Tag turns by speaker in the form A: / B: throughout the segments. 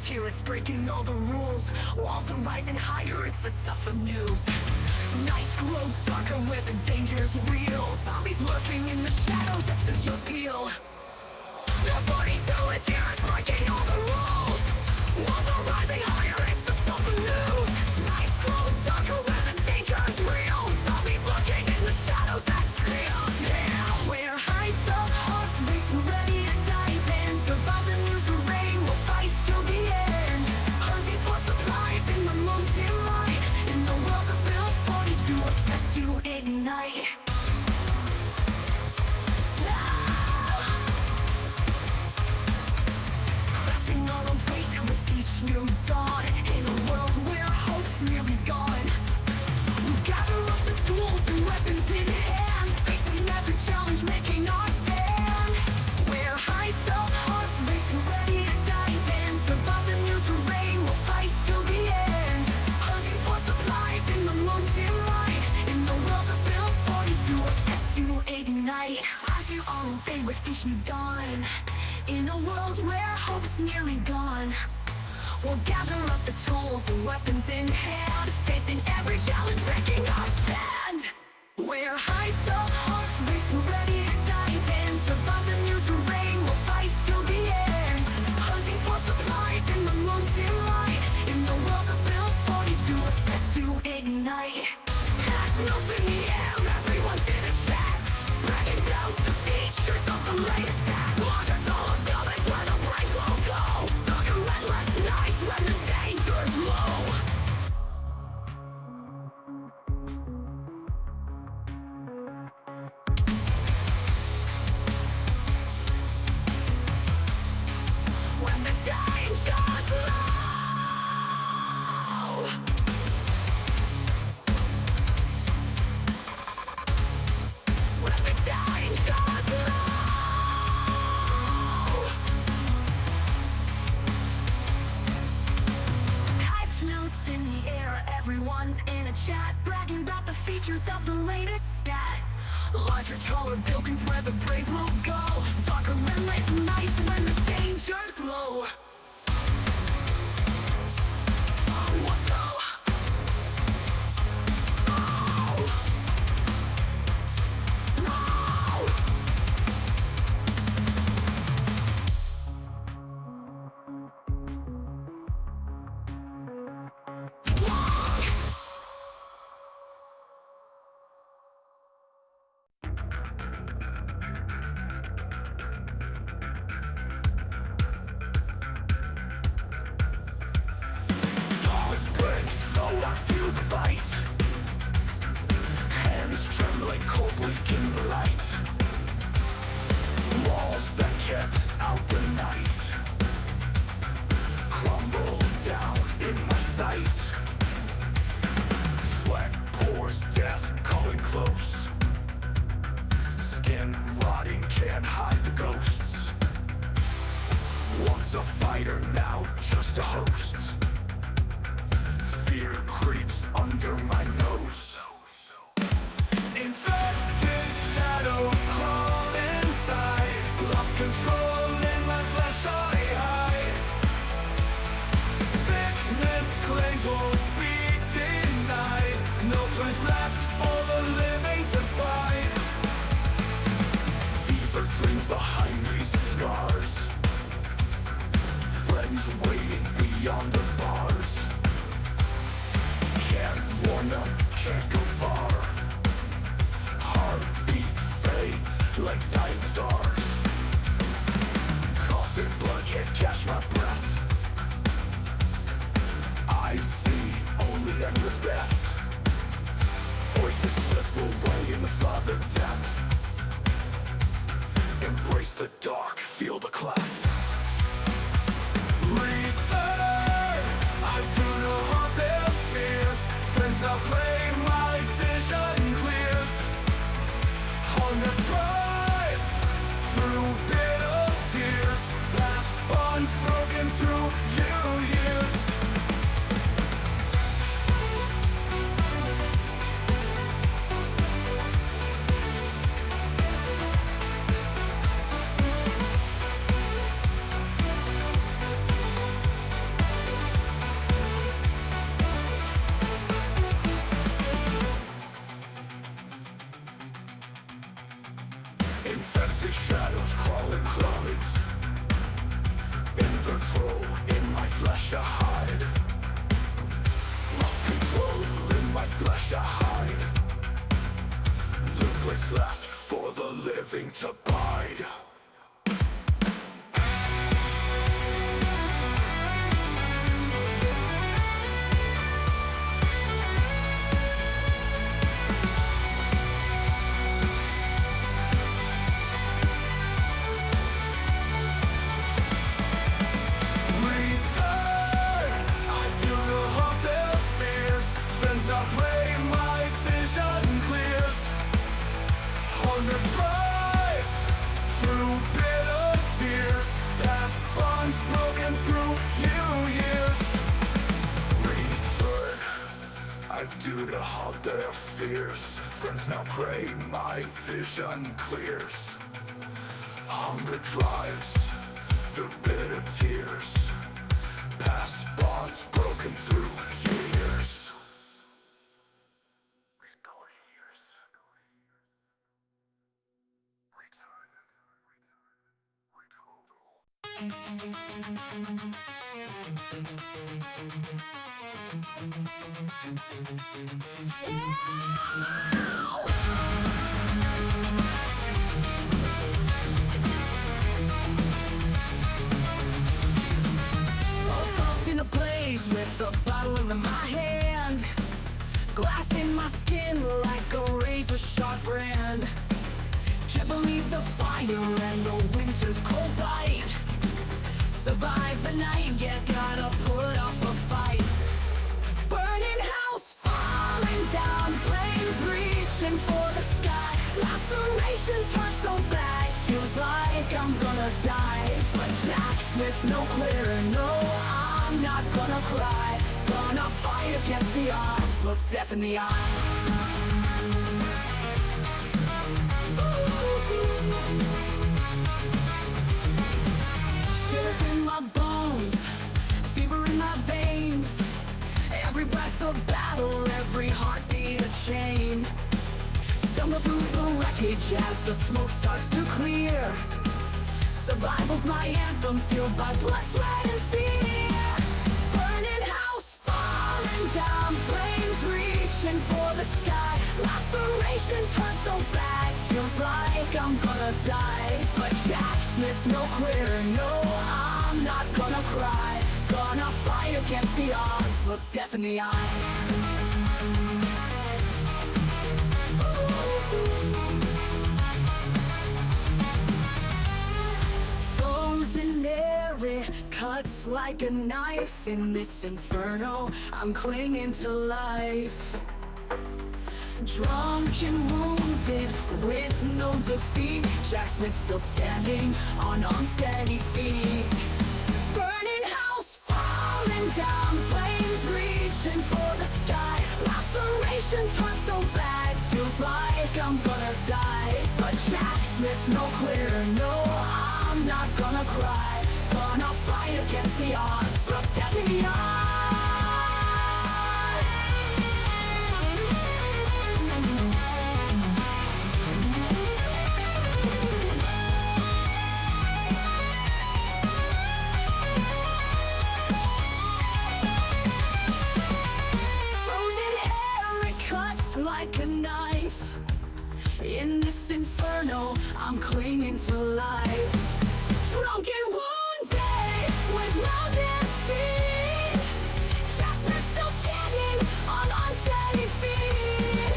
A: here, it's breaking all the rules. Walls are rising higher, it's the stuff of news. Nights grow darker where the danger's real. Zombies lurking in the shadows, that's the appeal. The 42 is here, it's breaking all the rules. Walls are rising higher, it's the stuff of news. Nights grow darker where the danger's real. Zombies lurking in the shadows, that's real. Yeah, we're hyped up, hearts racing, ready to dive in. Survive the new terrain, we'll fight till the end. Hunting for supplies in the moonlit light. In the world of Build 42, we're set to ignite. Crafting our own fate with each new dawn. In a world where hope's nearly gone, we gather up the tools and weapons in hand, facing every challenge, making our stand. We're hyped up, hearts racing, ready to dive in. Survive the new terrain, we'll fight till the end. Hunting for supplies in the moonlit light. In the world of Build 42, we're set to ignite. Crafting our own fate with each new dawn. In a world where hope's nearly gone, we'll gather up the tools and weapons in hand, facing every challenge, breaking our stand. We're hyped up, hearts racing, ready to dive in. Survive the new terrain, we'll fight till the end. Hunting for supplies in the moonlit light. In the world of Build 42, we're set to ignite. Patch notes in the air, everyone's in a chat, bragging about the features of the latest tech. Launch a taller buildings where the brains won't go. Darker endless nights when the danger's low. When the danger's low. When the danger's low. Hype notes in the air, everyone's in a chat, bragging about the features of the latest stat. Larger, taller buildings where the brains will go. Darker, endless nights when the danger's low. What the? No! I feel the bite. Hands trembling, cold, weak in the light. Walls that kept out the night crumble down in my sight. Sweat pours, death coming close. Skin rotting, can't hide the ghosts. Once a fighter, now just a host. Fear creeps under my nose. Infected shadows crawl inside. Lost control in my flesh, I hide. Sickness claims won't be denied. No place left for the living to bide. Fever dreams behind these scars. Friends waiting beyond the Infected shadows crawling clouds. In control, in my flesh I hide. Lost control, in my flesh I hide. The place left for the living to bide. Due to halt their fears, friends now pray my vision clears. Hunger drives through bitter tears, past bonds broken through years. Up in a blaze with a bottle in my hand, glass in my skin like a razor sharp brand. Can't believe the fire and the winter's cold bite. Survive the night, yeah, gotta put up a fight. Burning house, falling down, flames reaching for the sky. Lacerations hurt so bad, feels like I'm gonna die. But Jack Smith's no clearer, no, I'm not gonna cry. Gonna fight against the odds, look death in the eye. Shivers in my bones, fever in my veins. Every breath a battle, every heartbeat a chain. Stumble through the wreckage as the smoke starts to clear. Survival's my anthem, fueled by blood, sweat, and fear. Burning house, falling down, flames reaching for the sky. Lacerations hurt so bad, feels like I'm gonna die. But Jack Smith's no clearer, no, I'm not gonna cry. Gonna fight against the odds, look death in the eye. Frozen air, it cuts like a knife. In this inferno, I'm clinging to life. Drunk and wounded, with no defeat. Jack Smith still standing on unsteady feet. Burning house, falling down, flames reaching for the sky. Lacerations hurt so bad, feels like I'm gonna die. But Jack Smith's no clearer, no, I'm not gonna cry. Gonna fight against the odds, look death in the eye. Like a knife. In this inferno, I'm clinging to life. Drunk and wounded, with no defeat. Jack Smith still standing on unsteady feet.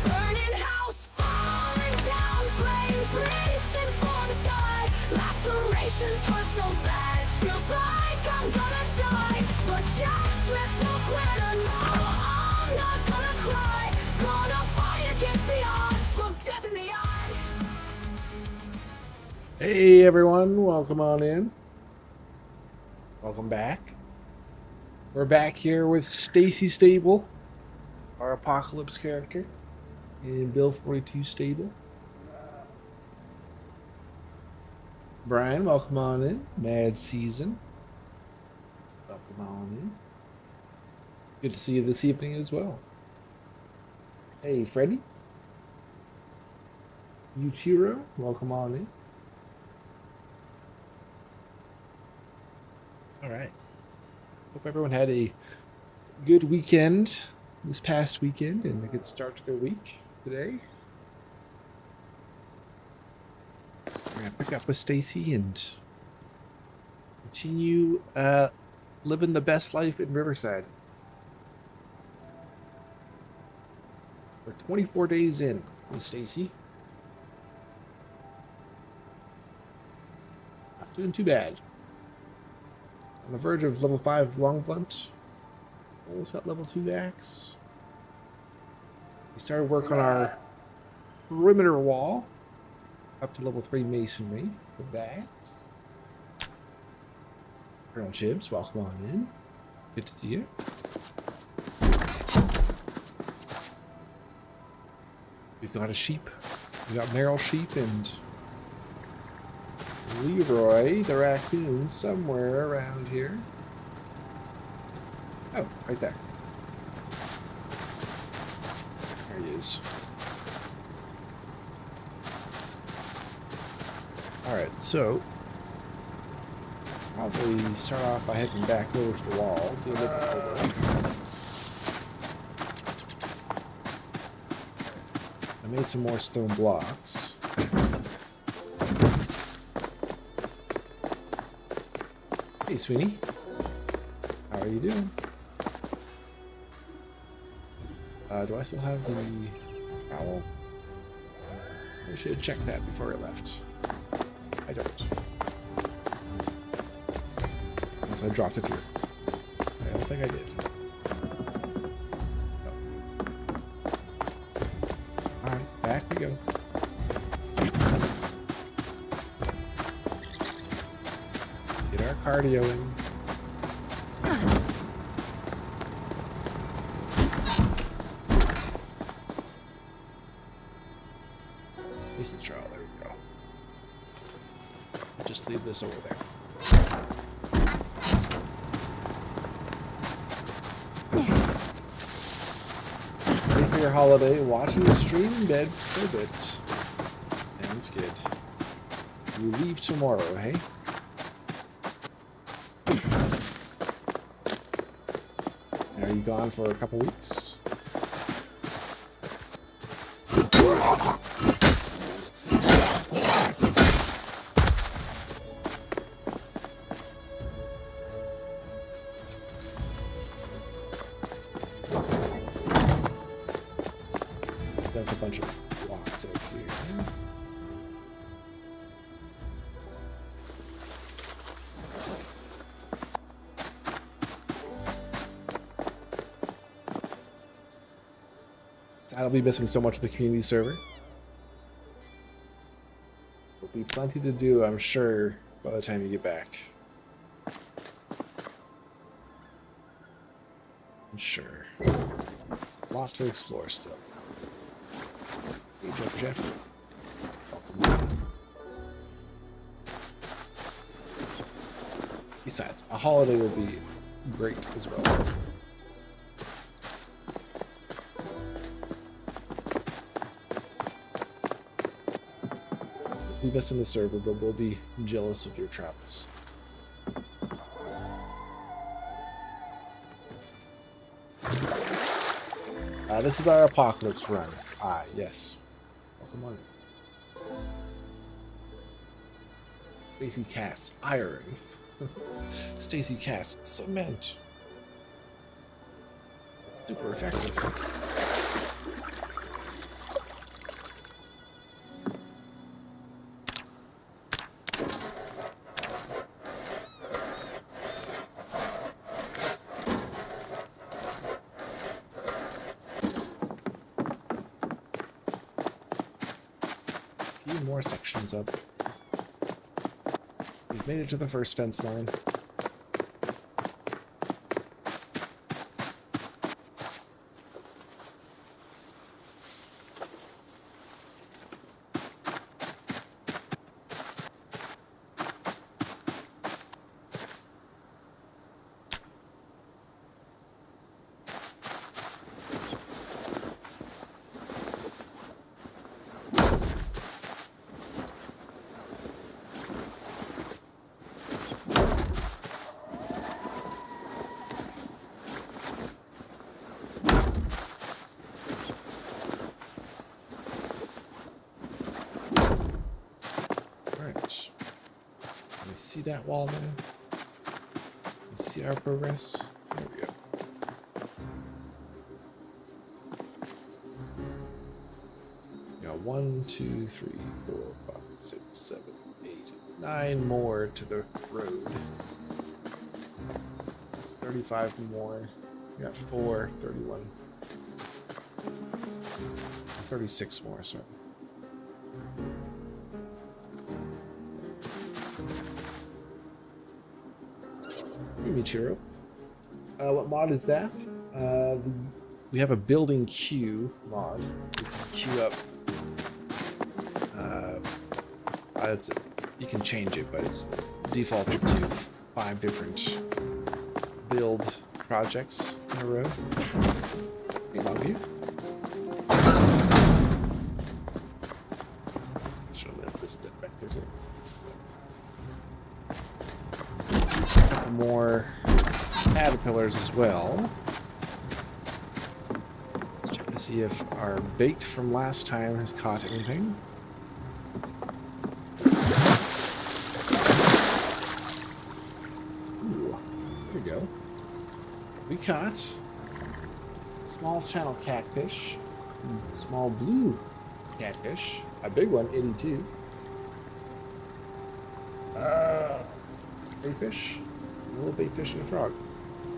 A: Burning house, falling down, flames reaching for the sky. Lacerations hurt so bad, feels like I'm gonna die. But Jack Smith's no quitter, no, I'm not gonna cry. Gonna fight against the odds, look death in the eye.
B: Hey everyone, welcome on in. Welcome back. We're back here with Stacy Stable, our Apocalypse character, and Bill 42 Stable. Brian, welcome on in. Mad Season, welcome on in. Good to see you this evening as well. Hey, Freddie. Yuchiro, welcome on in. All right. Hope everyone had a good weekend this past weekend and a good start to their week today. We're gonna pick up with Stacy and continue living the best life in Riverside. We're 24 days in with Stacy. Not doing too bad. On the verge of level 5 long blunt. Almost got level 2 axe. We started work on our perimeter wall. Up to level 3 masonry with that. Colonel Jibs, welcome on in. Good to see you. We've got a sheep. We've got Meryl sheep and Leroy, the raccoon, somewhere around here. Oh, right there. There he is. Alright, so probably start off by heading back over to the wall, do a little over. I made some more stone blocks. Hey, Sweeney. How are you doing? Do I still have the trowel? I should have checked that before I left. I don't. Unless I dropped it here. I don't think I did. No. Alright, back we go. Get our cardio in. Decent trial, there we go. Just leave this over there. Ready for your holiday, watching the stream in bed for a bit. Sounds good. You leave tomorrow, hey? And are you gone for a couple weeks? Got a bunch of blocks out here. I'll be missing so much of the community server. There'll be plenty to do, I'm sure, by the time you get back. I'm sure. A lot to explore still. Hey, Jeff. Welcome. Besides, a holiday will be great as well. We'll be missing the server, but we'll be jealous of your travels. This is our apocalypse run. Ah, yes. Welcome on. Stacy casts iron. Stacy casts cement. Super effective. More sections up. We've made it to the first fence line. Alright. Let me see that wall now. Let's see our progress. There we go. We got 1, 2, 3, 4, 5, 6, 7, 8, 9 more to the road. That's 35 more. We got 4, 31. 36 more, sorry. Hey, Michiro. What mod is that? We have a building queue mod. You can queue up. You can change it, but it's defaulted to 5 different build projects in a row. Hey, Longview. Should let this dead back there too. A couple more caterpillars as well. Let's check to see if our bait from last time has caught anything. Ooh, there we go. We caught small channel catfish, small blue catfish, a big one, 82. Bait fish, a little bait fish and a frog.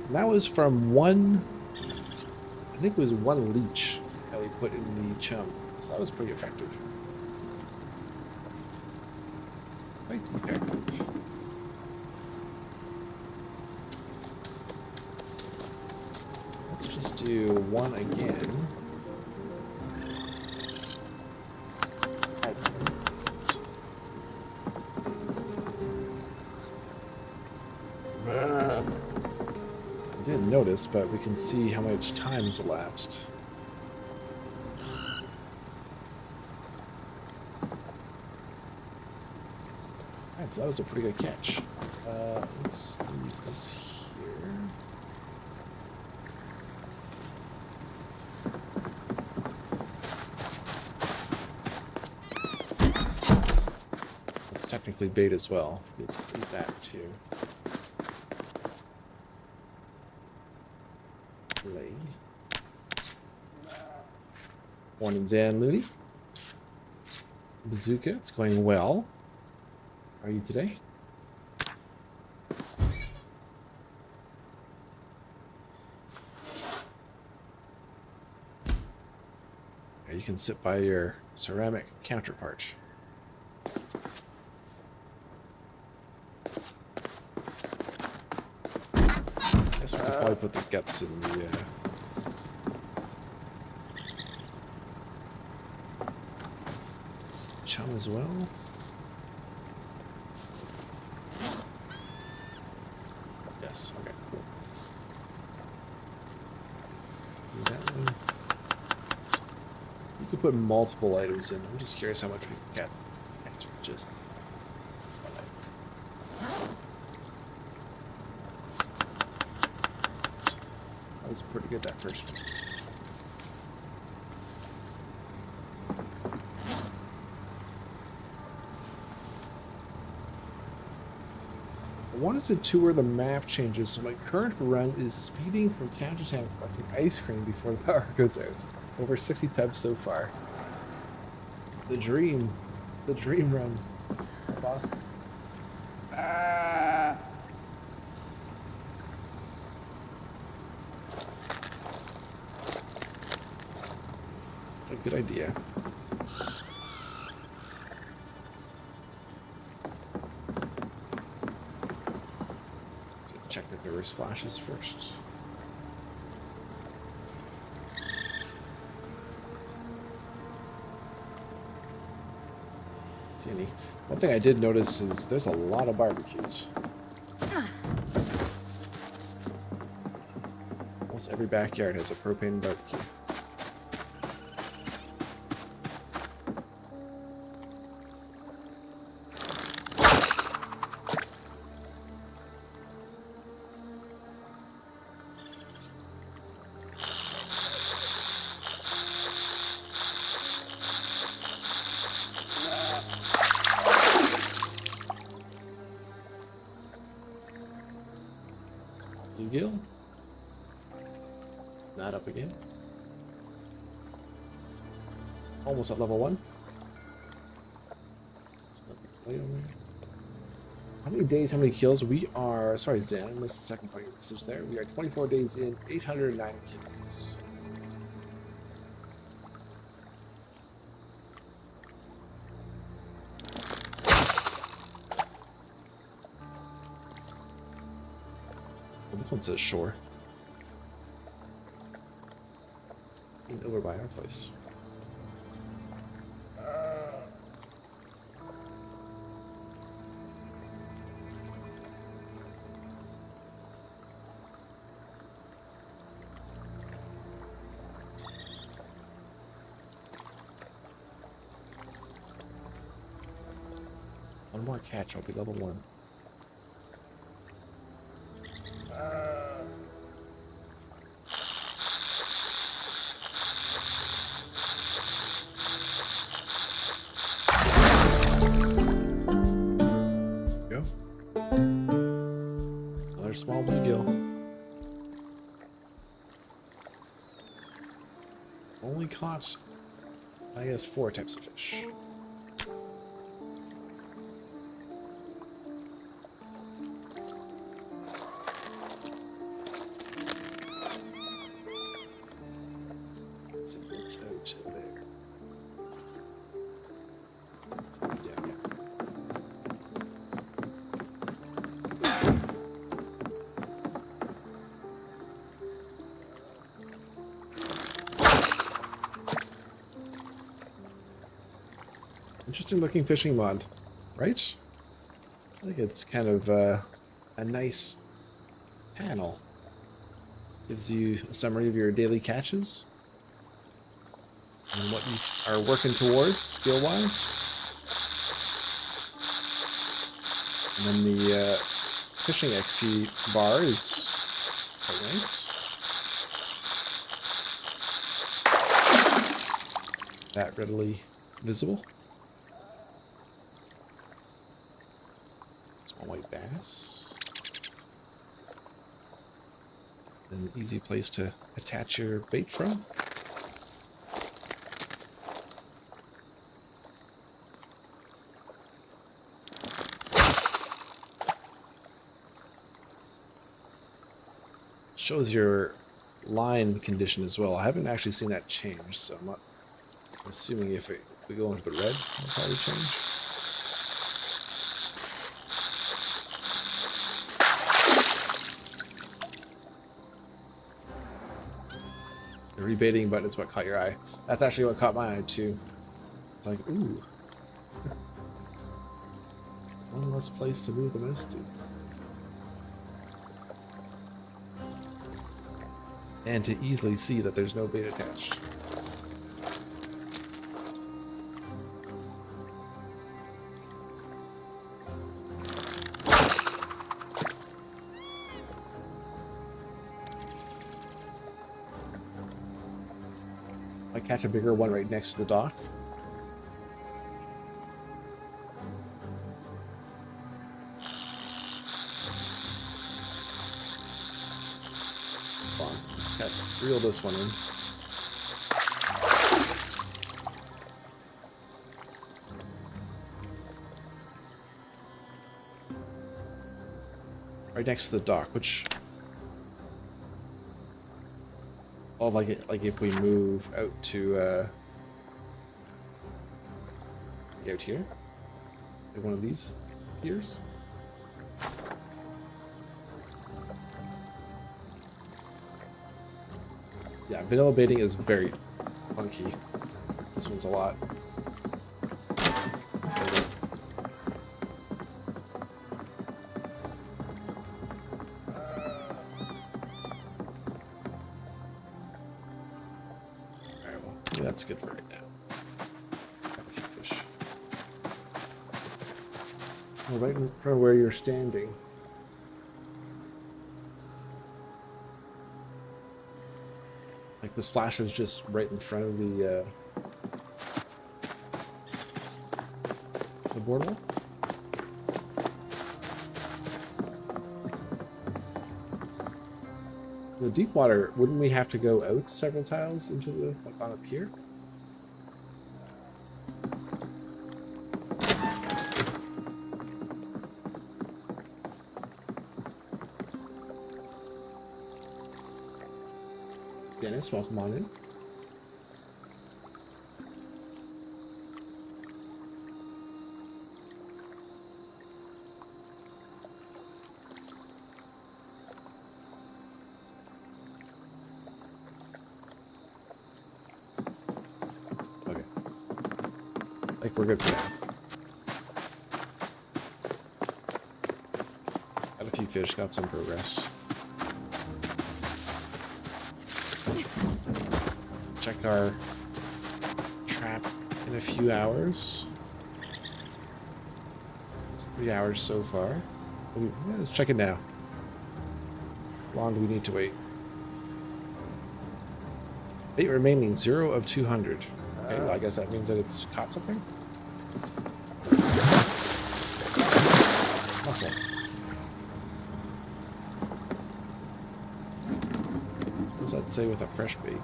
B: And that was from one, I think it was one leech that we put in the chum. So that was pretty effective. Quite effective. Let's just do one again. I didn't notice, but we can see how much time has elapsed. Alright, so that was a pretty good catch. Let's leave this here. It's technically bait as well. We could do that too. Play. Morning, Dan Looney. Bazooka, it's going well. How are you today? Yeah, you can sit by your ceramic counterpart. Guess we could probably put the guts in the chum as well. Yes, okay, cool. Do that one. You could put multiple items in. I'm just curious how much we can get. Just one item. That was pretty good, that first one. I wanted to tour the map changes, so my current run is speeding from town to town collecting ice cream before the power goes out. Over 60 tubs so far. The dream run. That's awesome. Ah! A good idea. Check that there were splashes first. See any. One thing I did notice is there's a lot of barbecues. Almost every backyard has a propane barbecue. gill. Not up again. Almost at level 1. Way over here. How many days, how many kills? We are, sorry Zan, I missed the second part of your message there. We are 24 days in, 809 kills. Well, this one says shore. And over by our place. One more catch, I'll be level 1. Go. Another small bluegill. Only caught, I guess, 4 types of fish. Interesting looking fishing mod, right? I think it's kind of a nice panel. Gives you a summary of your daily catches and what you are working towards skill-wise. And then the fishing XP bar is quite nice. That readily visible. White bass. An easy place to attach your bait from. Shows your line condition as well. I haven't actually seen that change, so I'm not assuming if we go into the red, it'll probably change. The rebaiting button is what caught your eye. That's actually what caught my eye too. It's like, ooh. One less place to move the mouse to. And to easily see that there's no bait attached. I catch a bigger one right next to the dock. Come on, let's reel this one in. Right next to the dock, which... Oh, like if we move out to out here, like one of these piers. Yeah, vanilla baiting is very funky. This one's a lot. That's good for right now. Got a few fish. Oh, right in front of where you're standing. Like the splash is just right in front of the boardwalk. The deep water, wouldn't we have to go out several tiles into the, like, on up here? Dennis, welcome on in. Okay. Like we're good for now. Got a few fish, got some progress. Check our trap in a few hours. It's 3 hours so far. Yeah, let's check it now. How long do we need to wait? 8 remaining, 0 of 200. Okay, well, I guess that means that it's caught something. Muscle. What does that say with a fresh bait?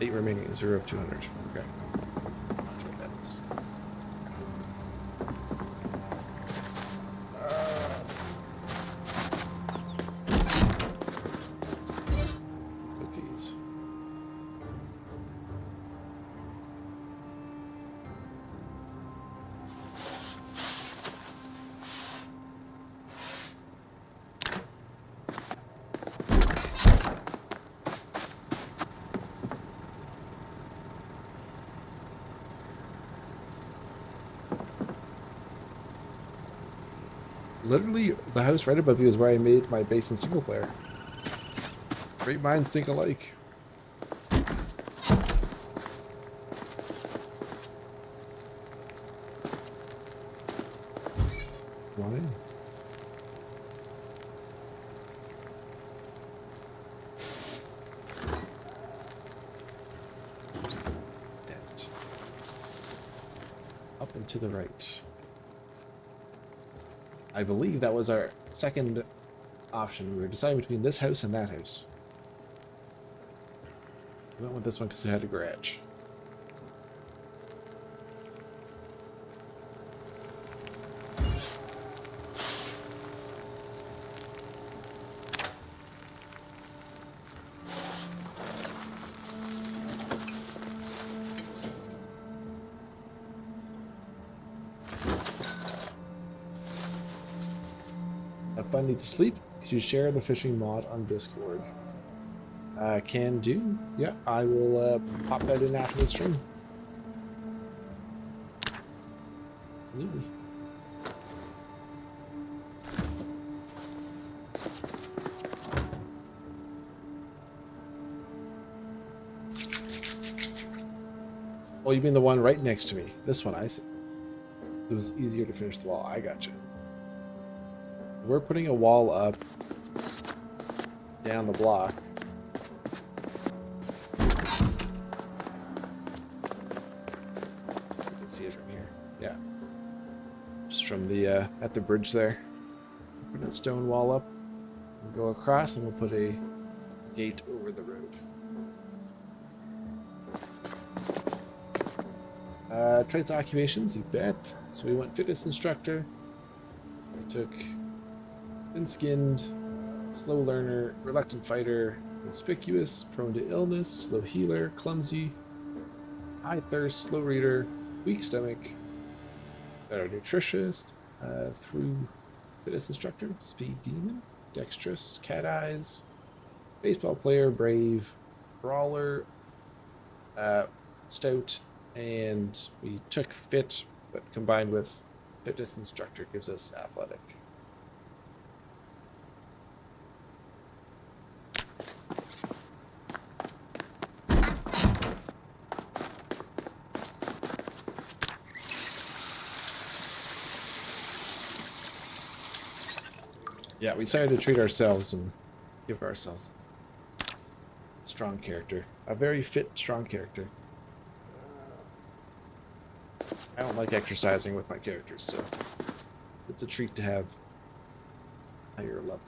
B: Eight remaining, 0 of 200. Okay. Not sure what that is. Cookies. Literally, the house right above you is where I made my base in single player. Great minds think alike. Come on in. That. Up and to the right. I believe that was our second option. We were deciding between this house and that house. We went with this one because it had a garage. Have fun, need to sleep. Could you share the fishing mod on Discord? Can do. Yeah, I will pop that in after the stream. Absolutely. Oh, you mean the one right next to me? This one, I see. It was easier to finish the wall. I got you. We're putting a wall up down the block. So you can see it from here. Yeah. Just from the at the bridge there. Put a stone wall up. We'll go across and we'll put a gate over the road. Traits occupations, you bet. So we went fitness instructor. We took thin-skinned, slow learner, reluctant fighter, conspicuous, prone to illness, slow healer, clumsy, high thirst, slow reader, weak stomach, better nutritionist, through fitness instructor, speed demon, dexterous, cat eyes, baseball player, brave, brawler, stout, and we took fit, but combined with fitness instructor gives us athletic. Yeah, we decided to treat ourselves and give ourselves a strong character. A very fit, strong character. I don't like exercising with my characters, so it's a treat to have higher level.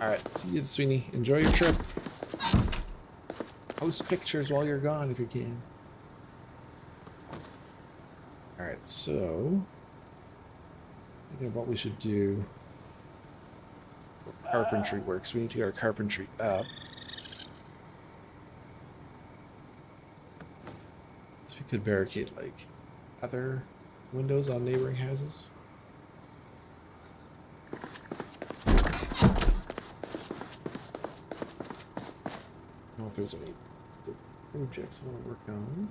B: Alright, see you, Sweeney. Enjoy your trip. Post pictures while you're gone if you can. Alright, so thinking of what we should do for carpentry works. We need to get our carpentry up. So we could barricade like other windows on neighboring houses. I don't know if there's any other projects I want to work on.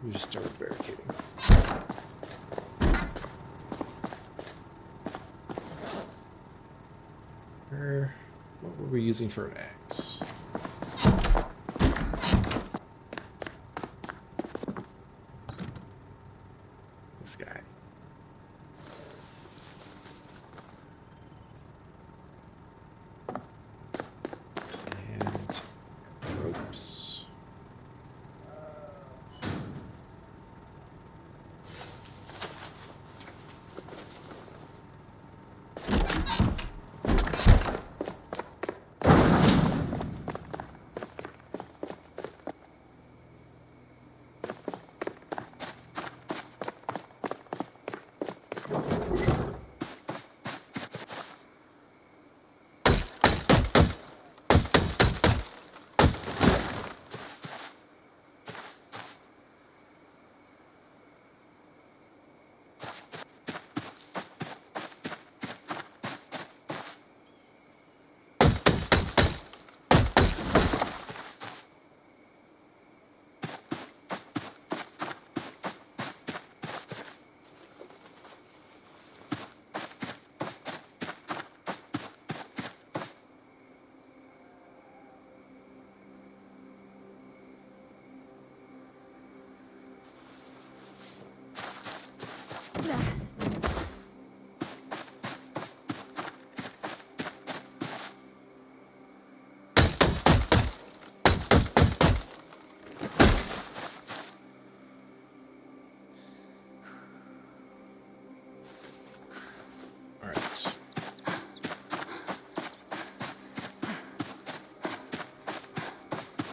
B: We just started barricading. What were we using for an axe? This guy. And ropes.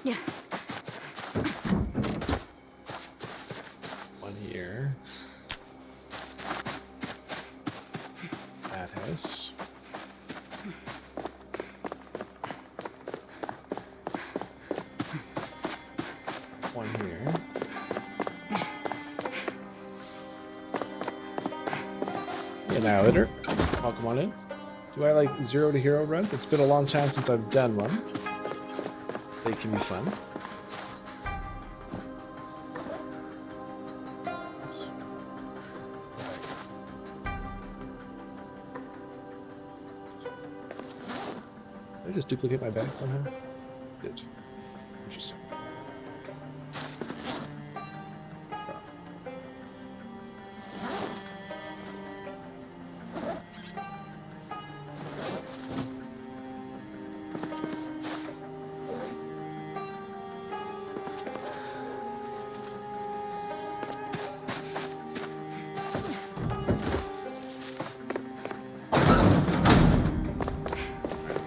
A: Yeah.
B: One here. That house. One here. Annihilator. Welcome on in. Do I like 0 to hero run? It's been a long time since I've done one. They can be fun. Oops. Did I just duplicate my bag somehow? Did. Interesting.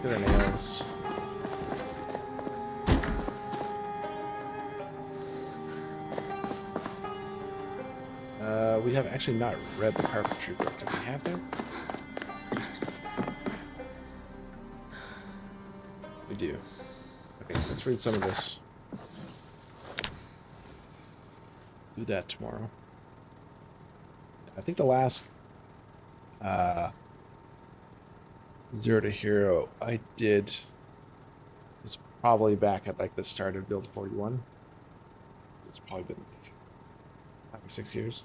B: Get our nails. We have actually not read the carpentry book. Do we have that? We do. Okay, let's read some of this. Do that tomorrow. I think the last 0 to hero I did was probably back at like the start of build 41. It's probably been like 5 or 6 years.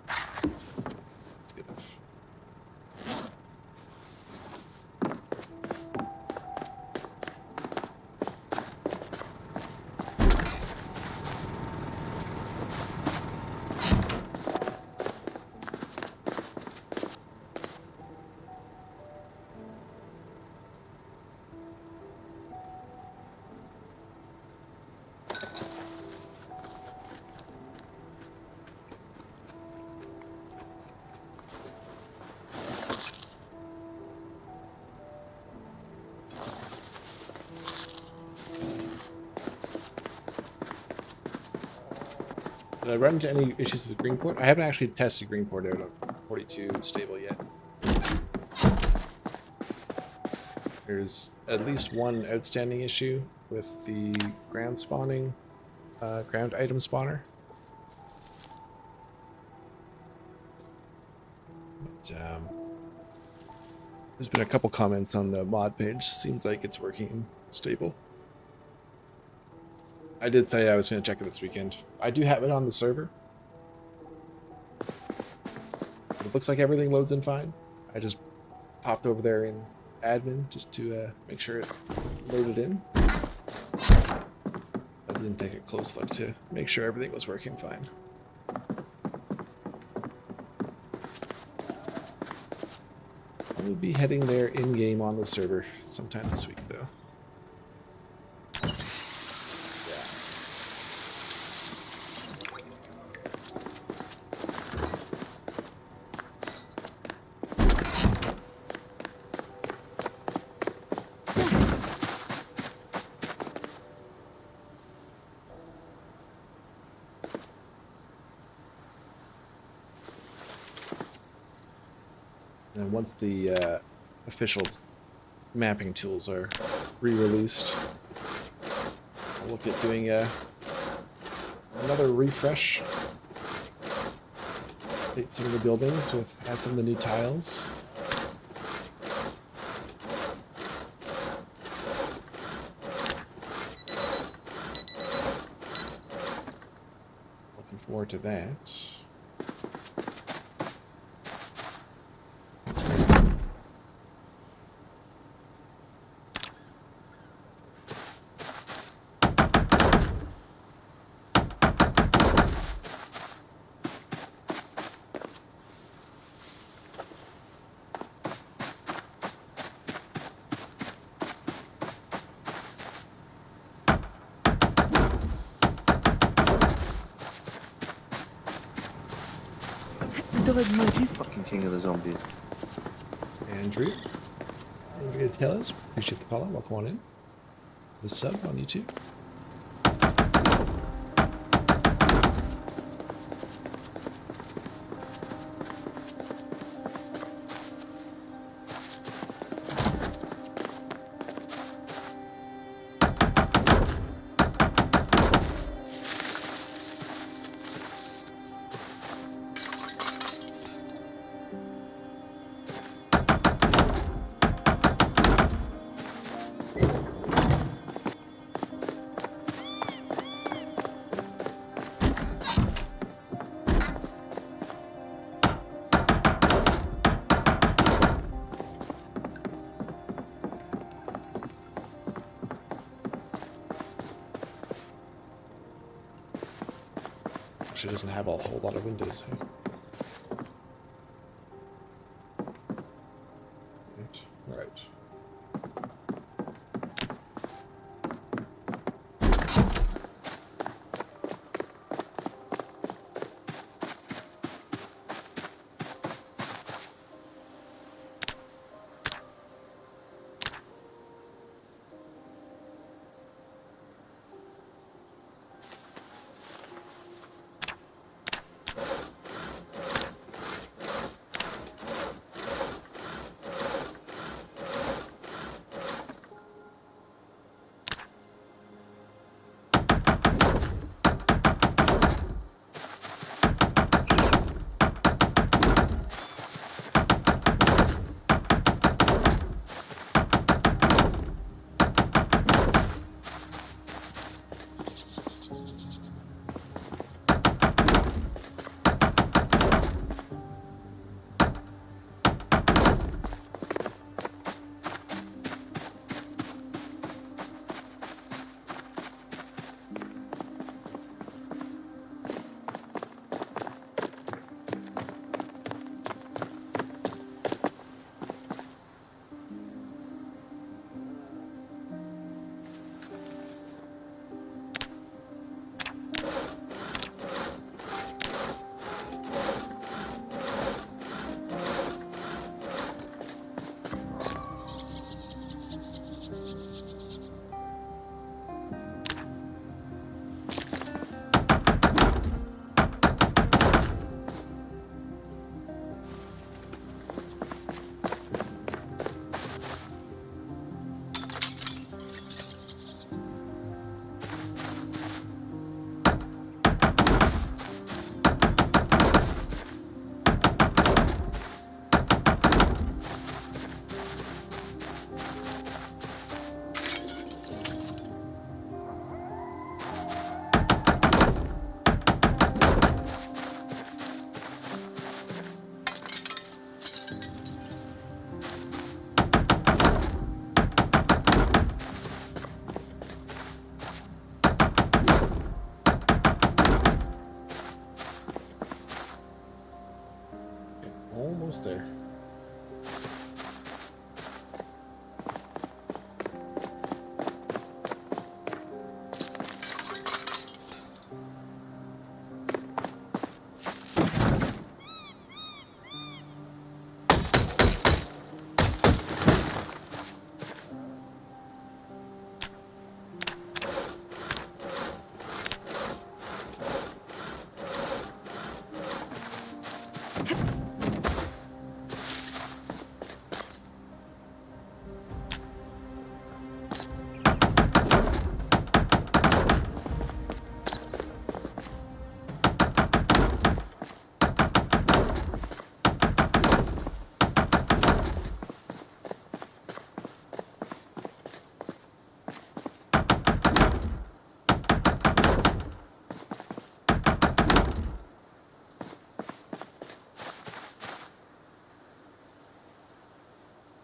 B: That's good enough. Did I run into any issues with Greenport? I haven't actually tested Greenport out on 42 stable yet. There's at least one outstanding issue with the ground spawning, ground item spawner. But, there's been a couple comments on the mod page. Seems like it's working stable. I did say I was going to check it this weekend. I do have it on the server. It looks like everything loads in fine. I just popped over there in admin just to make sure it's loaded in. I didn't take a close look to make sure everything was working fine. I will be heading there in-game on the server sometime this week, though. And once the official mapping tools are re-released, I'll look at doing another refresh. Update some of the buildings with add some of the new tiles. Looking forward to that.
C: You fucking king of the zombies.
B: Andrea Tellers, appreciate the follow. Welcome on in. The sub on YouTube. Actually doesn't have a whole lot of windows here. Right. Right.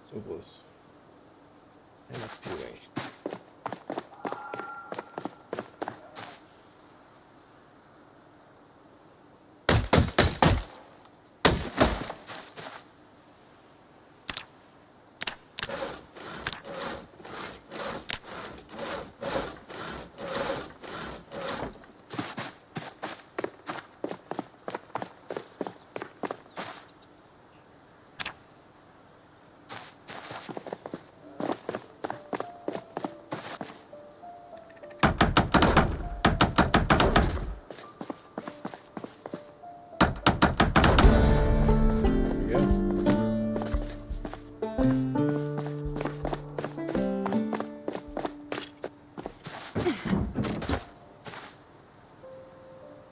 B: So close. And XP away.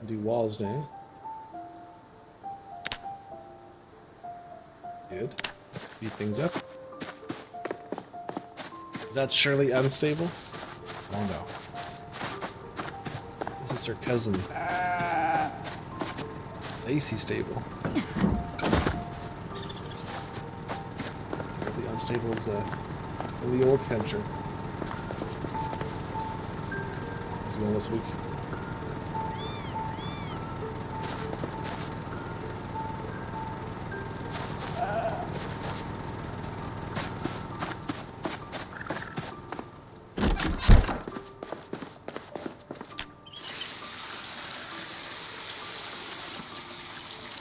B: Do walls now. Good. Speed things up. Is that Shirley unstable? Oh no. This is her cousin. Stacy stable. Shirley unstable is in the old country. Is he going this week?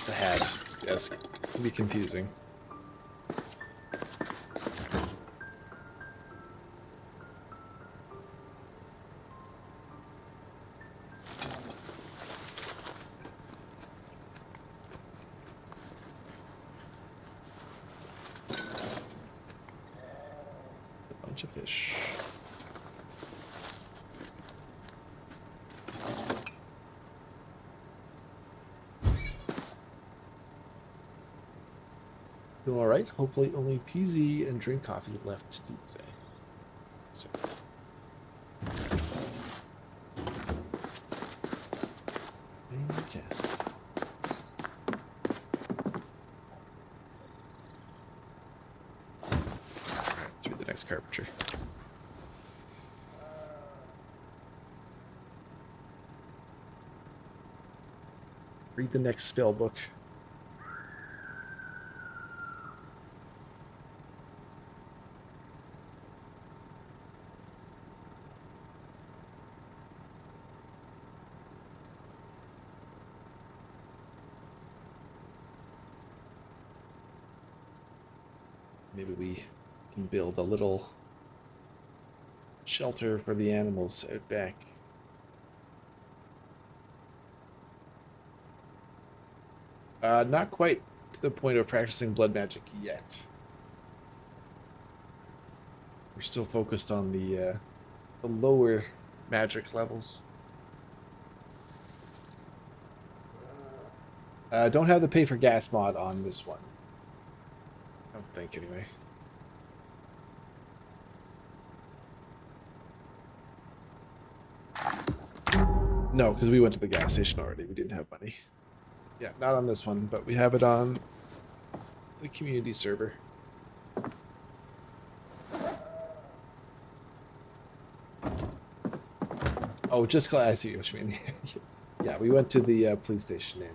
B: The hat, yes, can be confusing. A bunch of fish. Doing all right. Hopefully, only PZ and drink coffee left to do today. So. Fantastic. All right, through the next carpentry. Read the next spell book. Maybe we can build a little shelter for the animals out back. Not quite to the point of practicing blood magic yet. We're still focused on the lower magic levels. Don't have the pay for gas mod on this one. I don't think, anyway. No, because we went to the gas station already. We didn't have money. Yeah, not on this one, but we have it on the community server. Oh, just I see what you mean. Yeah, we went to the police station and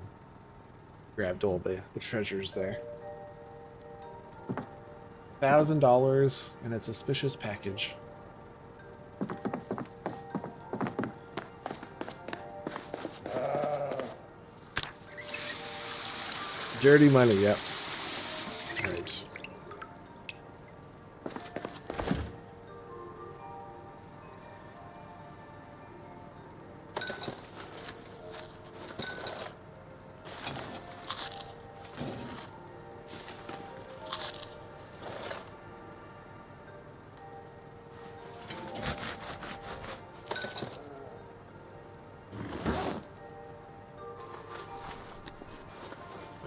B: grabbed all the treasures there. $1,000 and a suspicious package. Dirty money, yep. Right.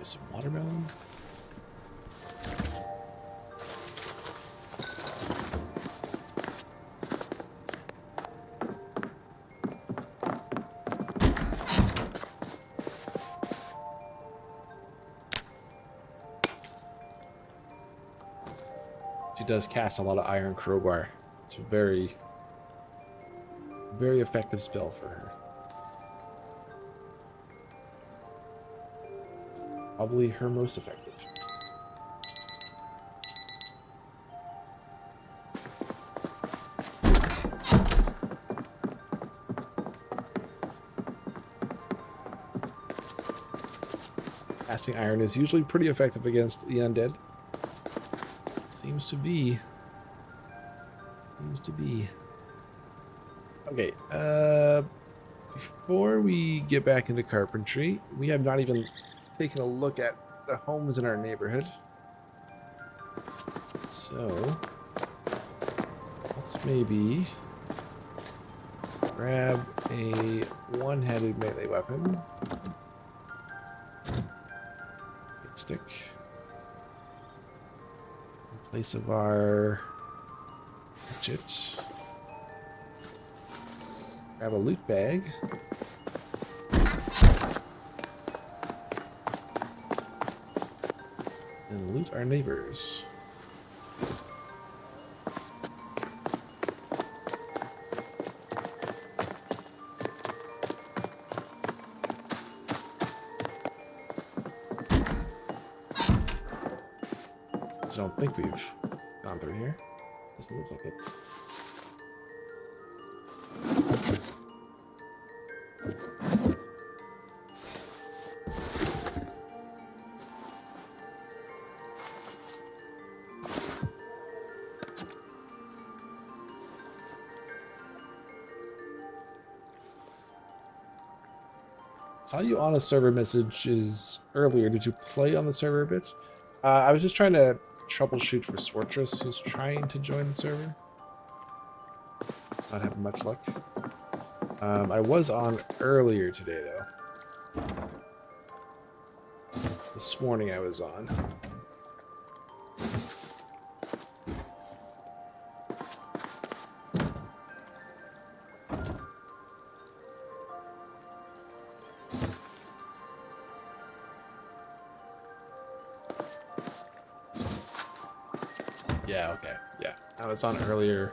B: Some watermelon. She does cast a lot of Iron Crowbar. It's a very, very effective spell for her. Probably her most effective. Casting Iron is usually pretty effective against the undead. Seems to be. Seems to be. Okay, before we get back into carpentry, we have not even taken a look at the homes in our neighborhood. So, let's maybe grab a one-handed melee weapon. Hit stick. In place of our hatchet. Grab a loot bag. And loot our neighbors. I don't think we've gone through here. Doesn't look like it. Saw you on a server messages earlier. Did you play on the server a bit? I was just trying to troubleshoot for Swartress, who's trying to join the server. It's not having much luck. I was on earlier today, though. This morning I was on. Yeah, okay. Yeah. I was on earlier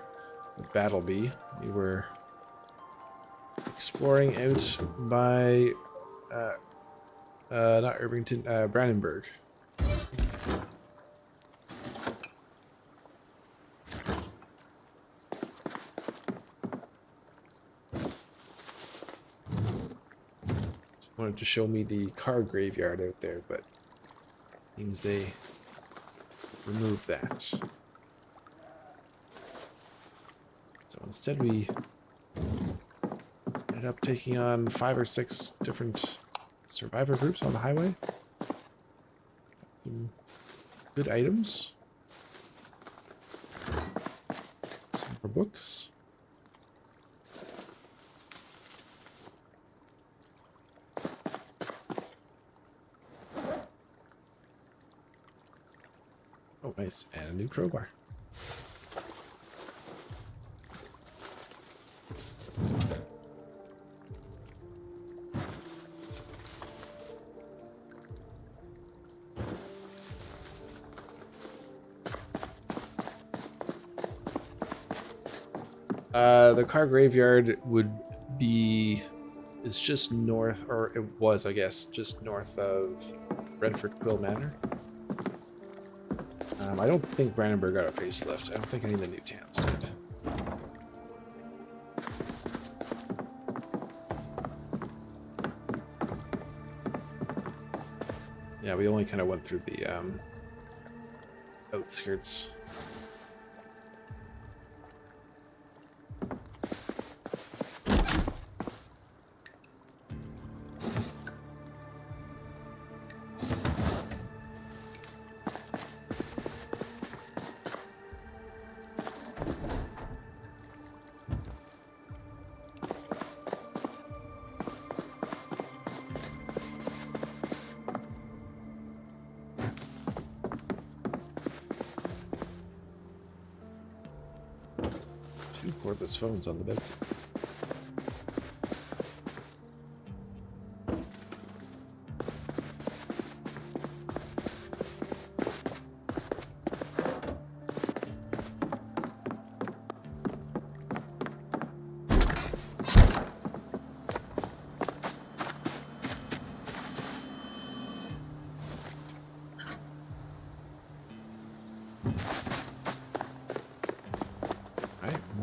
B: with Battle Bee. We were exploring out by not Irvington, Brandenburg. Just wanted to show me the car graveyard out there, but seems they removed that. So instead we ended up taking on 5 or 6 different survivor groups on the highway. Some good items. Some more books. Oh, nice. And a new crowbar. The car graveyard would be, it's just north, or it was, I guess, just north of Brentford Quill Manor. I don't think Brandenburg got a facelift. I don't think any of the new towns did. Yeah, we only kind of went through the outskirts. Two cordless phones on the bedside.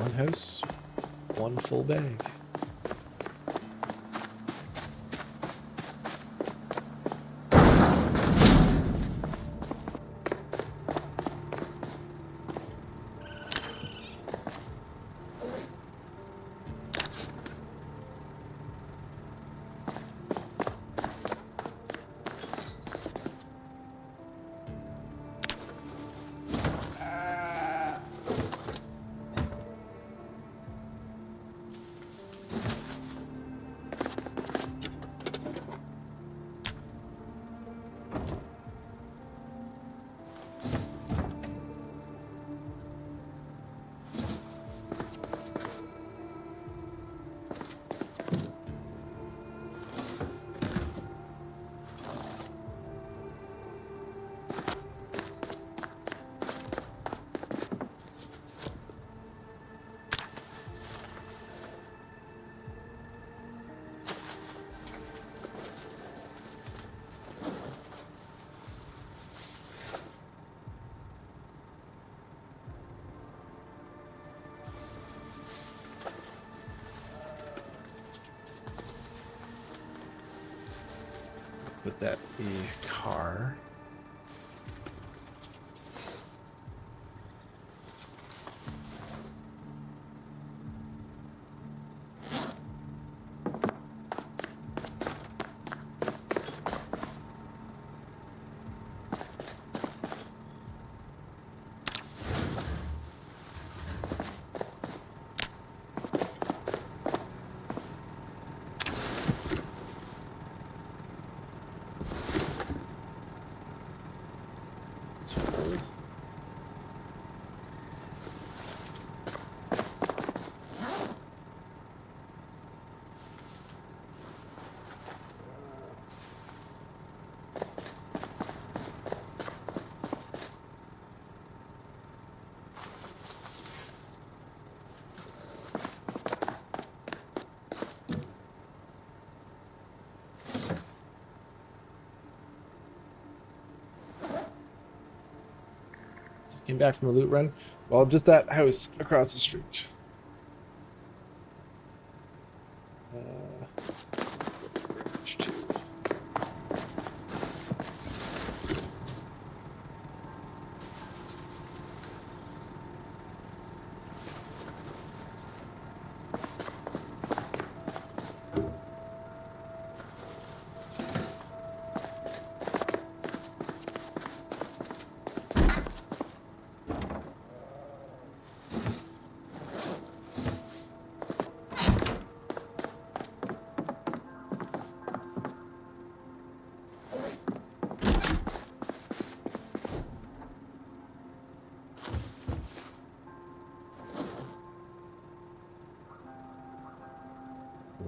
B: One house, one full bag. Would that be a car? It's full. Came back from a loot run. Well, just that house across the street. Bridge two.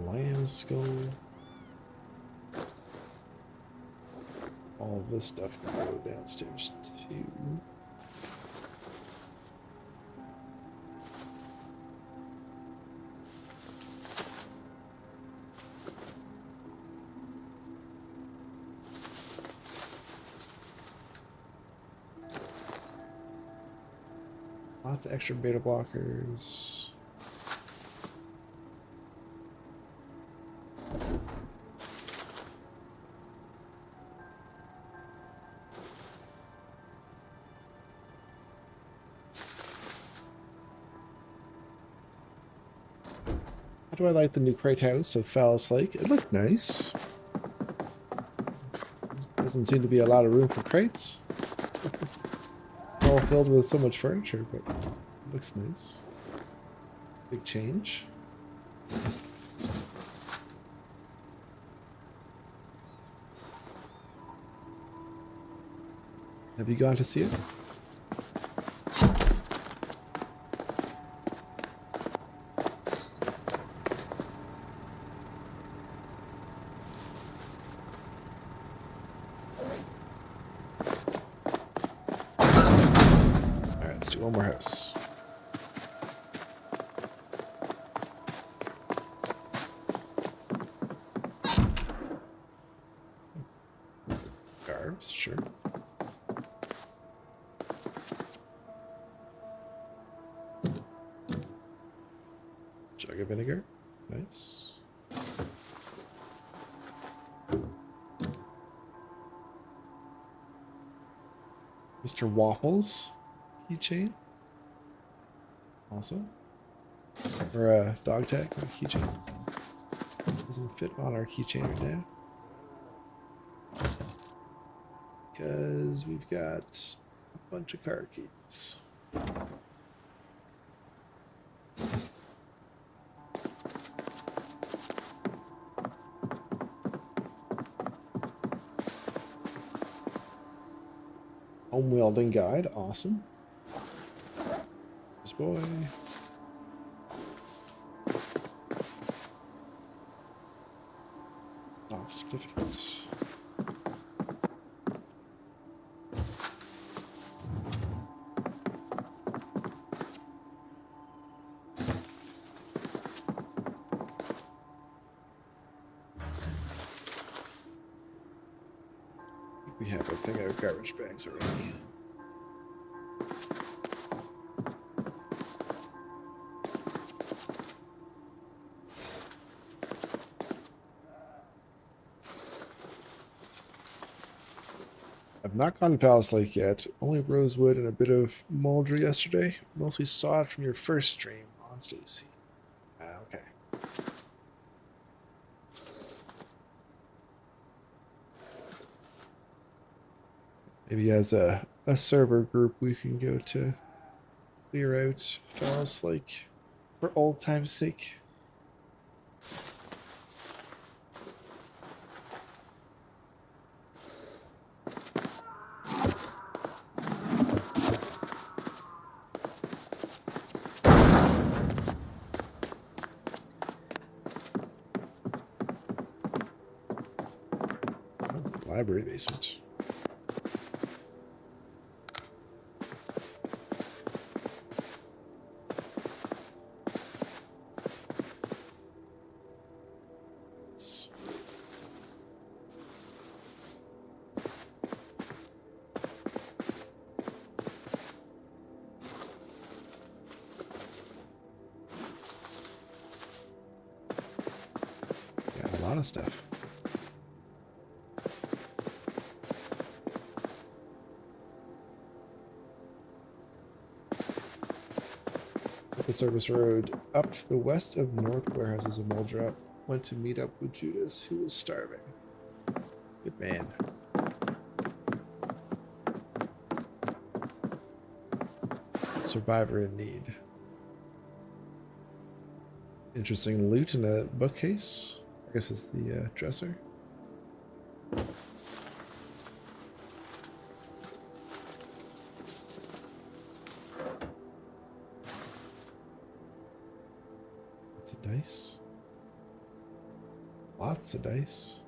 B: Lion skull. All of this stuff can go downstairs too. Lots of extra beta blockers. How do I like the new crate house of Phallus Lake? It looked nice. Doesn't seem to be a lot of room for crates. All filled with so much furniture, but it looks nice. Big change. Have you gone to see it? Let's do one more house. Scarves, sure. Jug of vinegar. Nice. Mr. Waffles keychain. Also. Or a dog tag, not a keychain. Doesn't fit on our keychain right now. Because we've got a bunch of car keys. Home welding guide, awesome. This boy. Stock certificate. We have a thing of garbage bags already. I've not gone to Palace Lake yet. Only rosewood and a bit of mulder yesterday. Mostly saw it from your first stream on Stacy. Okay. Maybe as a server group we can go to clear out Palace Lake for old time's sake. Library basement. Yeah, a lot of stuff. The service road up to the west of North Warehouses of Muldrop. Went to meet up with Judas, who was starving. Good man. Survivor in need. Interesting loot in a bookcase. I guess it's the dresser. Dice. Lots of dice.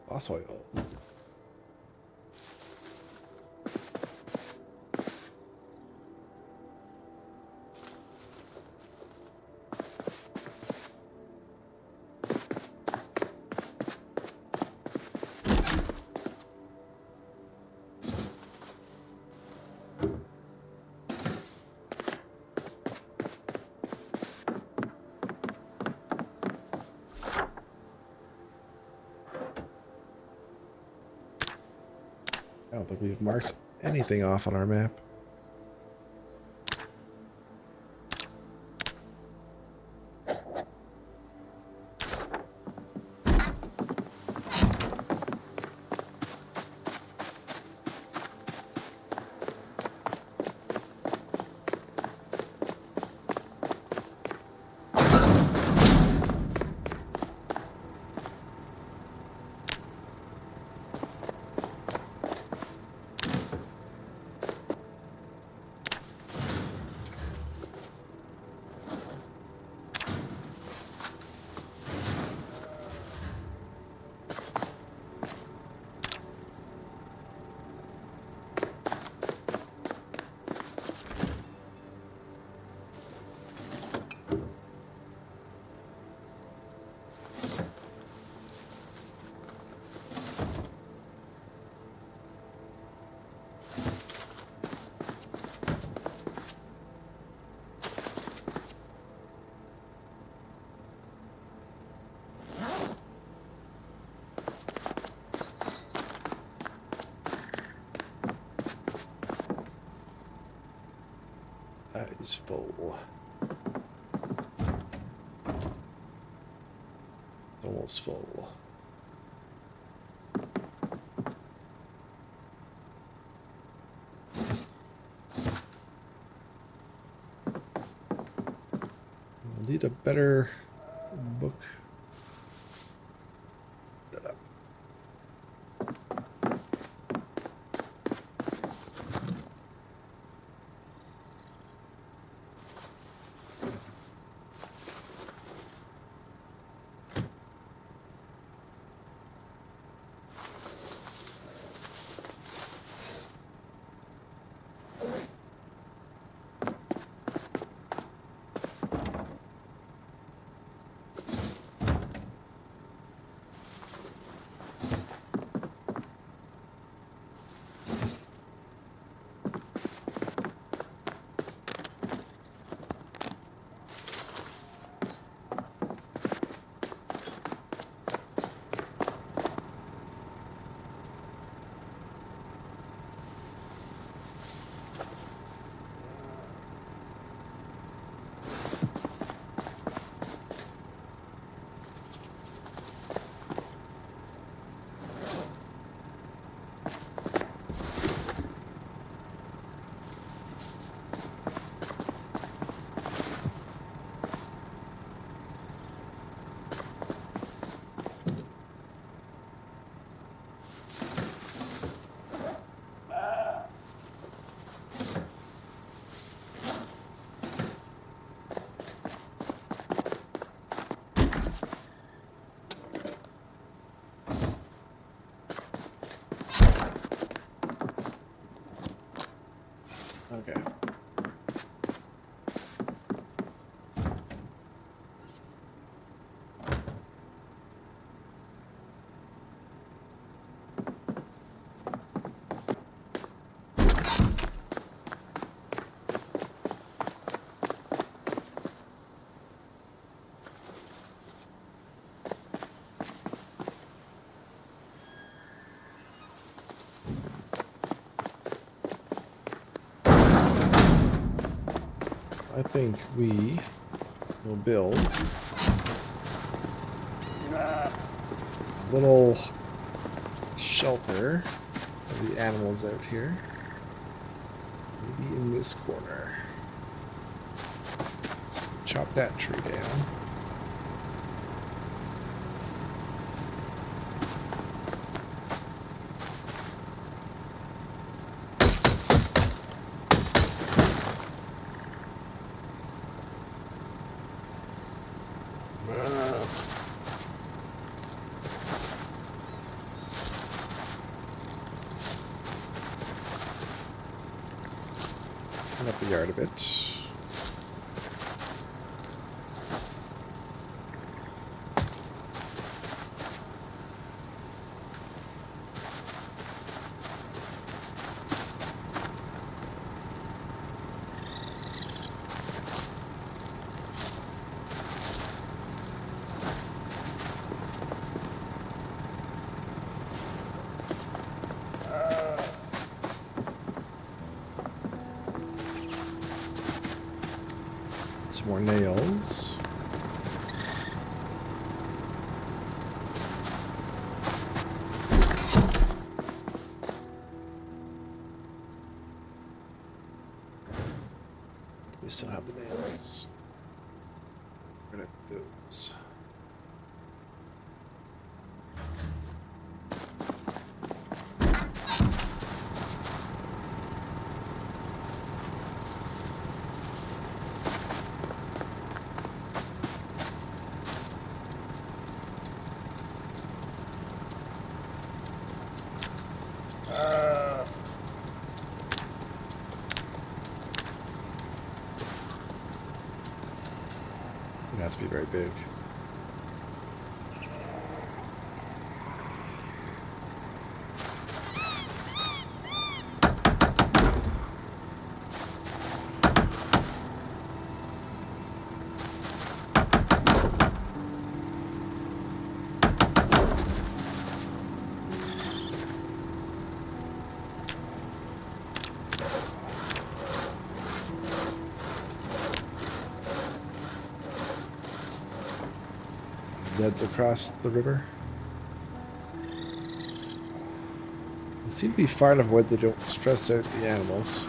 B: Boss oil. I don't think we've marked anything off on our map. That is full. It's almost full. We'll need a better book. That up. Okay. I think we will build a little shelter for the animals out here. Maybe in this corner. Let's chop that tree down. Clean up the yard a bit. Some more nails. We still have the nails. We're gonna have those. It has to be very big. heads across the river. They seem to be far enough away they don't stress out the animals.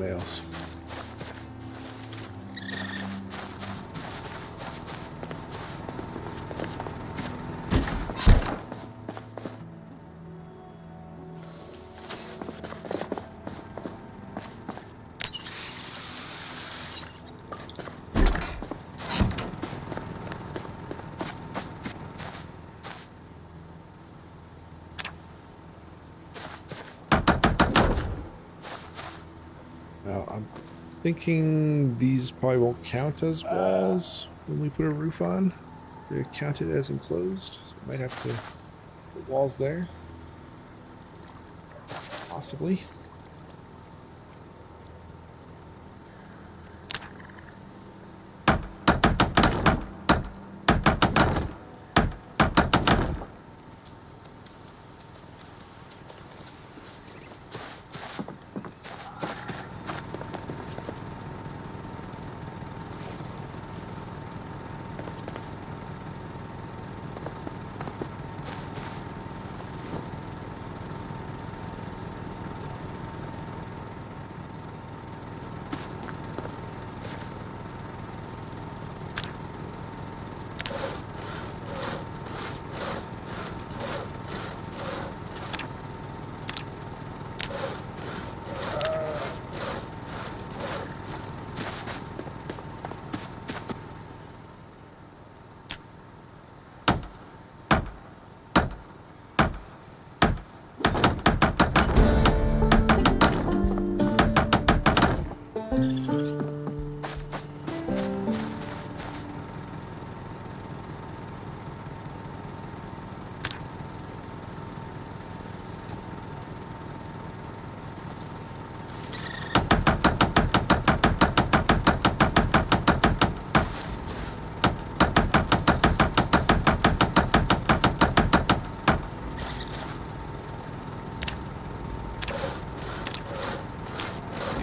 B: Else. Now I'm thinking these probably won't count as walls when we put a roof on. They're counted as enclosed, so we might have to put walls there. Possibly.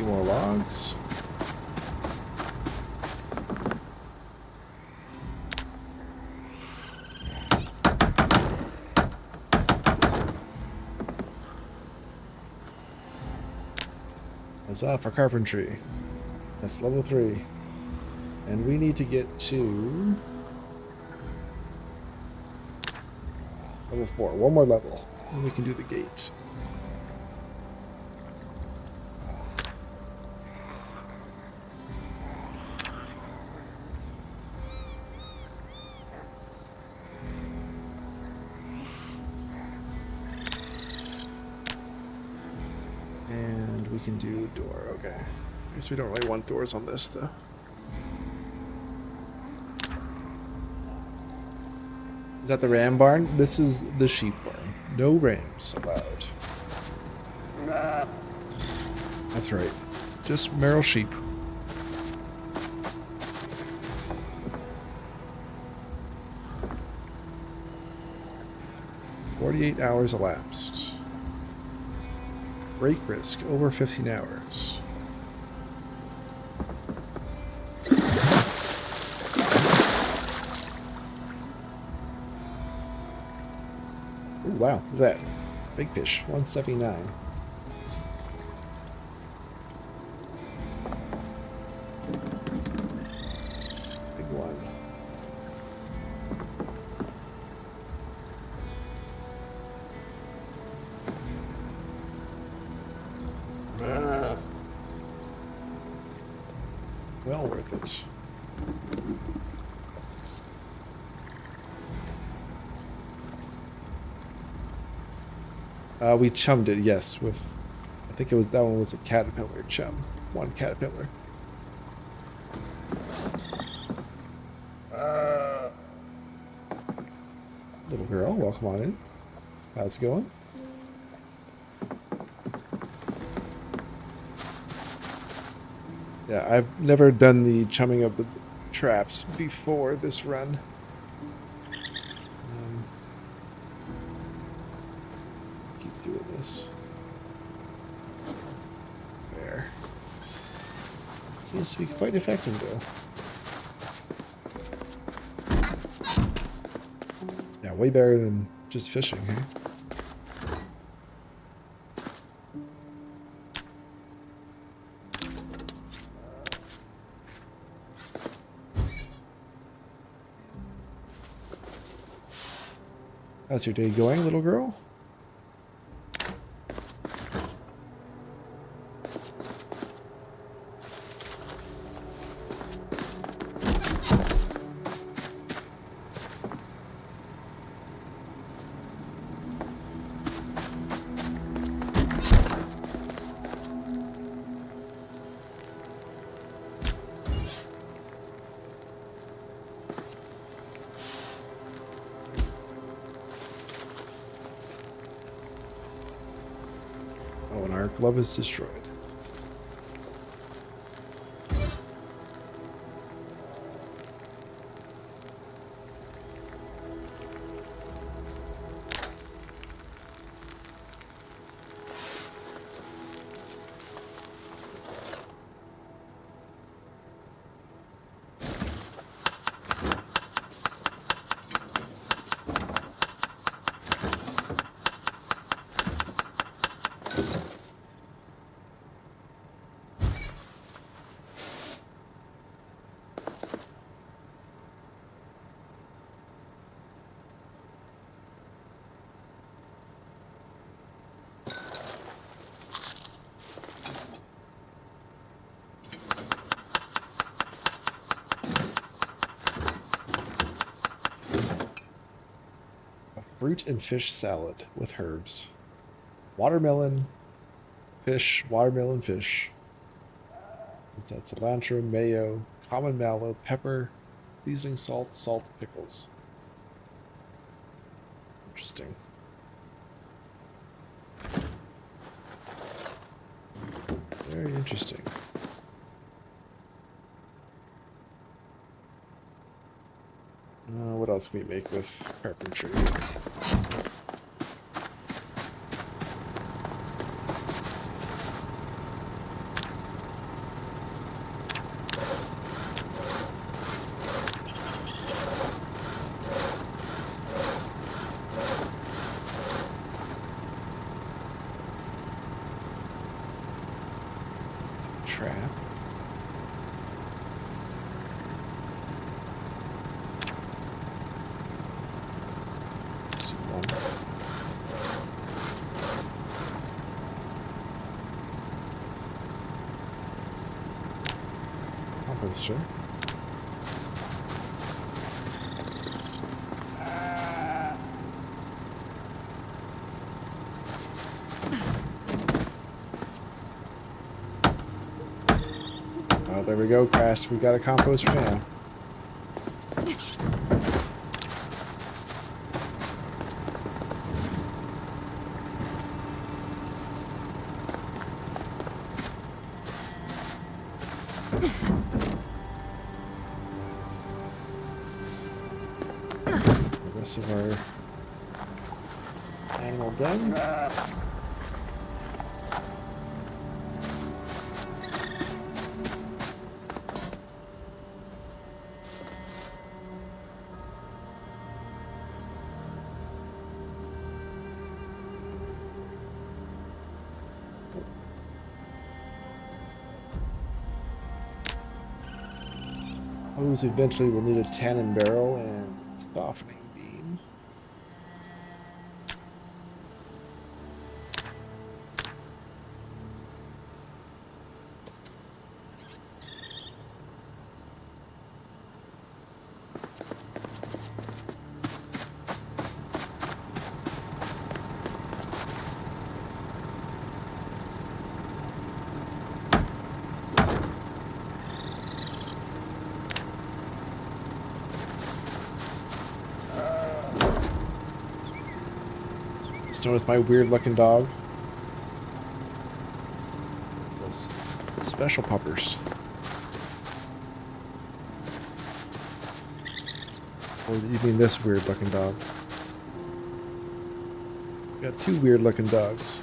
B: More logs. That's off for carpentry. That's level 3. And we need to get to level 4. One more level. And we can do the gate. And we can do door, okay. I guess we don't really want doors on this, though. Is that the ram barn? This is the sheep barn. No rams allowed. That's right. Just Merrill sheep. "48 hours elapsed. Break risk over 15 hours. Oh wow, look at that. Big fish, 179. Big one. Well worth it. We chummed it, yes, with, I think it was, that one was a caterpillar chum. One caterpillar. Little girl, welcome on in. How's it going? Yeah, I've never done the chumming of the traps before this run. Keep doing this. There. Seems to be quite effective though. Yeah, way better than just fishing, huh? How's your day going, little girl? Oh, and our glove is destroyed. Fruit and fish salad with herbs. Watermelon, fish, watermelon, fish. Is that cilantro, mayo, common mallow, pepper, seasoning salt, salt, pickles. Interesting. Very interesting. What else can we make with carpentry? Trap. Sure. Oh, there we go, crashed. We got a composter now. The rest of our animal done. Suppose eventually we'll need a tannin barrel and softening beam. Just notice my weird looking dog. Those special puppers. Or you mean this weird looking dog? Got two weird looking dogs.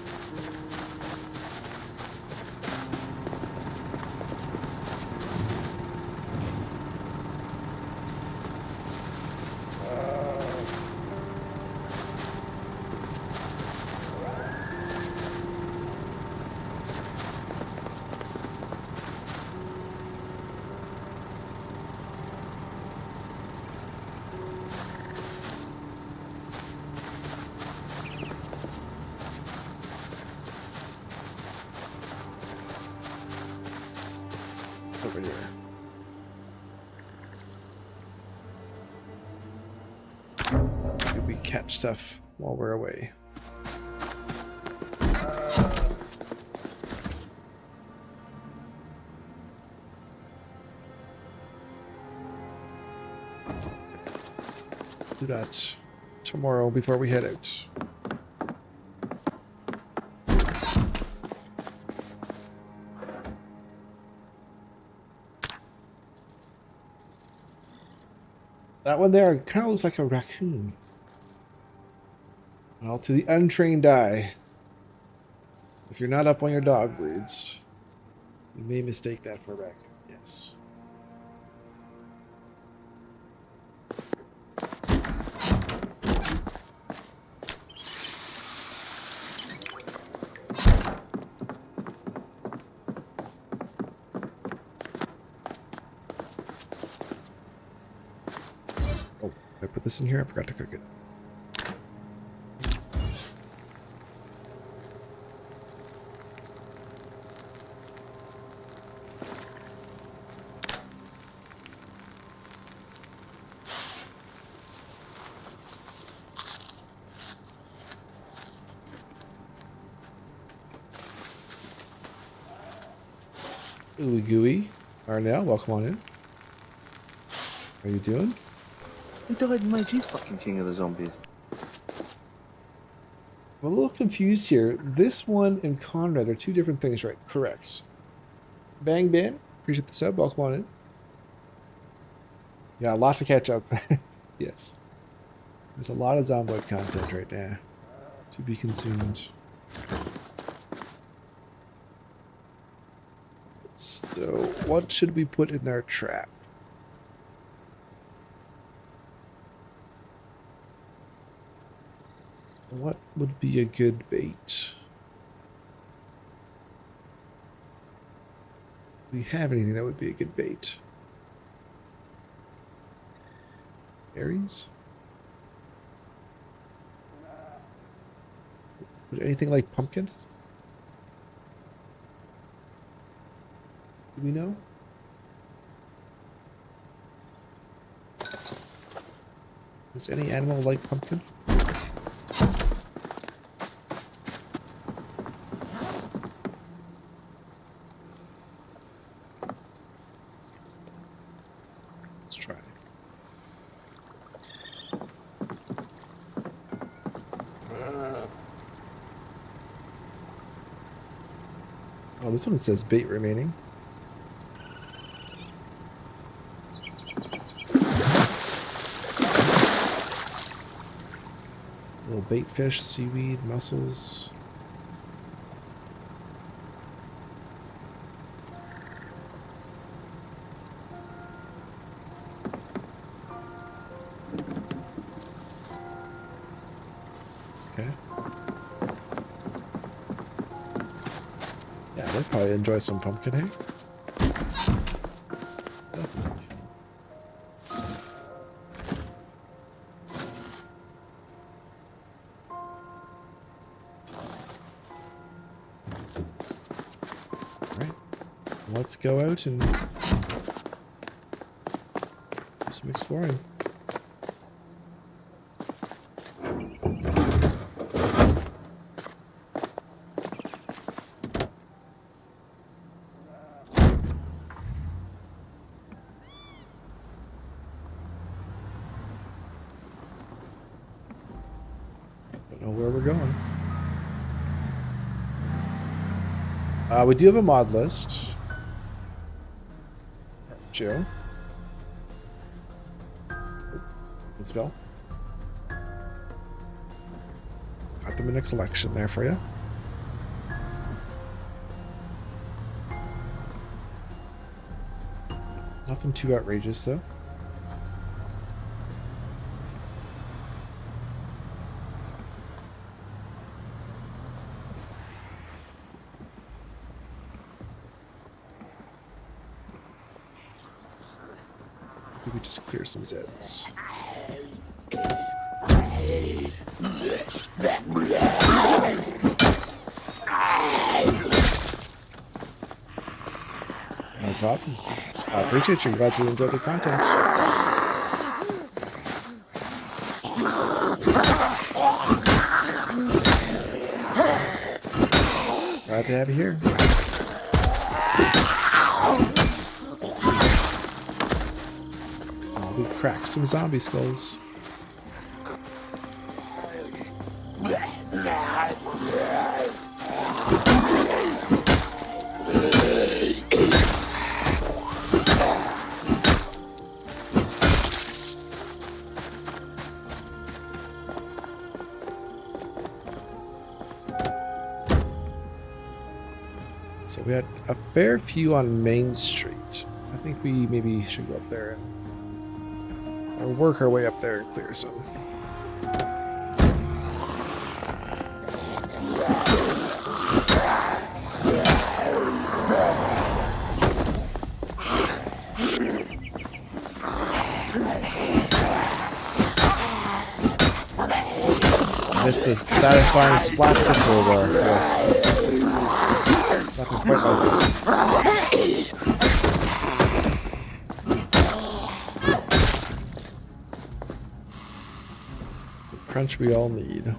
B: Over here. Maybe we catch stuff while we're away. Do that tomorrow before we head out. That one there kind of looks like a raccoon. Well, to the untrained eye, if you're not up on your dog breeds, you may mistake that for a raccoon. Yes. I put this in here, I forgot to cook it. Ooey gooey. Arnell, welcome on in. How you doing?
C: Who died in my G fucking king of the zombies?
B: I'm a little confused here. This one and Conrad are two different things, right? Correct. Bang Ban, appreciate the sub. Welcome on in. Yeah, lots to catch up. Yes. There's a lot of Zomboid content right now to be consumed. So, what should we put in our trap? What would be a good bait? Do we have anything that would be a good bait? Berries? Would anything like pumpkin? Do we know? Does any animal like pumpkin? Let's try. Oh, this one says bait remaining. bait fish, seaweed, mussels. Okay. Yeah, they'd probably enjoy some pumpkin hay. Definitely. Alright. Let's go out and do some exploring. Don't know where we're going. We do have a mod list. Joe. Good spell. Got them in a collection there for you. Nothing too outrageous though. We could just clear some Zeds. No problem. I appreciate you. Glad you enjoyed the content. Glad to have you here. We cracked some zombie skulls. So we had a fair few on Main Street. I think we maybe should go up there and work our way up there and clear some. Missed the satisfying splash control there. Yes. Nothing quite like this. The crunch we all need.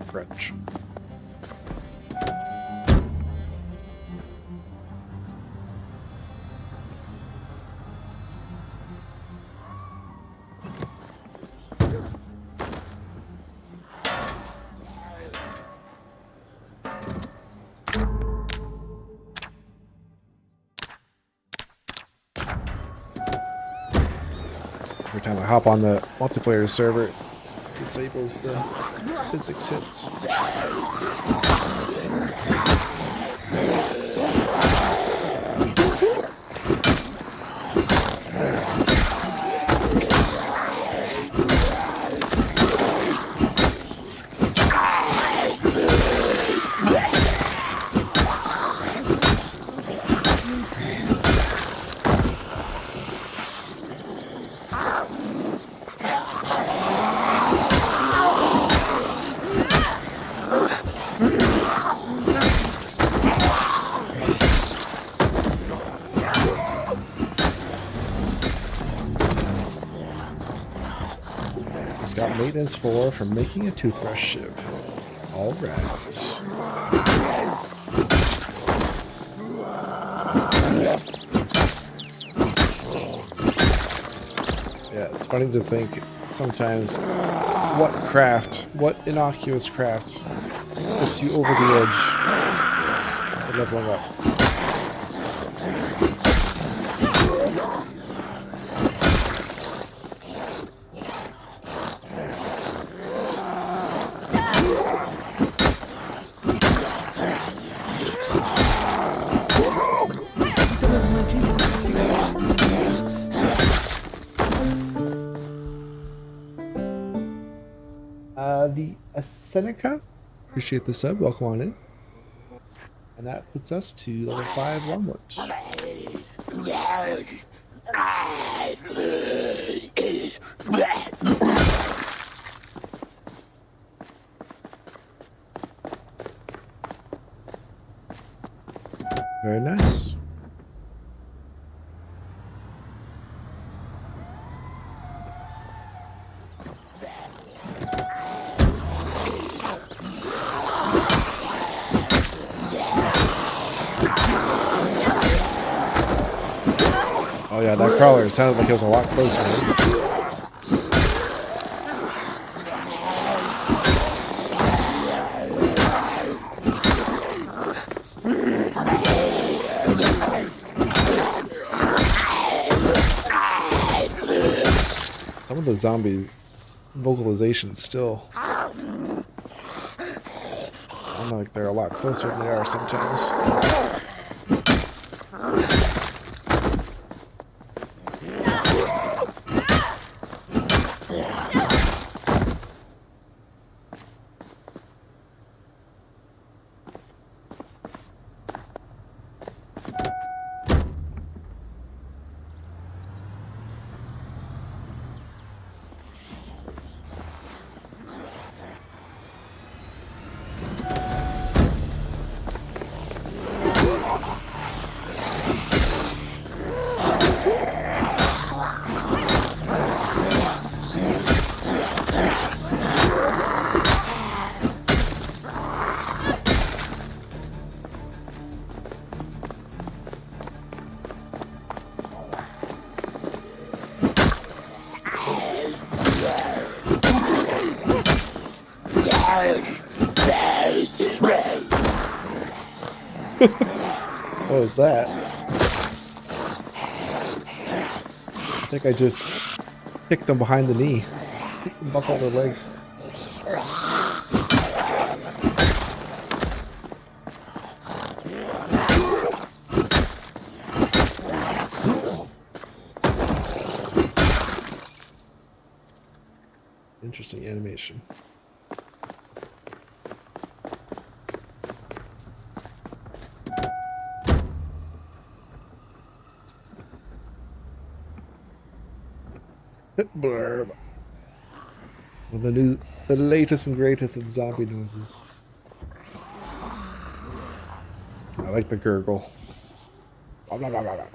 B: Crunch. Every time I hop on the multiplayer server, it disables the physics hits. Got maintenance 4 for making a toothbrush shiv. All right. Yeah, it's funny to think sometimes what innocuous craft puts you over the edge of leveling up. The Asenica, appreciate the sub, welcome on in. And that puts us to level 5 Longwood. Very nice. Oh yeah, that crawler sounded like it was a lot closer. Some of the zombie vocalizations still, I'm like they're a lot closer than they are sometimes. What was that? I think I just kicked them behind the knee. Kicked them buckled their leg. Interesting animation. Blurb. Well, the latest and greatest of zombie noises. I like the gurgle. Blah, blah, blah, blah, blah.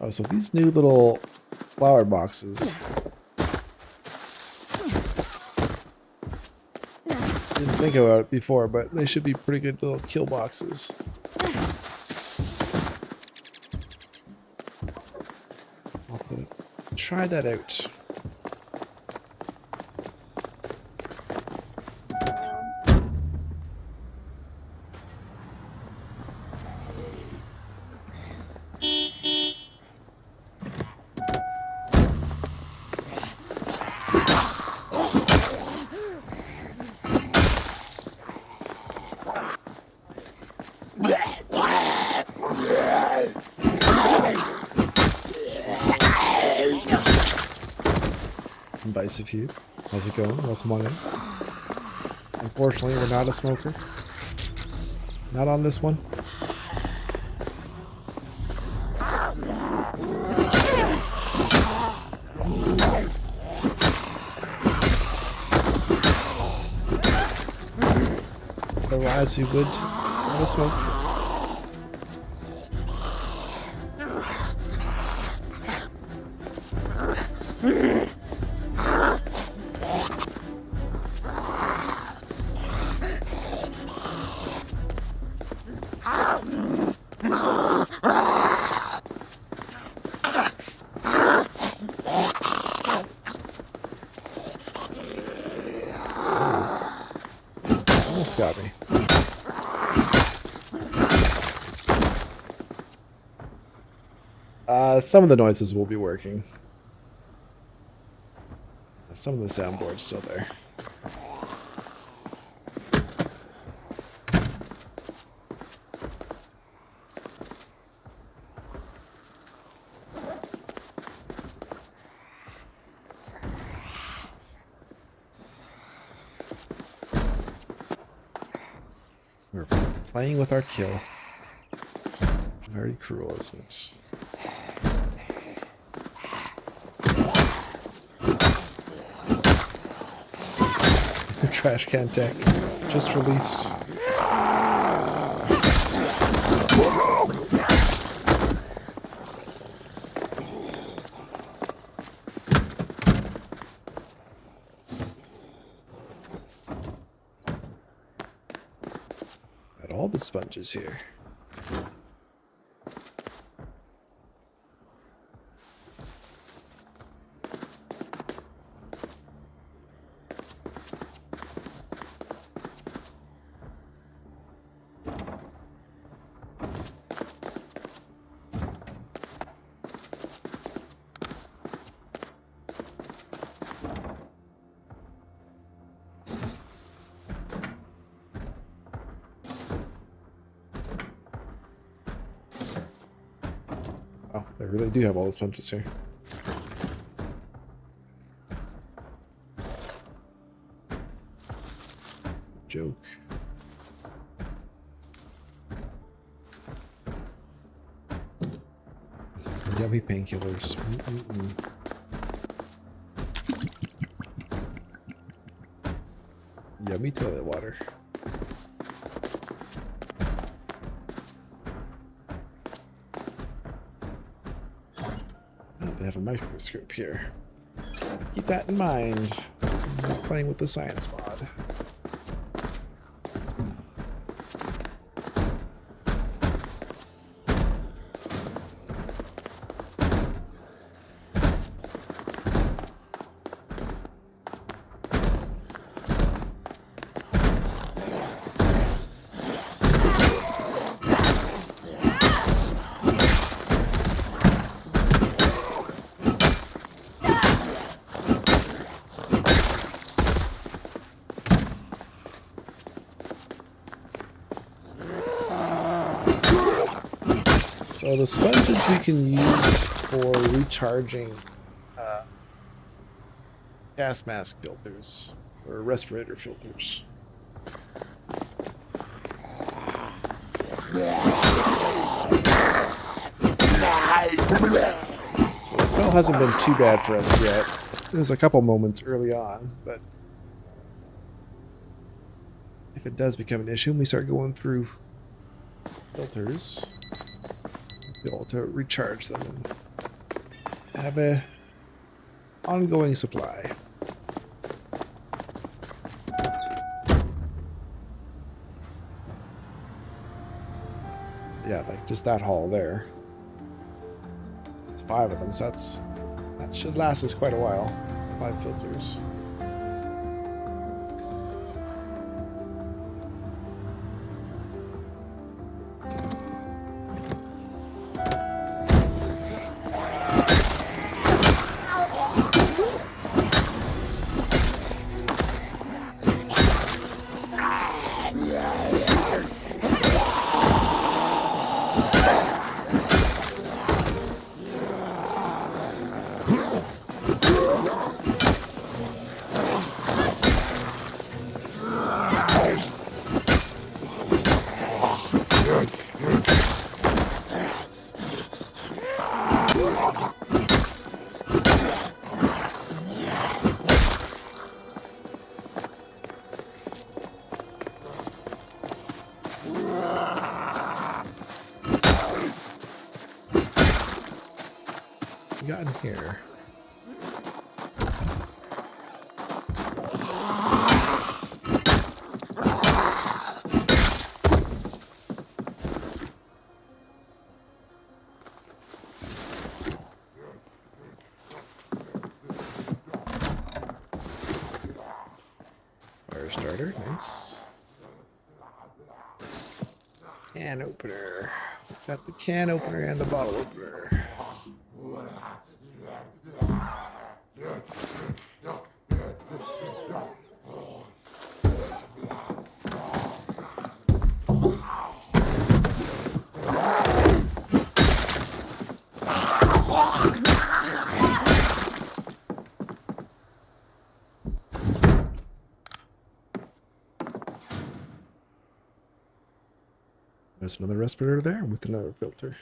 B: Oh, so these new little flower boxes. Didn't think about it before, but they should be pretty good little kill boxes. I'll have to try that out. Vice of you. How's it going? Welcome on in. Unfortunately, we're not a smoker. Not on this one. Otherwise, we would No smoke. Almost got me. Some of the noises will be working. Some of the soundboard's still there. We're playing with our kill. Very cruel, isn't it? The trash can tech just released. Got all the sponges here. Oh, they really do have all the sponges here. Joke. Yummy painkillers. Yummy toilet water. They have a microscope here. Keep that in mind. I'm playing with the science mod. So the sponges we can use for recharging gas mask filters or respirator filters. So the smell hasn't been too bad for us yet. There's a couple moments early on, but if it does become an issue and we start going through filters, be able to recharge them and have a ongoing supply. Yeah, like just that haul there. It's 5 of them, so that should last us quite a while. 5 filters. we got in here? Fire starter, nice. Can opener. Got the can opener and the bottle opener. There's another respirator there with another filter.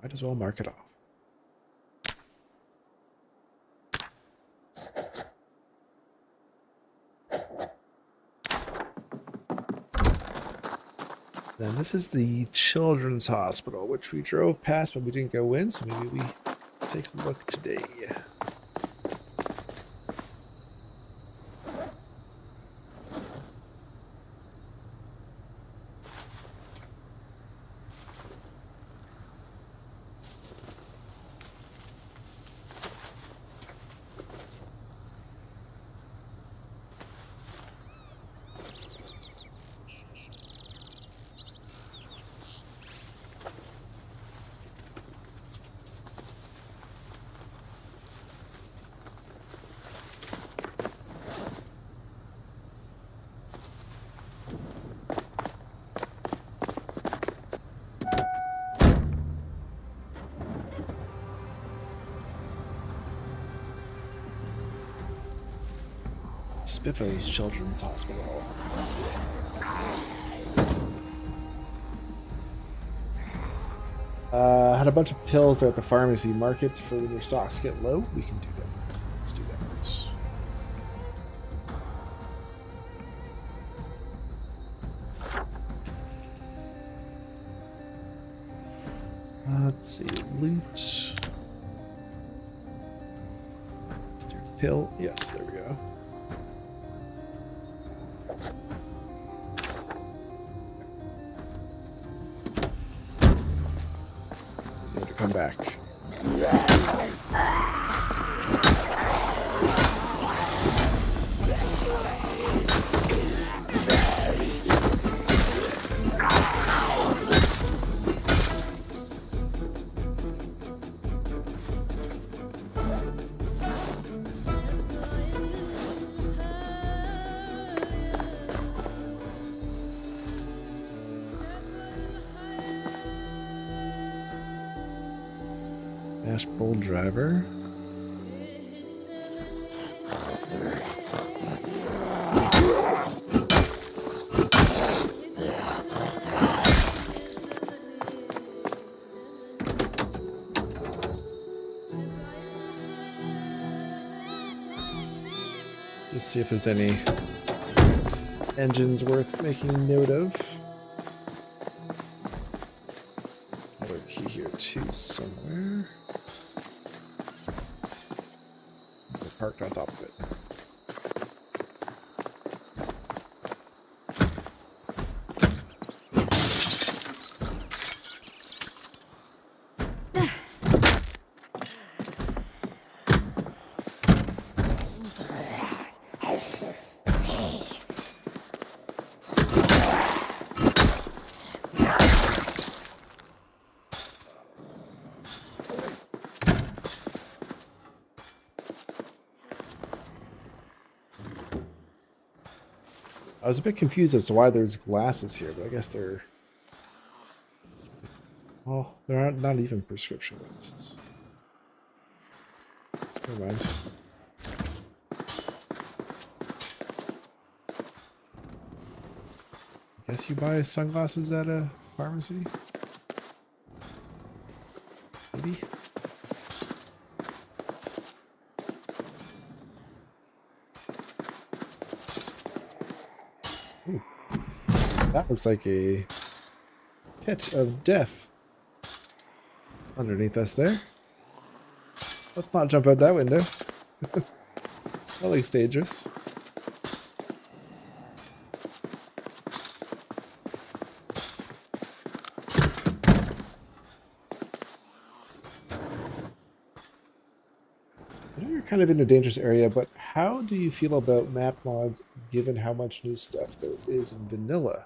B: Might as well mark it off. Then this is the Children's Hospital, which we drove past, but we didn't go in, so maybe we take a look today. Spiffow's Children's Hospital. Had a bunch of pills there at the pharmacy market for when your stocks get low. We can do that. Let's do that. Let's see, loot. Is there a pill? Yes, there we go. Need to come back. Dashboard driver. Let's see if there's any engines worth making note of. Another key here too somewhere. They're parked on top of it. I was a bit confused as to why there's glasses here, but I guess they're... Well, they're not even prescription glasses. Never mind. Guess you buy sunglasses at a pharmacy? Maybe? Ooh. That looks like a pit of death underneath us there. Let's not jump out that window. That looks dangerous. I know you're kind of in a dangerous area, but how do you feel about map mods given how much new stuff there is in vanilla?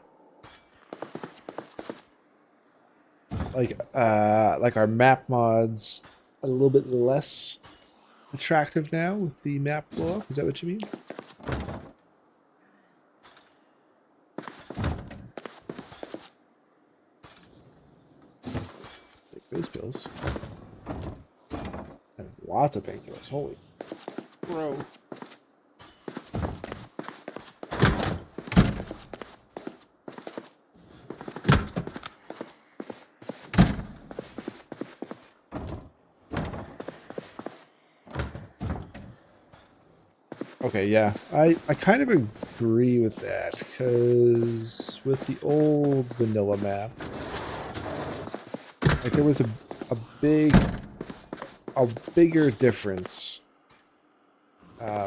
B: Like our map mods a little bit less attractive now with the map blow up? Is that what you mean? Take those pills. And lots of painkillers. Holy bro. Okay, yeah. I kind of agree with that, because with the old vanilla map, like there was a bigger difference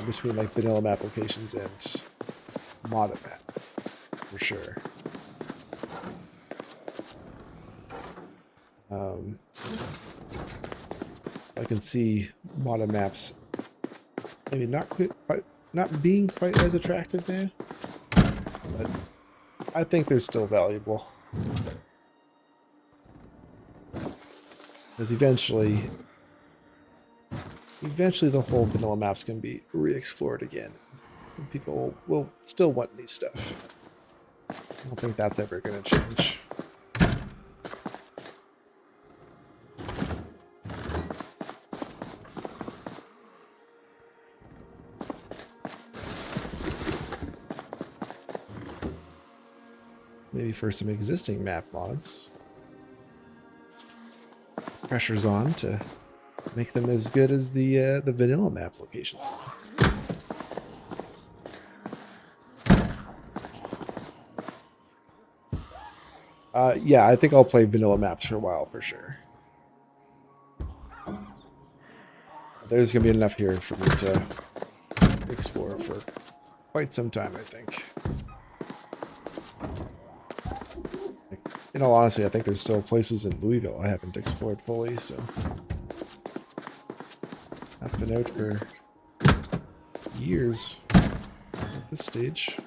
B: between like vanilla map locations and modded maps, for sure. I can see modded maps maybe not being quite as attractive now, but I think they're still valuable. Because eventually the whole vanilla maps can be re-explored again. And people will still want new stuff. I don't think that's ever going to change. Maybe for some existing map mods, pressure's on to make them as good as the vanilla map locations. Yeah, I think I'll play vanilla maps for a while for sure. There's gonna be enough here for me to explore for quite some time, I think. In all honesty, I think there's still places in Louisville I haven't explored fully, so that's been out for years at this stage.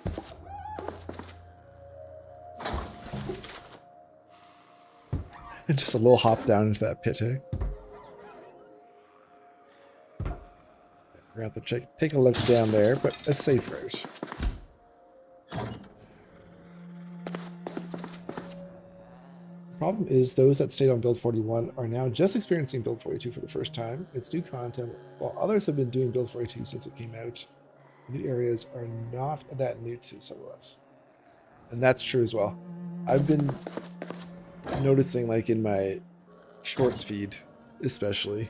B: And just a little hop down into that pit, eh? We're gonna have to take a look down there, but a safe route. Problem is, those that stayed on build 41 are now just experiencing build 42 for the first time. It's new content, while others have been doing build 42 since it came out. New areas are not that new to some of us. And that's true as well. I've been noticing, like in my shorts feed, especially,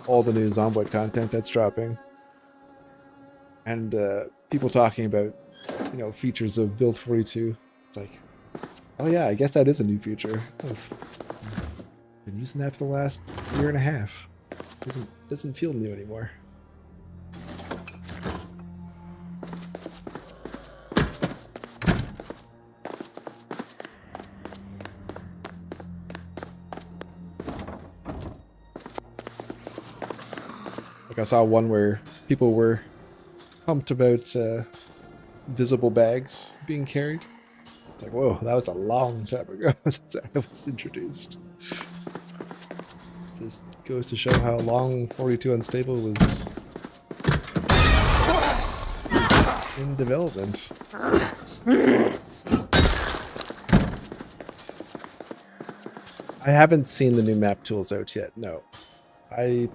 B: all the new Zomboid content that's dropping. And people talking about, you know, features of build 42. It's like, oh yeah, I guess that is a new feature. I've been using that for the last year and a half. Doesn't feel new anymore. Like I saw one where people were pumped about visible bags being carried. It's like, whoa, that was a long time ago that was introduced. Just goes to show how long 42 Unstable was in development. I haven't seen the new map tools out yet, no. I'm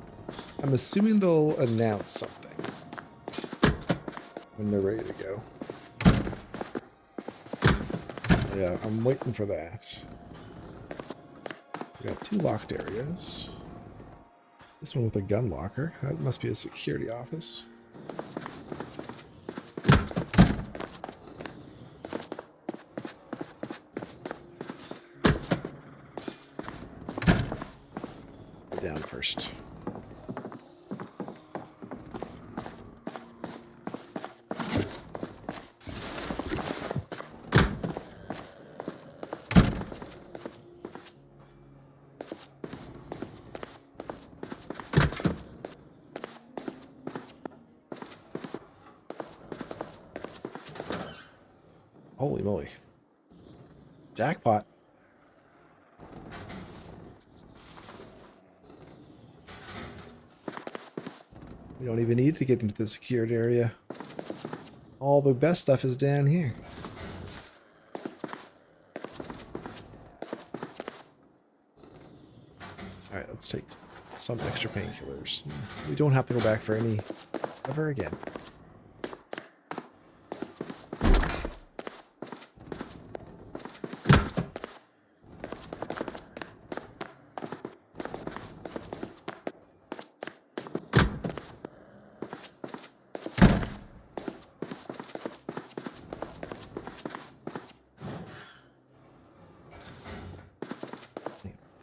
B: assuming they'll announce something when they're ready to go. Yeah, I'm waiting for that. We got 2 locked areas. This one with a gun locker. That must be a security office. Go down first. Holy moly. Jackpot. We don't even need to get into the secured area. All the best stuff is down here. Alright, let's take some extra painkillers. We don't have to go back for any ever again.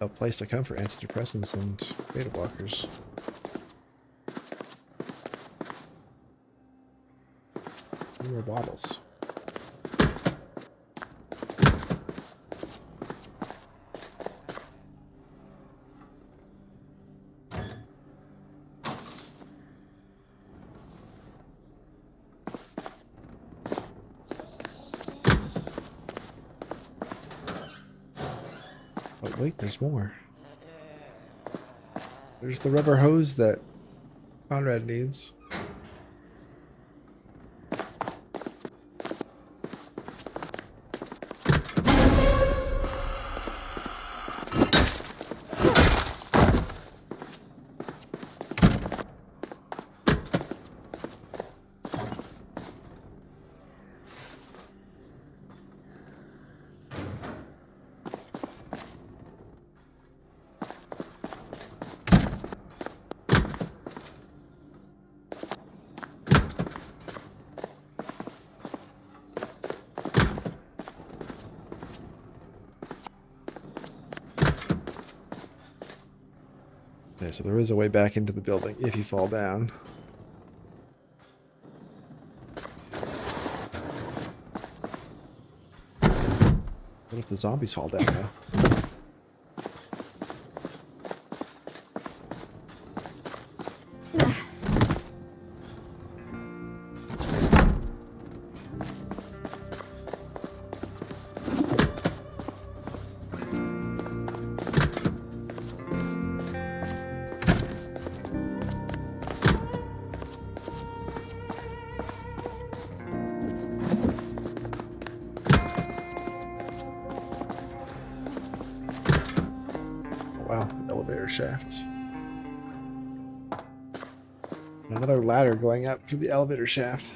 B: A place to come for antidepressants and beta blockers. More bottles. Oh wait, there's more. There's the rubber hose that Conrad needs. Okay, so there is a way back into the building if you fall down. What if the zombies fall down now? Wow, elevator shaft. Another ladder going up through the elevator shaft.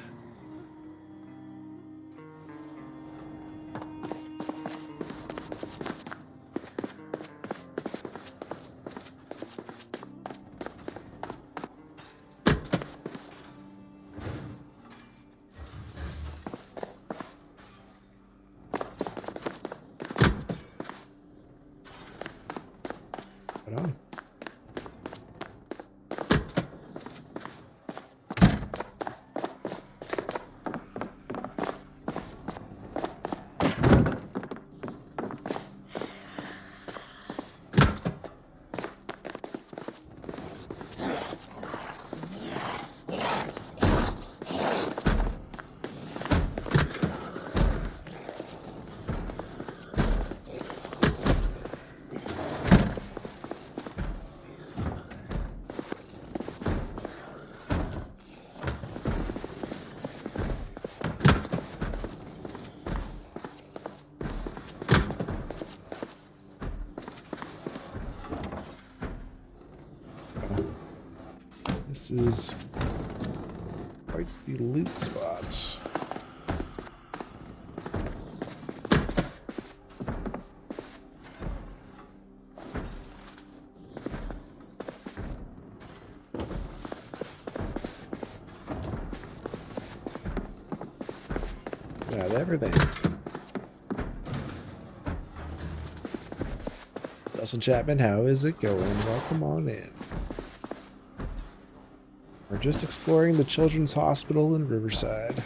B: Right on. This is quite the loot spot. Get everything. Justin Chapman, how is it going? Welcome on in. We're just exploring the Children's Hospital in Riverside,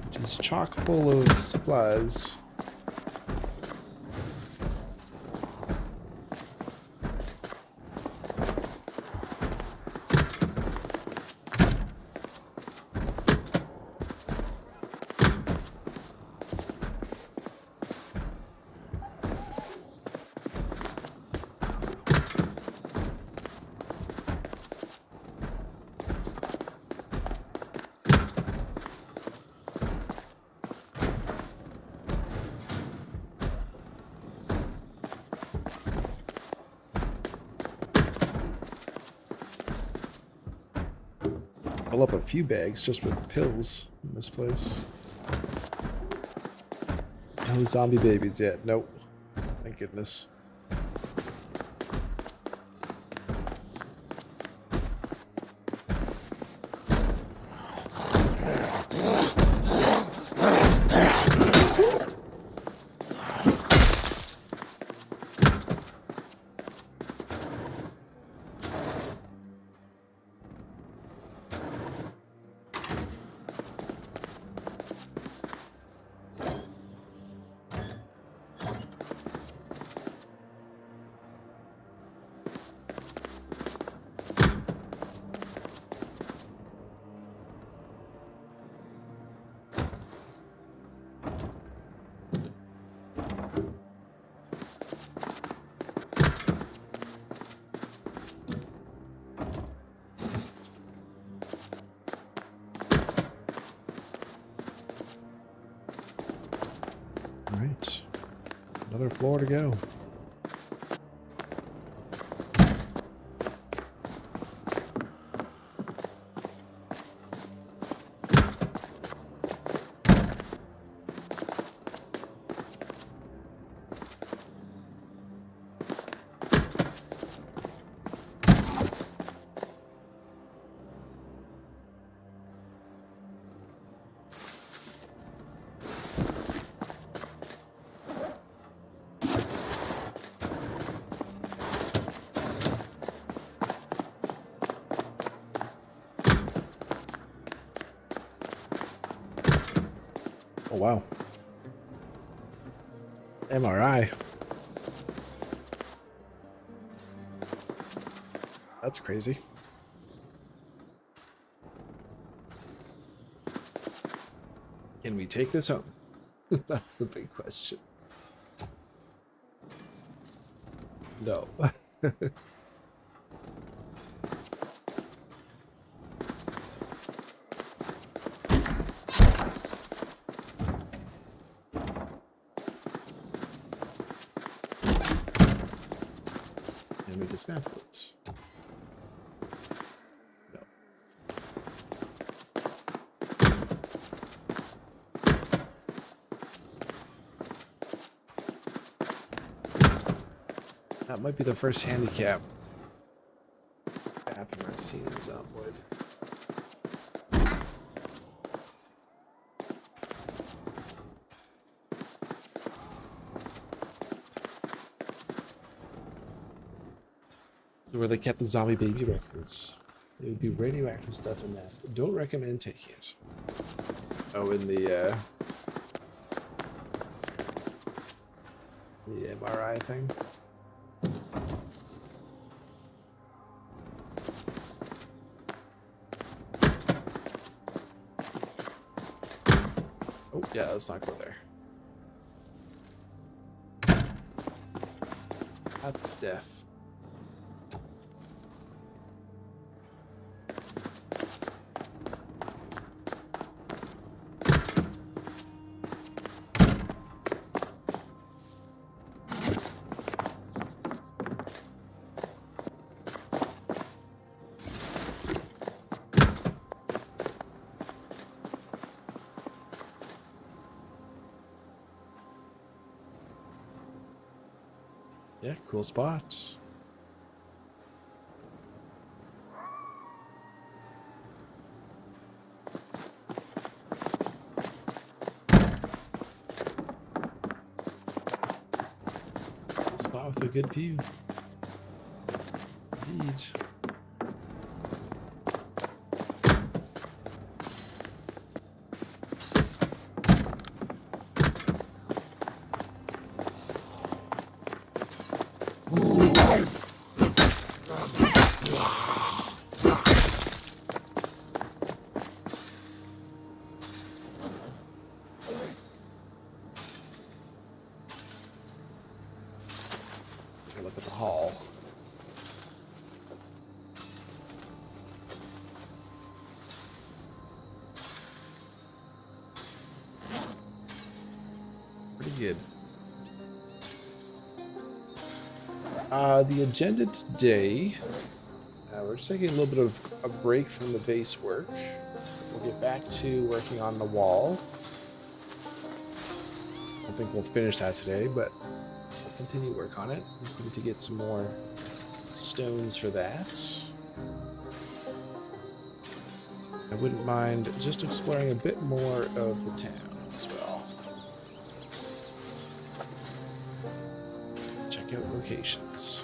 B: which is chock full of supplies. Fill up a few bags just with pills in this place. No zombie babies yet. Nope. Thank goodness. Alright. Another floor to go. Oh, wow. MRI. That's crazy. Can we take this home? That's the big question. No. And we dismantle it. No. That might be the first handicap bathroom I've seen in Zomboid. Where they kept the zombie baby records. There would be radioactive stuff in that. Don't recommend taking it. Oh, in the MRI thing. Oh, yeah, let's not go there. That's death. Yeah, cool spot. spot with a good view. Indeed. Look at the hall. Pretty good. The agenda today, we're just taking a little bit of a break from the base work. We'll get back to working on the wall. I don't think we'll finish that today, but we'll continue work on it. We need to get some more stones for that. I wouldn't mind just exploring a bit more of the town as well. Check out locations.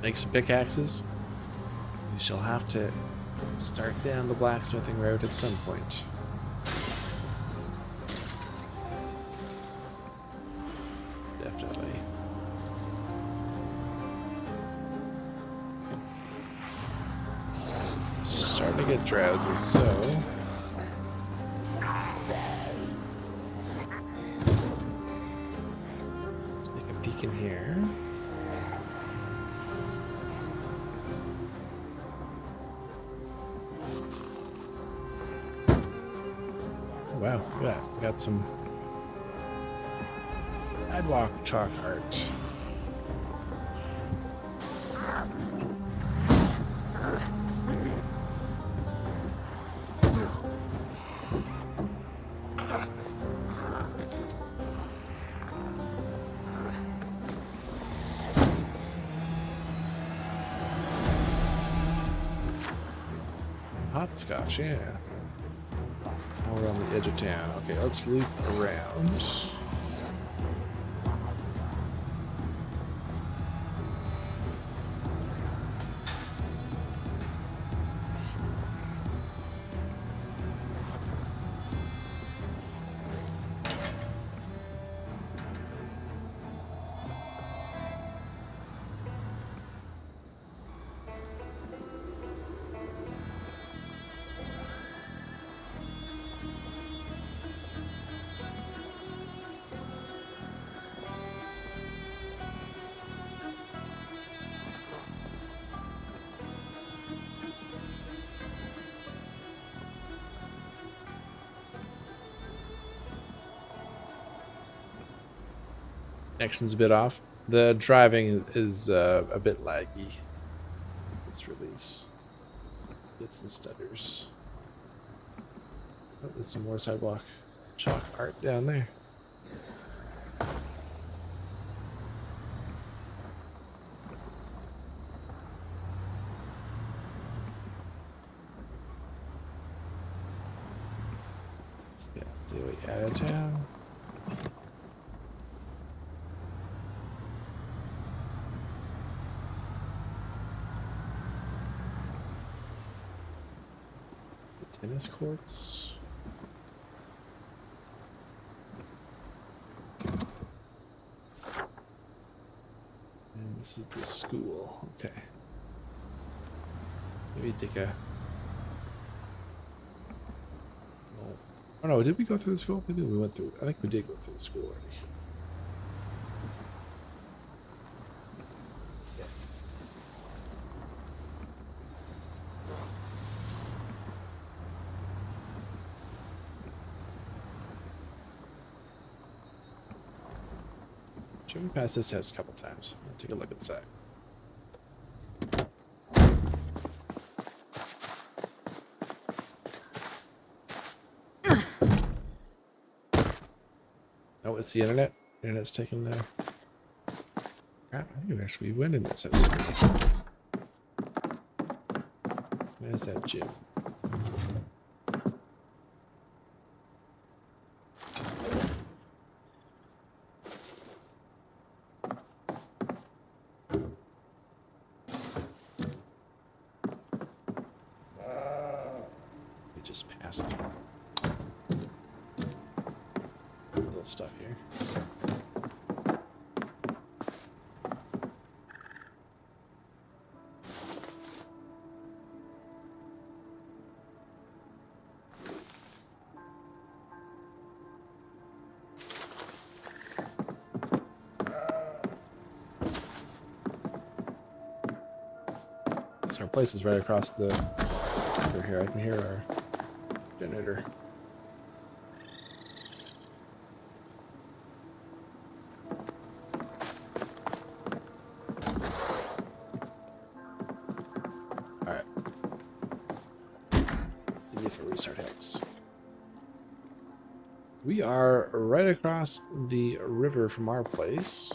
B: Make some pickaxes. We shall have to start down the blacksmithing road at some point. Definitely. Starting to get drowsy, so let's take a peek in here. Wow, look at that. We got some sidewalk chalk art. Hopscotch, yeah. Now we're on the edge of town. Okay, let's loop around. Connection's a bit off. The driving is a bit laggy. Let's release. Get some stutters. Oh, there's some more sidewalk chalk art down there. Let's get the way out of town. Tennis courts. And this is the school. Okay. Maybe take a... Oh no, did we go through the school? Maybe we went through... I think we did go through the school already. Driven past this house a couple times. I'll take a look inside. Oh, it's the internet. Internet's taking crap. I think we went in this house. Where's that gym? We just passed through. Little stuff here. Our place is right across the river here. I can hear our generator. Alright. Let's see if a restart helps. We are right across the river from our place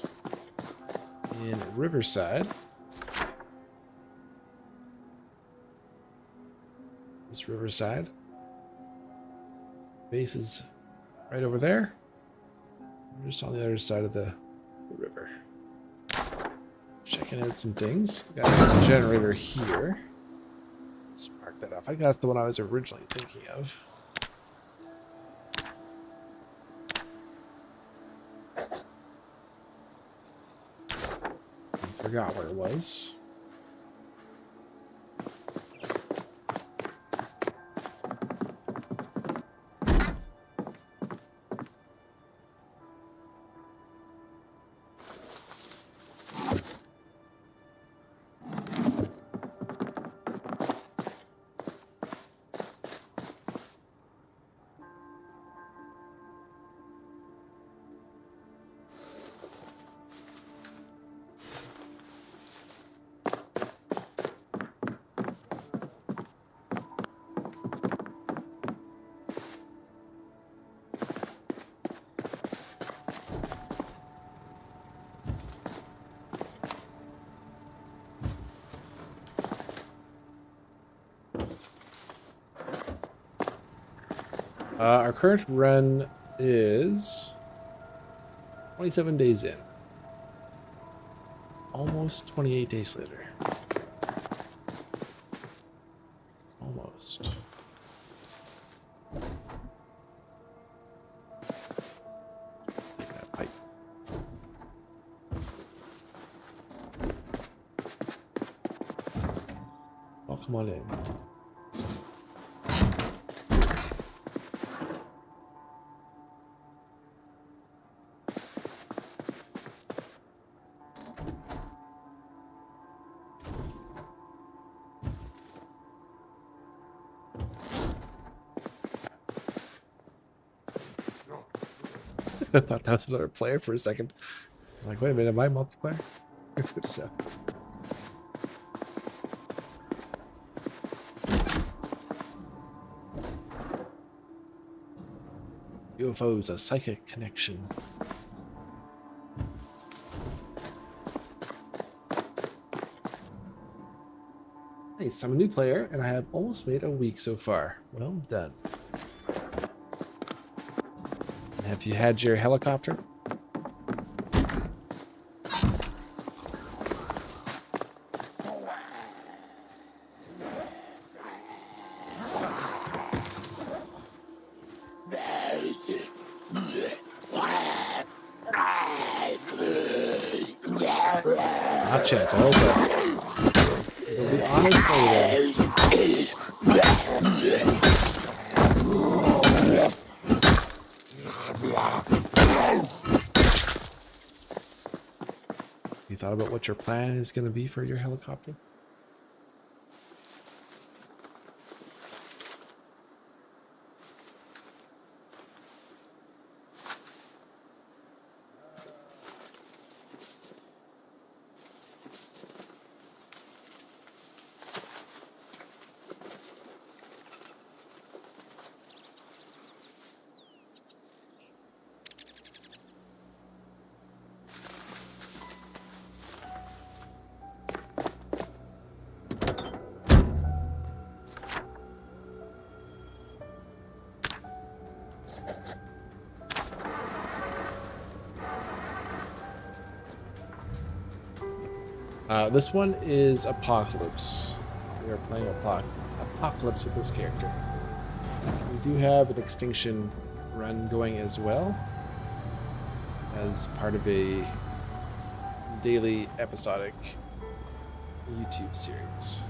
B: in Riverside. Riverside. Base is right over there. We're just on the other side of the river. Checking out some things. Got a generator here. Let's mark that off. I think that's the one I was originally thinking of. Forgot where it was. Our current run is 27 days in. Almost 28 days later. Almost. Take that pipe. Oh, come on in. I thought that was another player for a second. I'm like, wait a minute, am I multiplayer? So. UFOs, a psychic connection. Nice, I'm a new player, and I have almost made a week so far. Well done. Have you had your helicopter? Not yet, I hope it'll be on its way there. You thought about what your plan is going to be for your helicopter? This one is Apocalypse. We are playing Apocalypse with this character. We do have an extinction run going as well, as part of a daily episodic YouTube series.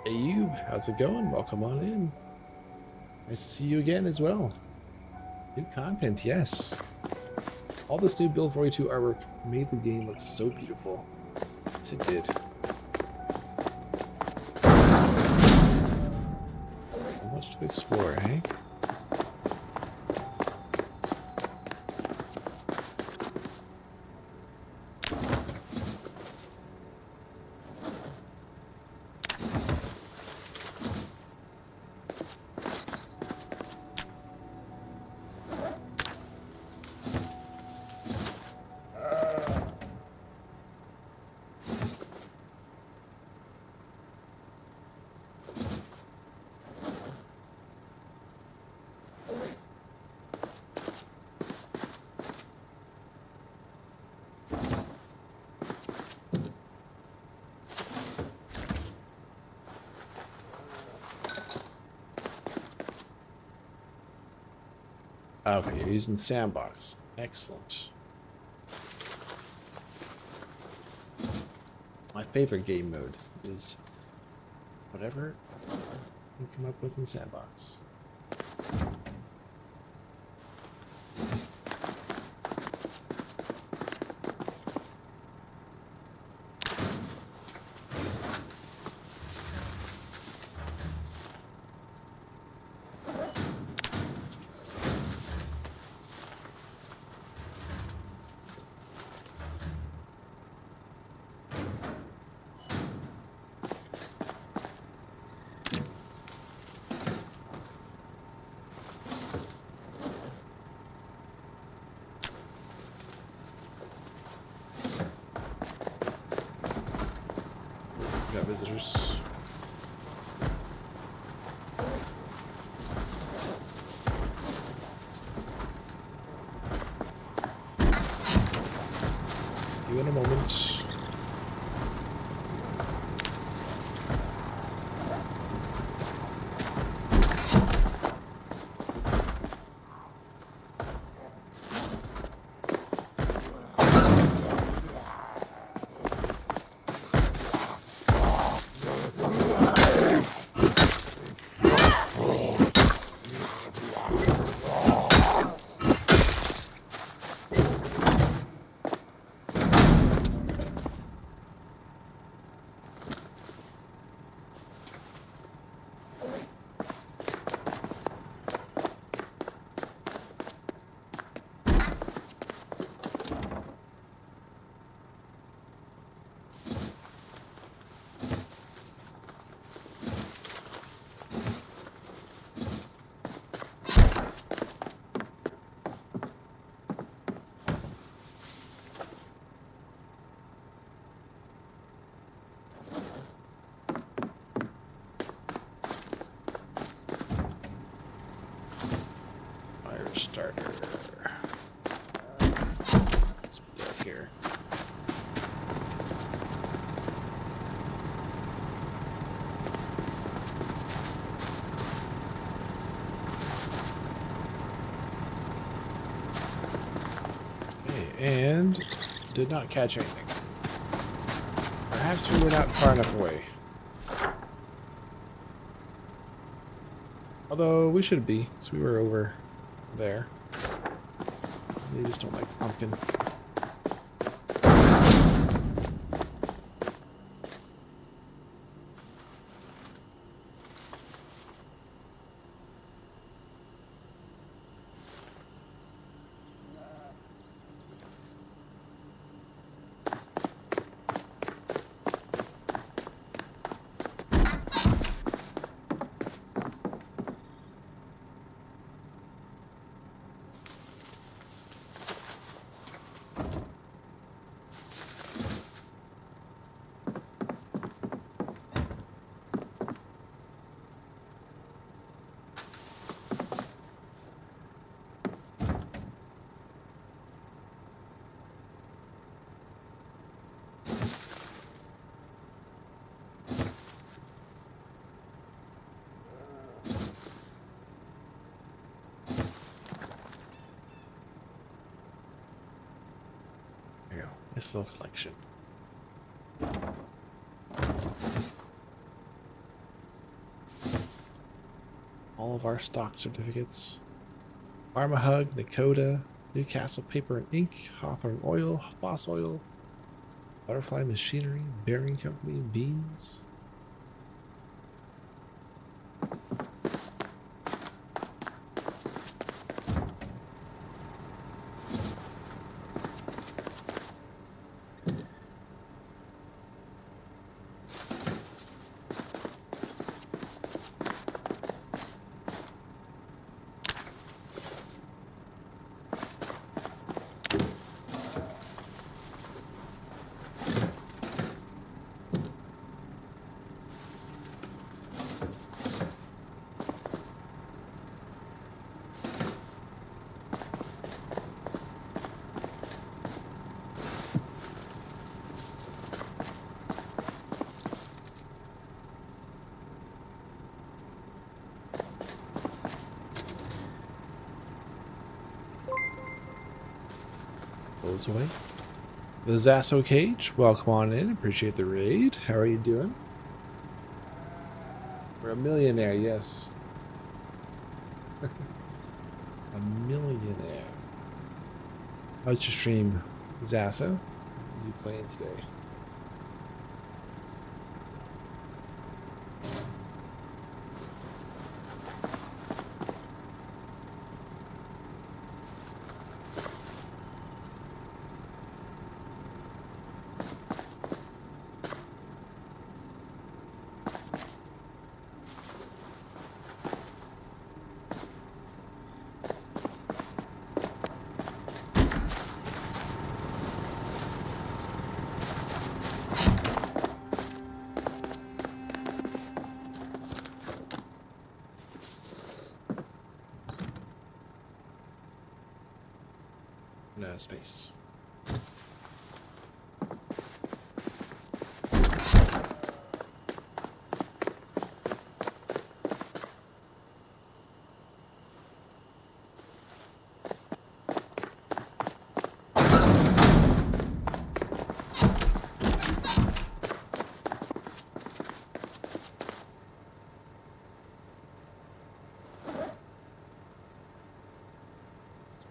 B: Ayub, how's it going? Welcome on in. Nice to see you again as well. New content, yes. All this new Build 42 artwork made the game look so beautiful. Yes, it did. So much to explore, eh? Okay, you're using Sandbox. Excellent. My favorite game mode is whatever you come up with in Sandbox. Got visitors. See you in a moment. Starter. Let's put that here. Okay, and did not catch anything. Perhaps we were not far enough away. Although we should be, because we were over there. They just don't like pumpkin. Nice little collection. All of our stock certificates. Pharma Hug, Nakota, Newcastle Paper and Ink, Hawthorne Oil, Foss Oil, Butterfly Machinery, Bearing Company, Beans. Goes away. The Zasso Cage, welcome on in. Appreciate the raid. How are you doing? We're a millionaire, yes. A millionaire. How's your stream, Zasso? What are you playing today? No space.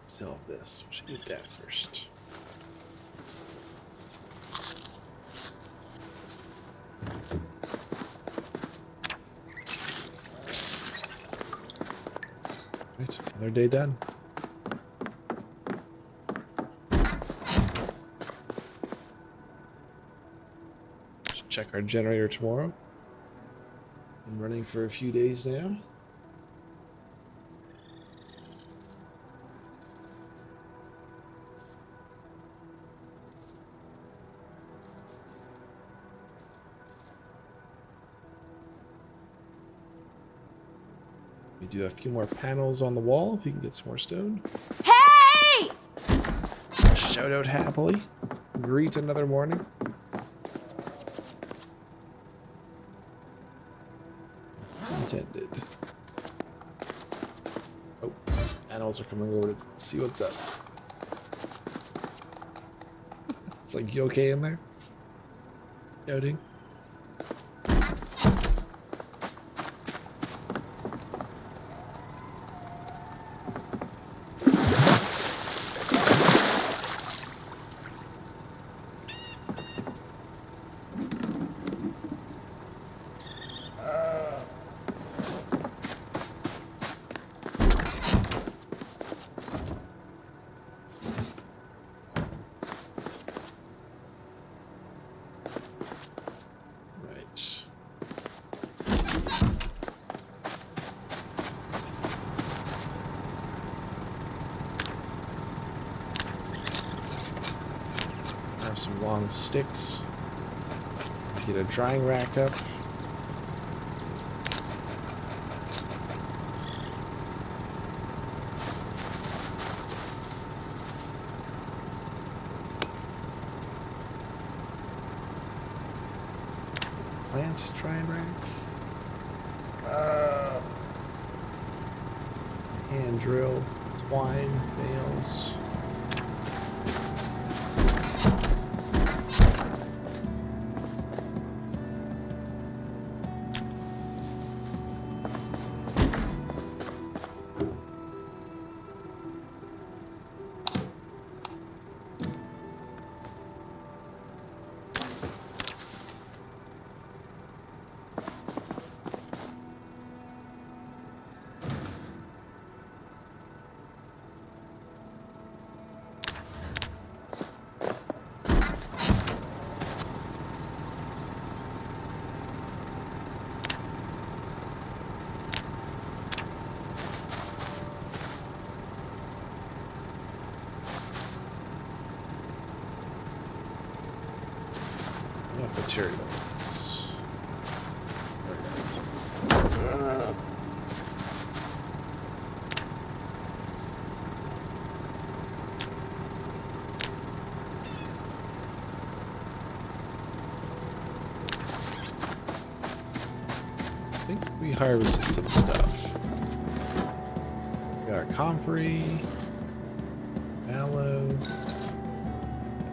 B: Still have this. We should eat that first. Right, another day done. Should check our generator tomorrow. Been running for a few days now. We do a few more panels on the wall if you can get some more stone.
A: Hey!
B: Shout out happily. Greet another morning. It's intended. Oh, animals are coming over to see what's up. It's like, you okay in there? Shouting. Some long sticks. Get a drying rack up. Plant drying rack. Hand drill, twine, nails. Enough materials. I think we harvested some stuff. We got our comfrey, mallow,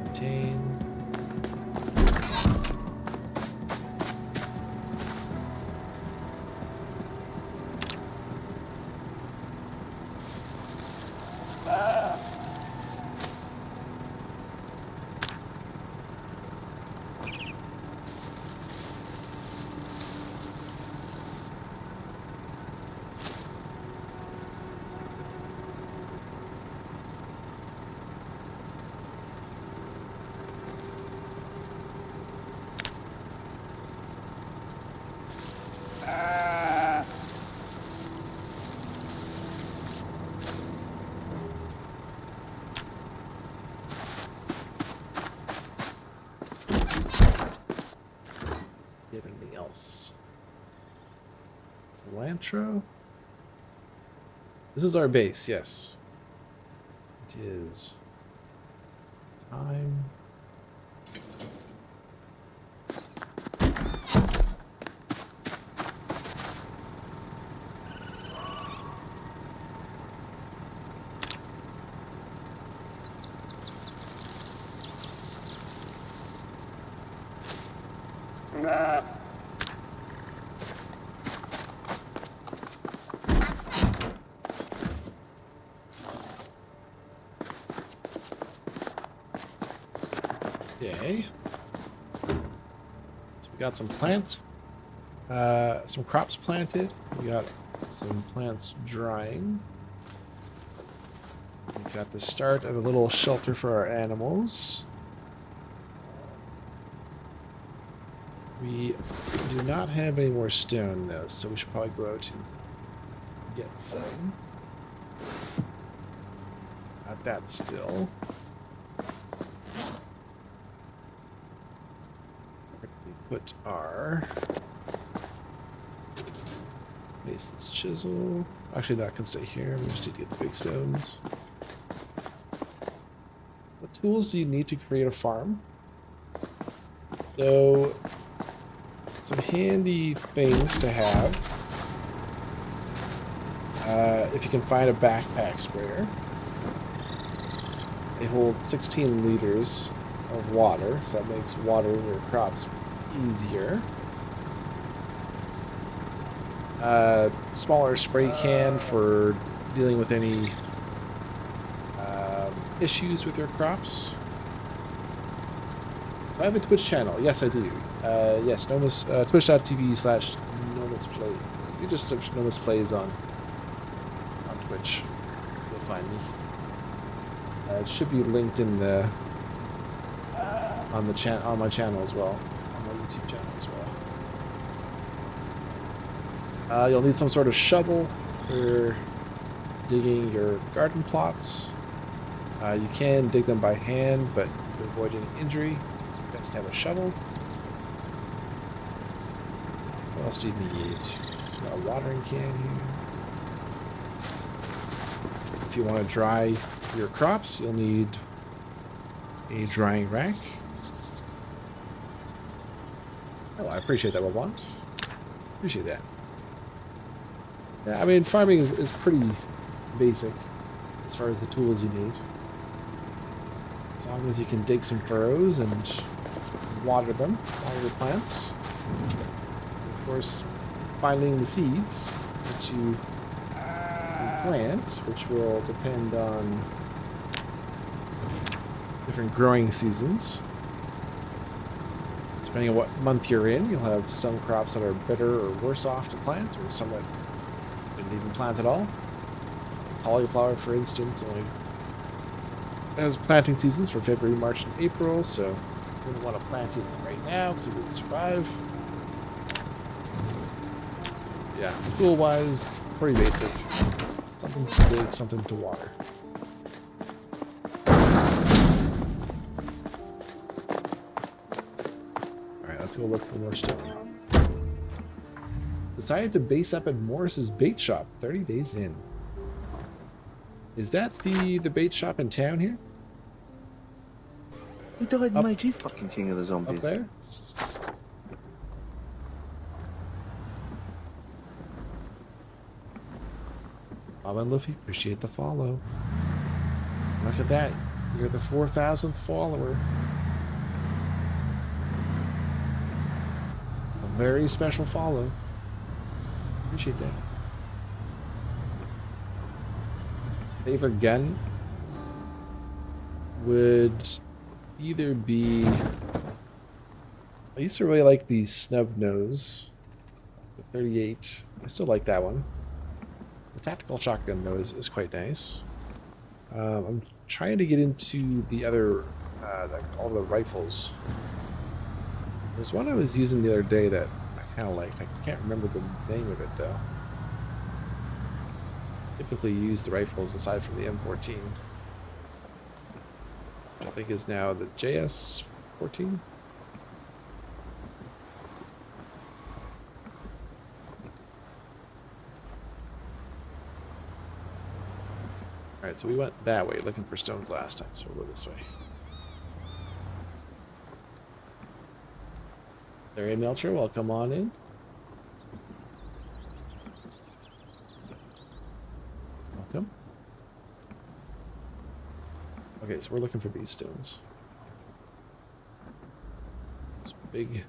B: contain. Anything else? Cilantro. This is our base, yes. It is time. Okay. So we got some plants, some crops planted. We got some plants drying. We got the start of a little shelter for our animals. We do not have any more stone though, so we should probably go out and get some. Not that still. Put our mason's chisel. Actually, that can stay here. We just need to get the big stones. What tools do you need to create a farm? So, some handy things to have. If you can find a backpack sprayer. They hold 16 liters of water, so that makes watering your crops easier. Smaller spray can for dealing with any issues with your crops. Do I have a Twitch channel? Yes, I do. Yes, Nomus, twitch.tv/NomusPlays. You just search Nomus Plays on Twitch. You'll find me. It should be linked in the on my channel as well. YouTube channel as well. You'll need some sort of shovel for digging your garden plots. You can dig them by hand, but to avoid any injury, best to have a shovel. What else do you need? Got a watering can here. If you want to dry your crops, you'll need a drying rack. Oh, I appreciate that, Robont. Appreciate that. Yeah, I mean, farming is pretty basic as far as the tools you need. As long as you can dig some furrows and water them, water your plants. And of course, finding the seeds that you plant, which will depend on different growing seasons. Depending on what month you're in, you'll have some crops that are better or worse off to plant, or some that didn't even plant at all. Cauliflower, for instance, only has planting seasons for February, March, and April, so you wouldn't want to plant it right now because it wouldn't survive. Yeah, tool-wise, pretty basic. Something to dig, something to water. let's go look for more stone. Decided to base up at Morris's bait shop 30 days in. Is that the bait shop in town here?
C: Who died in
B: Up-
C: my G fucking king of the zombies?
B: Up there? Bob and Luffy, appreciate the follow. Look at that. You're the 4,000th follower. A very special follow. Appreciate that. Favorite gun would either be... I used to really like the snub nose. The 38. I still like that one. The tactical shotgun, though, is quite nice. I'm trying to get into the other, like all the rifles. There's one I was using the other day that I kind of liked. I can't remember the name of it, though. Typically use the rifles aside from the M14. Which I think is now the JS-14. Alright, so we went that way looking for stones last time, so we'll go this way. There, Melcher, welcome on in. Welcome. Okay, so we're looking for these stones. Those big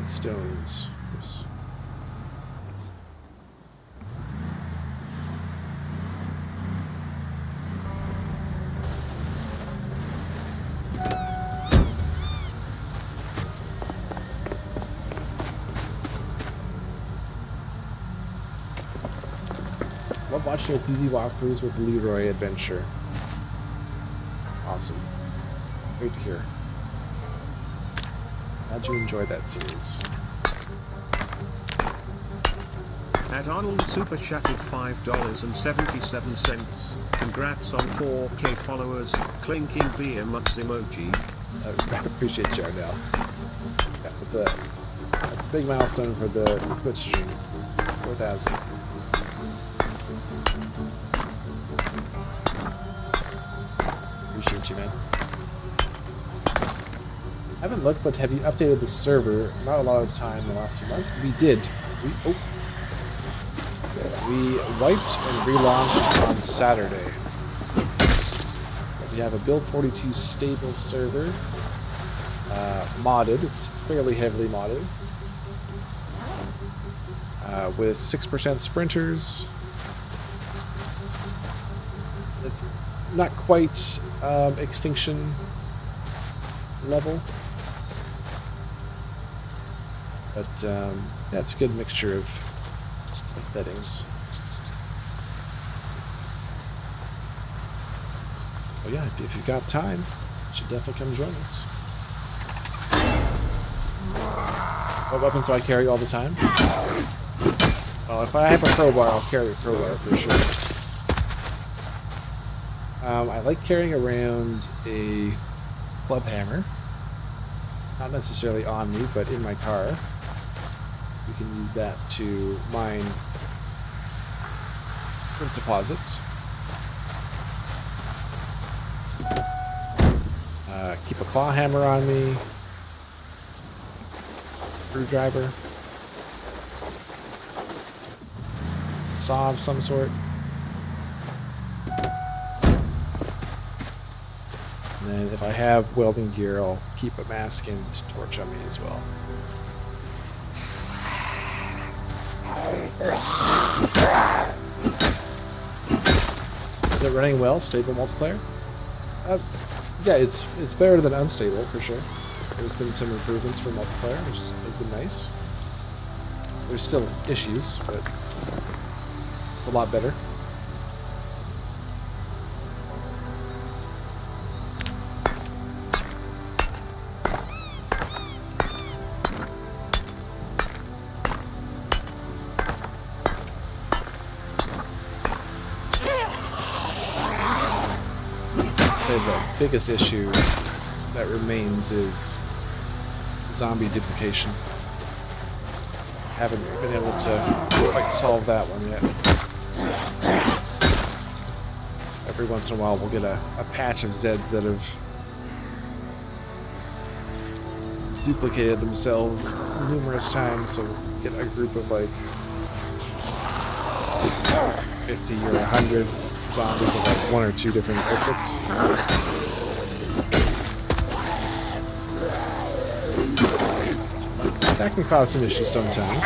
B: stones. Oops. Love watching your PZ walkthroughs with Leroy Adventure. Awesome. Great to hear. Glad you enjoyed that series.
D: At Arnold Super Chatted $5.77. Congrats on 4K followers. Clinking beer mugs emoji.
B: I appreciate you, Arnell. Yeah, it's a big milestone for the Twitch stream. 4,000. Appreciate you, man. I haven't looked, but have you updated the server? Not a lot of time in the last few months. We did. We wiped and relaunched on Saturday. We have a Build 42 stable server. Modded. It's fairly heavily modded. With 6% sprinters. It's not quite extinction level. But yeah, it's a good mixture of settings. But yeah, if you've got time, you should definitely come join us. What weapons do I carry all the time? Well, if I have a crowbar, I'll carry a crowbar for sure. I like carrying around a club hammer. Not necessarily on me, but in my car. You can use that to mine flint deposits. Keep a claw hammer on me. Screwdriver. Saw of some sort. And then if I have welding gear, I'll keep a mask and torch on me as well. Is it running well? Stable multiplayer? Yeah, it's better than unstable for sure. There's been some improvements for multiplayer, which has been nice. There's still issues, but it's a lot better. The biggest issue that remains is zombie duplication. Haven't been able to quite solve that one yet. So every once in a while we'll get a patch of Zeds that have duplicated themselves numerous times, so we'll get a group of like 50 or 100 zombies of like 1 or 2 different outfits. That can cause some issues sometimes.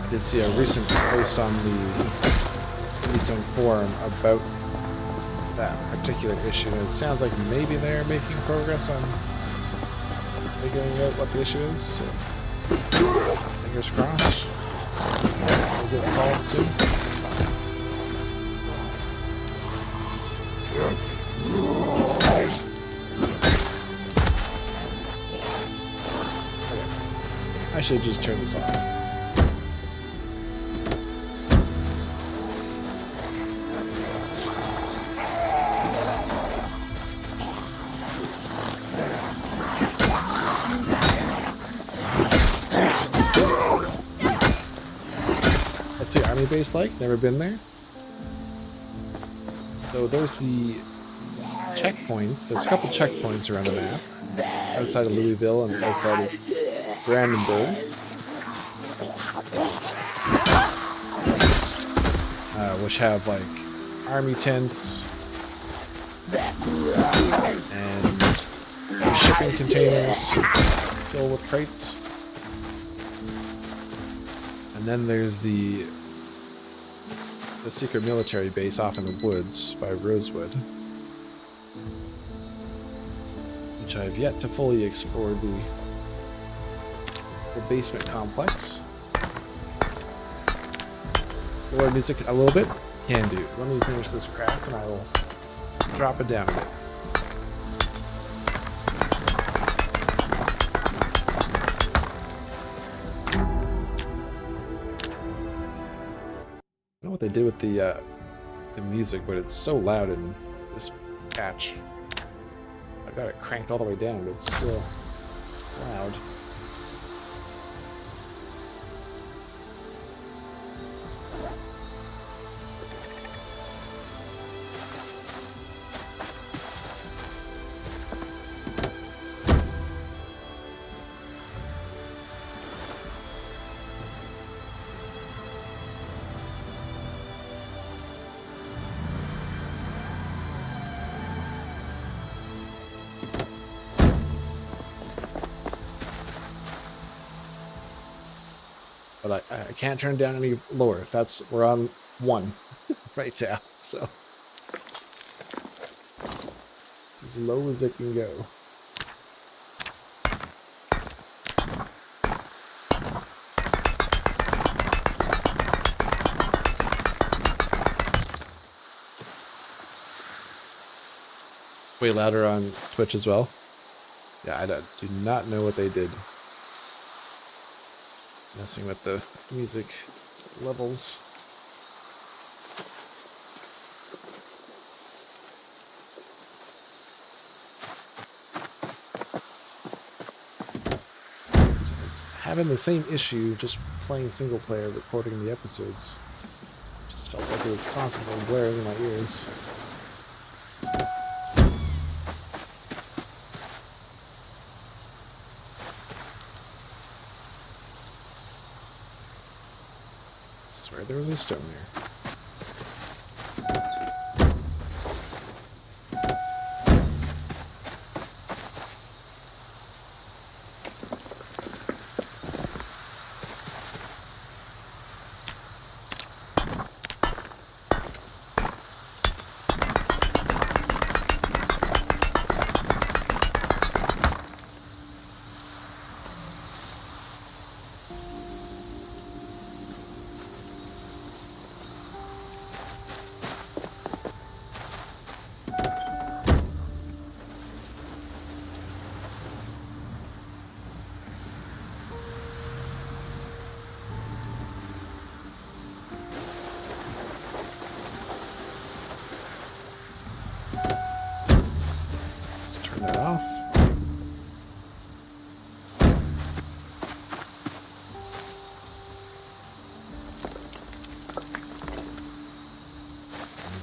B: I did see a recent post on the Keystone forum about that particular issue, and it sounds like maybe they're making progress on figuring out what the issue is, so fingers crossed. We'll get it solved soon. Okay. I should just turn this off. Base like, never been there. So there's the checkpoints. There's a couple checkpoints around the map, outside of Louisville and outside of Brandenburg, which have like army tents and shipping containers filled with crates. And then there's the secret military base off in the woods by Rosewood, which I have yet to fully explore the basement complex. Lower music a little bit? Can do. Let me finish this craft and I will drop it down a bit. What they did with the music, but it's so loud in this patch. I've got it cranked all the way down, but it's still loud. But I can't turn it down any lower. We're on 1 right now, so it's as low as it can go. Way louder on Twitch as well. Yeah, I do not know what they did. Messing with the music levels. So I was having the same issue just playing single player, recording the episodes. Just felt like it was constantly blaring in my ears. There was a stone there.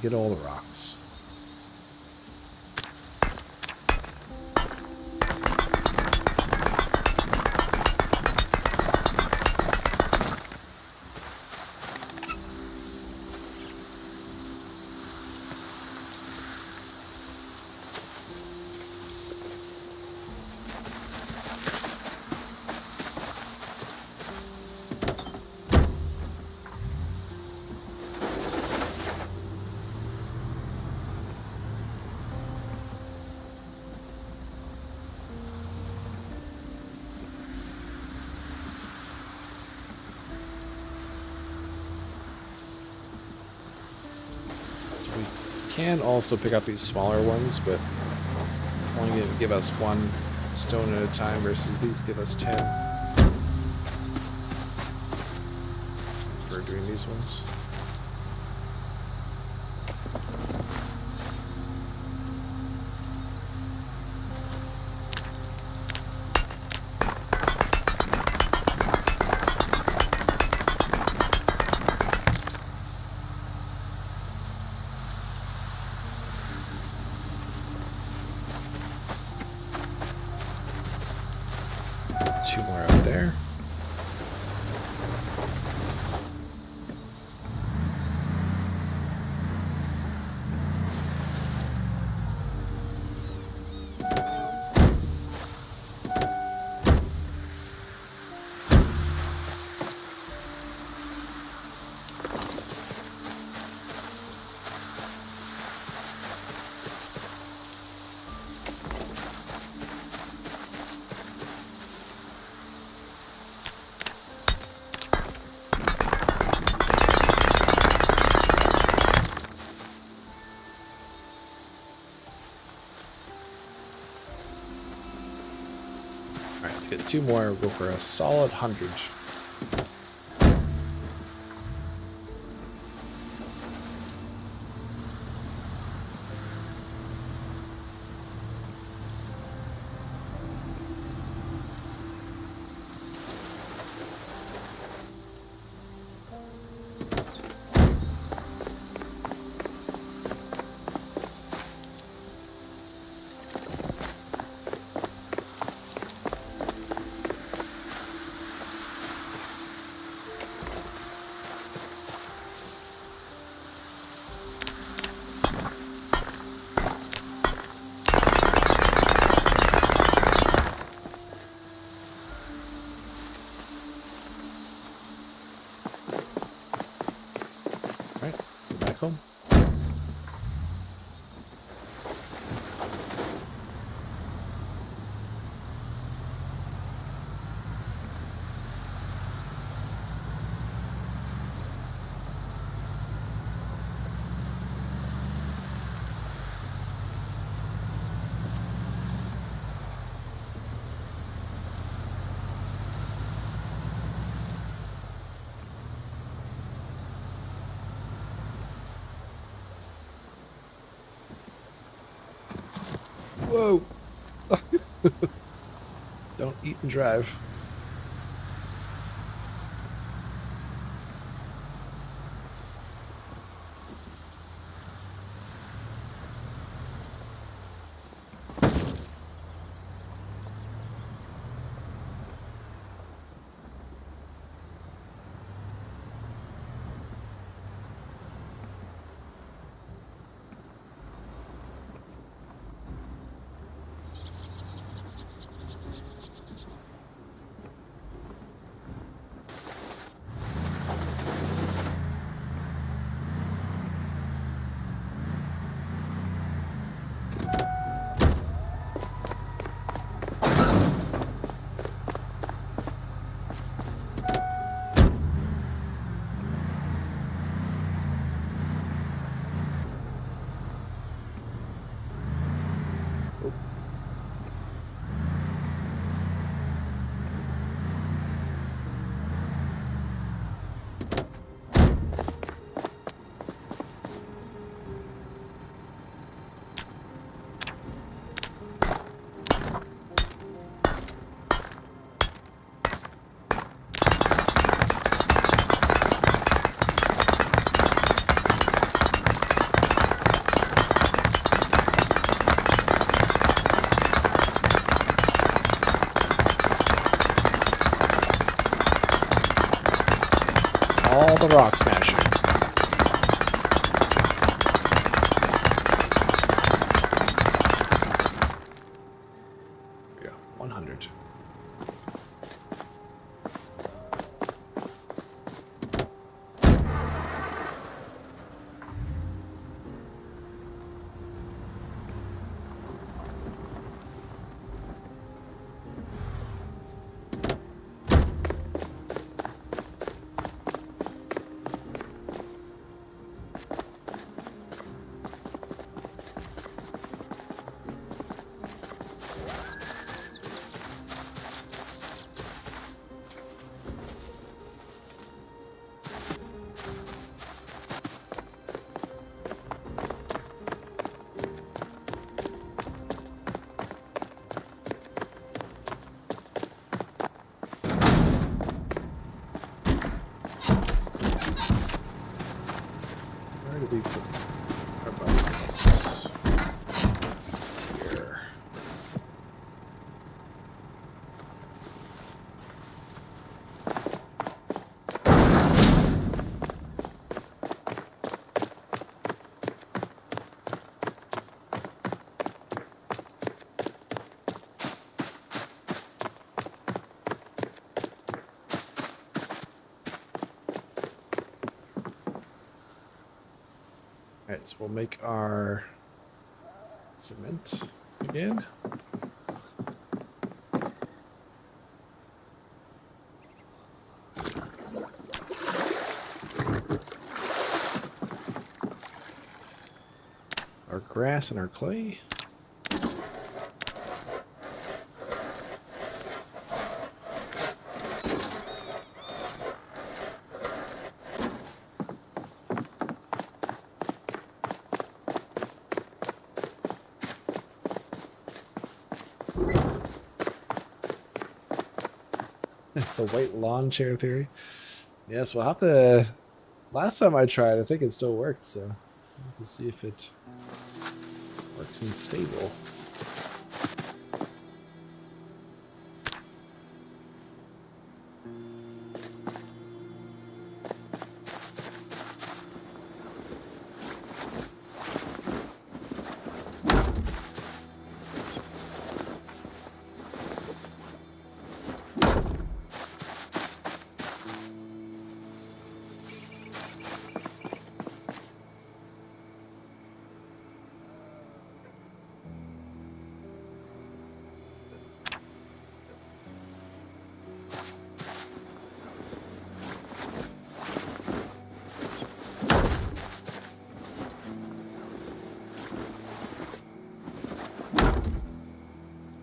B: get all the rocks. Can also pick up these smaller ones, but only going to give us 1 stone at a time versus these give us 10 for doing these ones. Two more out there. Alright, let's get 2 more. We'll go for a solid 100. Alright, let's go back home. Whoa! Don't eat and drive. called a rock smasher. There we go. 100. Where do we put our buttons? Here. Alright, so we'll make our cement again. Our grass and our clay. The white lawn chair theory. Yes, we'll have to. Last time I tried, I think it still worked, so we'll have to see if it works in stable.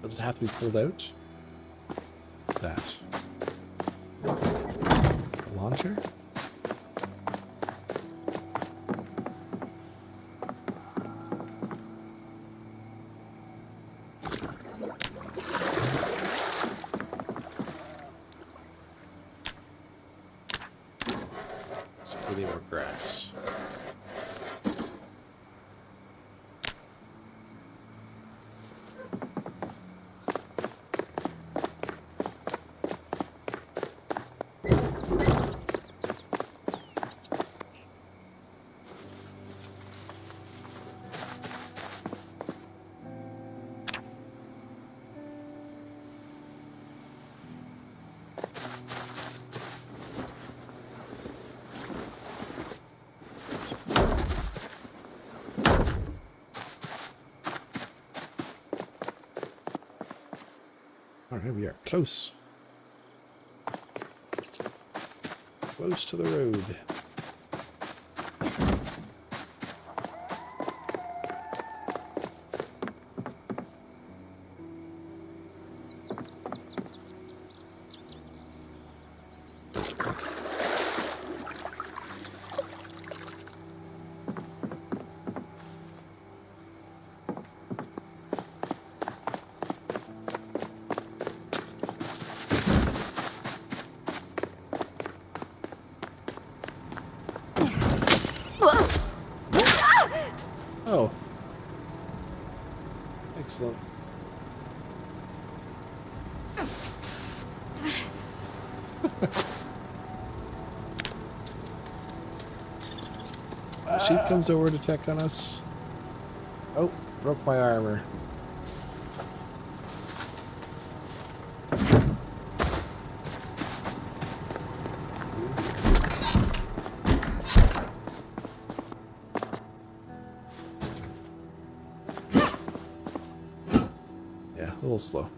B: Does it have to be pulled out? What's that? A launcher? Let's put any more grass. Alright, we are close. Close to the road. Oh. Excellent. sheep comes over to check on us. Oh, broke my armor. Yeah, a little slow.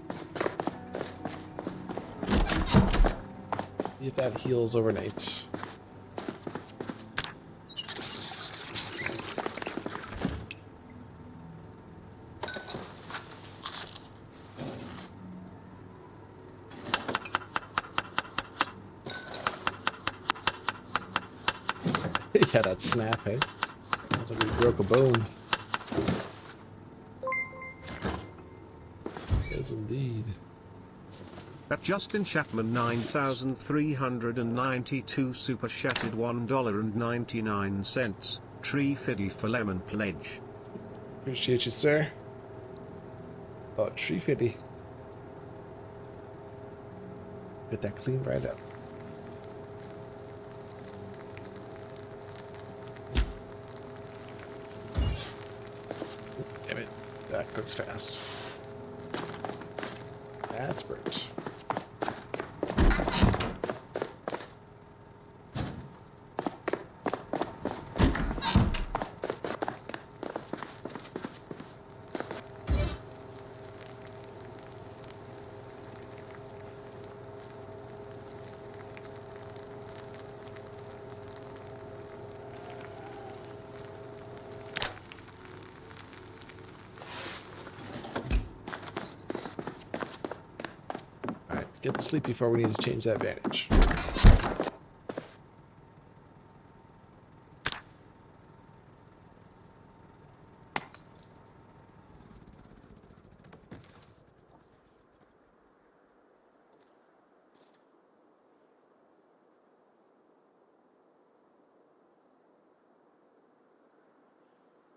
B: See if that heals overnight. Yeah, that snap, eh? Sounds like we broke a bone. Yes, indeed.
D: At Justin Chapman 9392 super chatted $1.99. Tree Fiddy for lemon pledge.
B: Appreciate you, sir. Oh, tree fitty. Get that clean right up. Damn it. That cooks fast. That's burnt. Get to sleep before we need to change that bandage.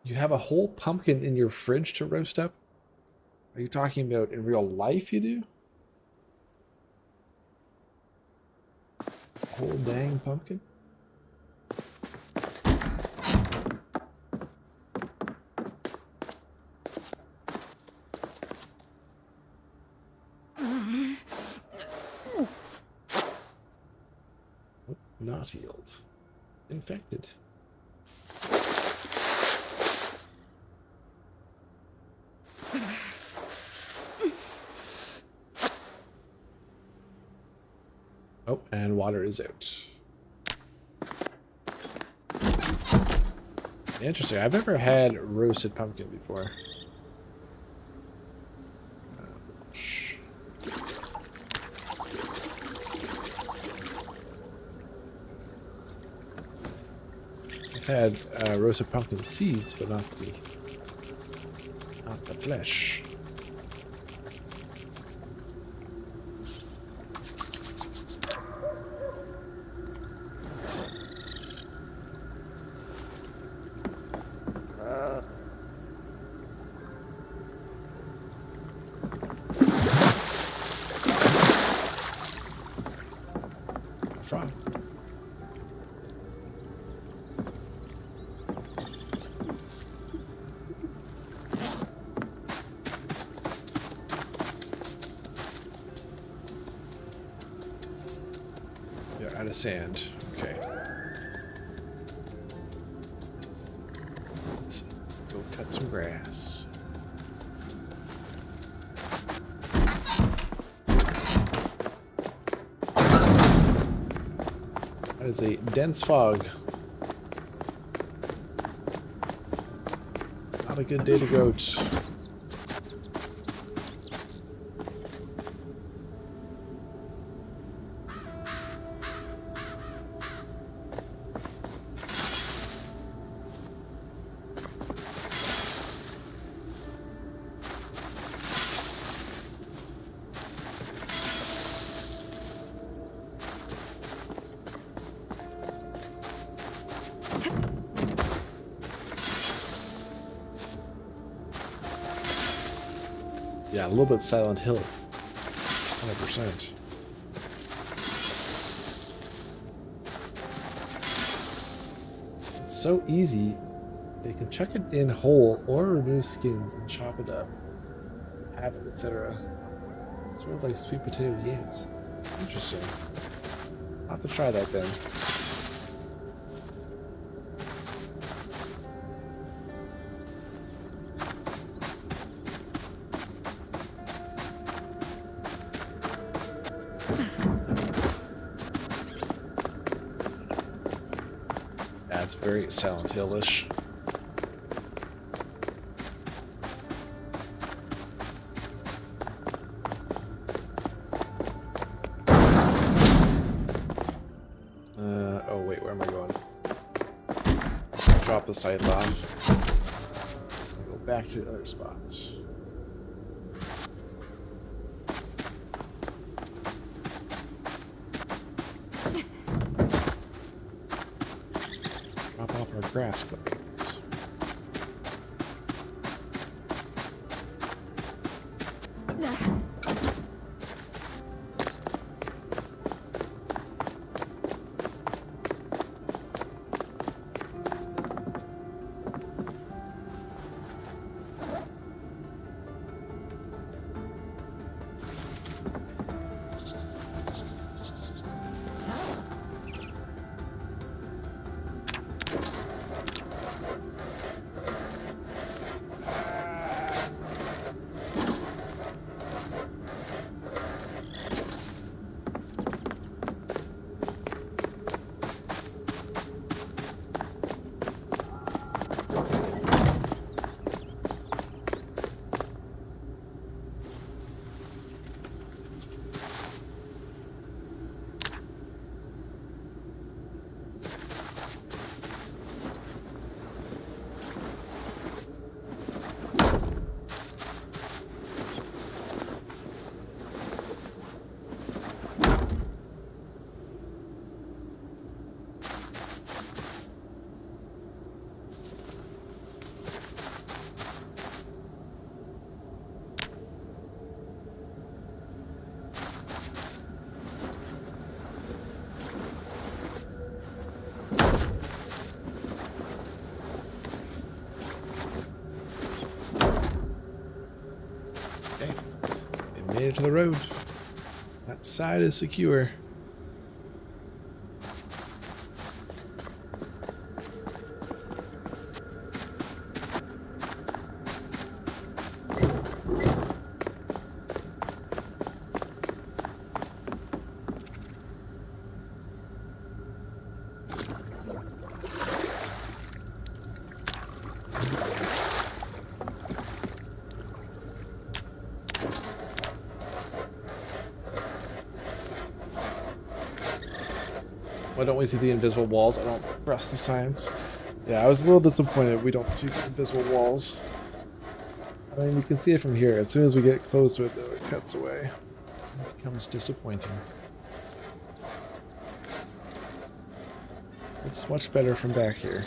B: You have a whole pumpkin in your fridge to roast up? Are you talking about in real life you do? Whole dang pumpkin? Oh, not healed. Infected. Oh, and water is out. Interesting. I've never had roasted pumpkin before. I've had roasted pumpkin seeds, but not the flesh. Frog. Yeah, out of sand. Okay. Let's go cut some grass. That is a dense fog. Not a good day to goat. Yeah, a little bit Silent Hill. 100%. Let's so easy. You can chuck it in whole or remove skins and chop it up, have it, etc. Sort of like sweet potato yams. Interesting. I'll have to try that then. That's very Silent Hill-ish. Oh wait, where am I going? So drop the scythe off. Go back to the other spots. Drop off our grass clippings. Okay, we made it to the road. That side is secure. Why don't we see the invisible walls? I don't trust the science. Yeah, I was a little disappointed we don't see the invisible walls. I mean, you can see it from here. As soon as we get close to it, though, it cuts away. It becomes disappointing. Looks much better from back here.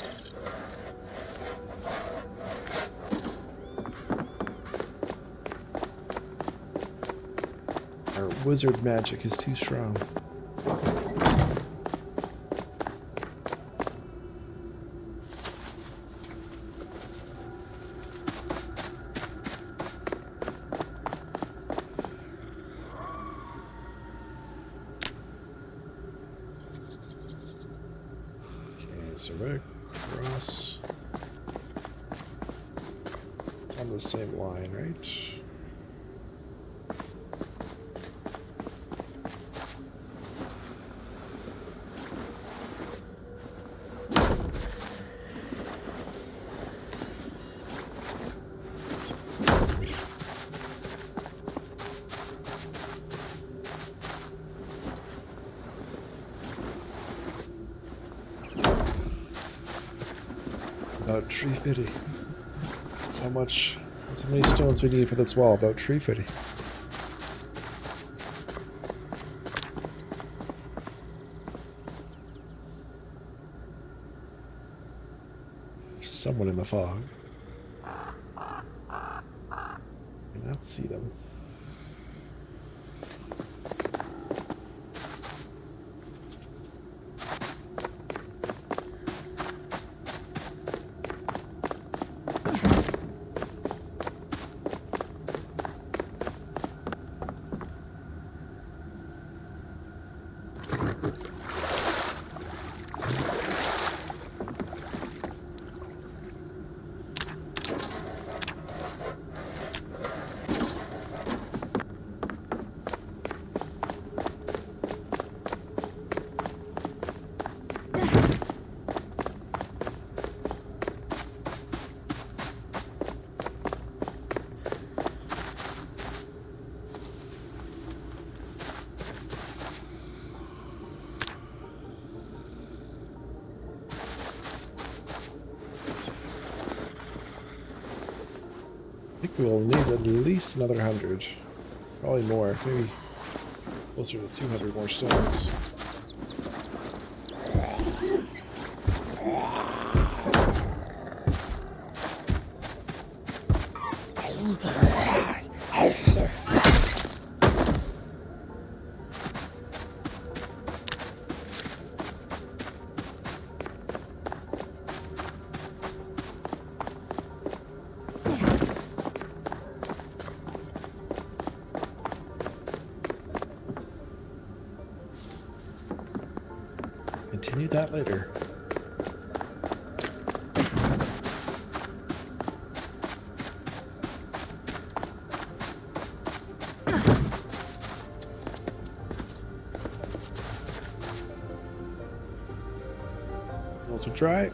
B: Our wizard magic is too strong. So right across. It's on the same line, right? About tree fitting. That's how many stones we need for this wall. About tree fitting. There's someone in the fog. I cannot see them. think we'll need at least another 100. Probably more. Maybe closer to 200 more stones. Continue that later. Also try.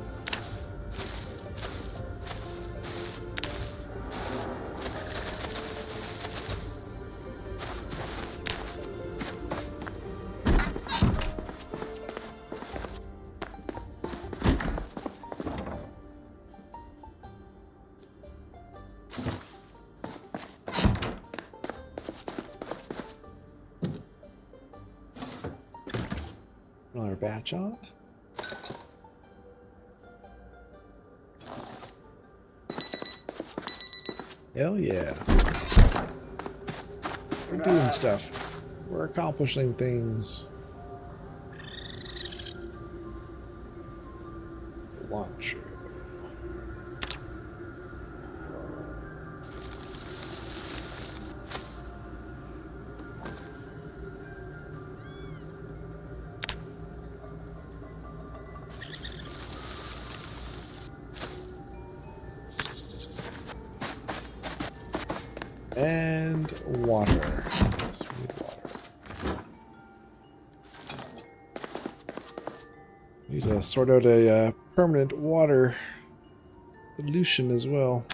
B: Another batch on. Hell yeah. We're doing stuff. We're accomplishing things. Launcher. And water. Yes, we need water. Need to sort out a permanent water solution as well.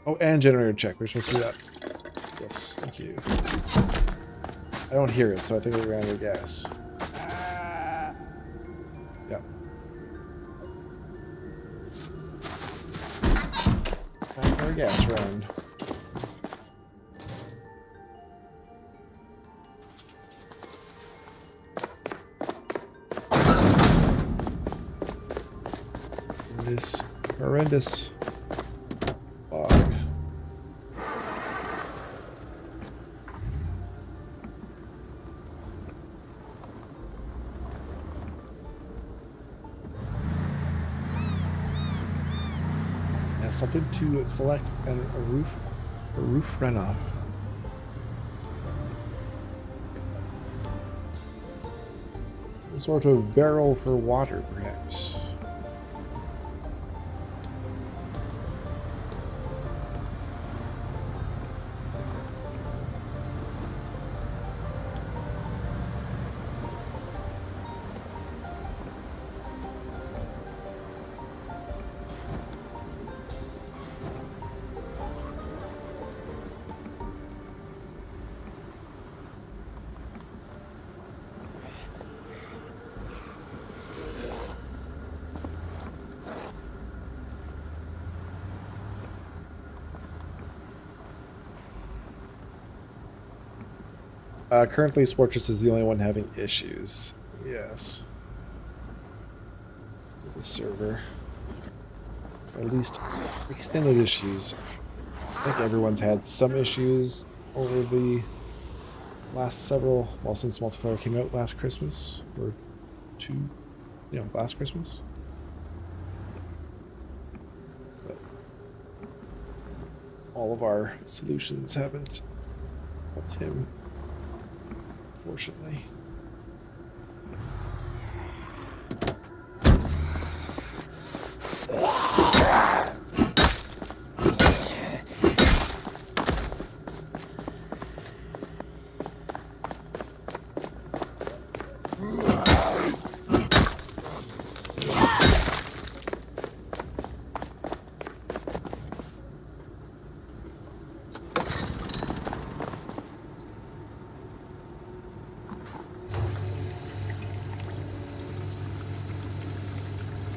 B: Oh, and generator check. We're supposed to do that. Yes, thank you. I don't hear it, so I think we ran out of gas. Yep. Time for a gas run. This horrendous fog. Yeah, something to collect and a roof runoff. Some sort of barrel for water, perhaps. Currently, Sportress is the only one having issues. Yes. With the server. At least extended issues. I think everyone's had some issues over the last several, well, since multiplayer came out last Christmas, or last Christmas. But all of our solutions haven't helped him. Fortunately.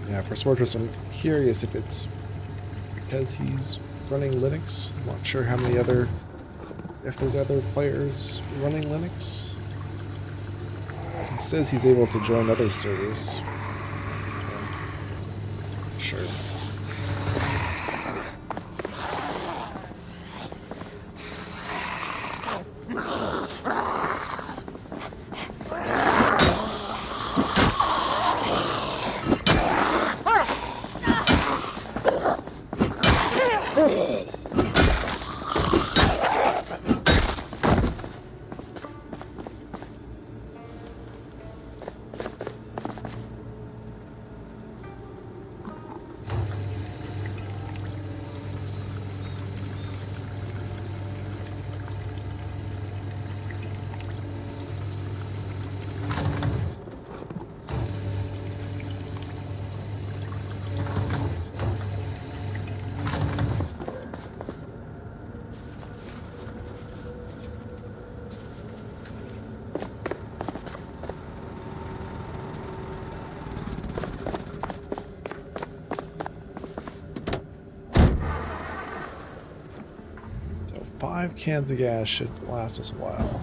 B: Yeah, for Sportress, I'm curious if it's because he's running Linux. I'm not sure how many other, if there's other players running Linux. He says he's able to join other servers. Sure. So 5 cans of gas should last us a while.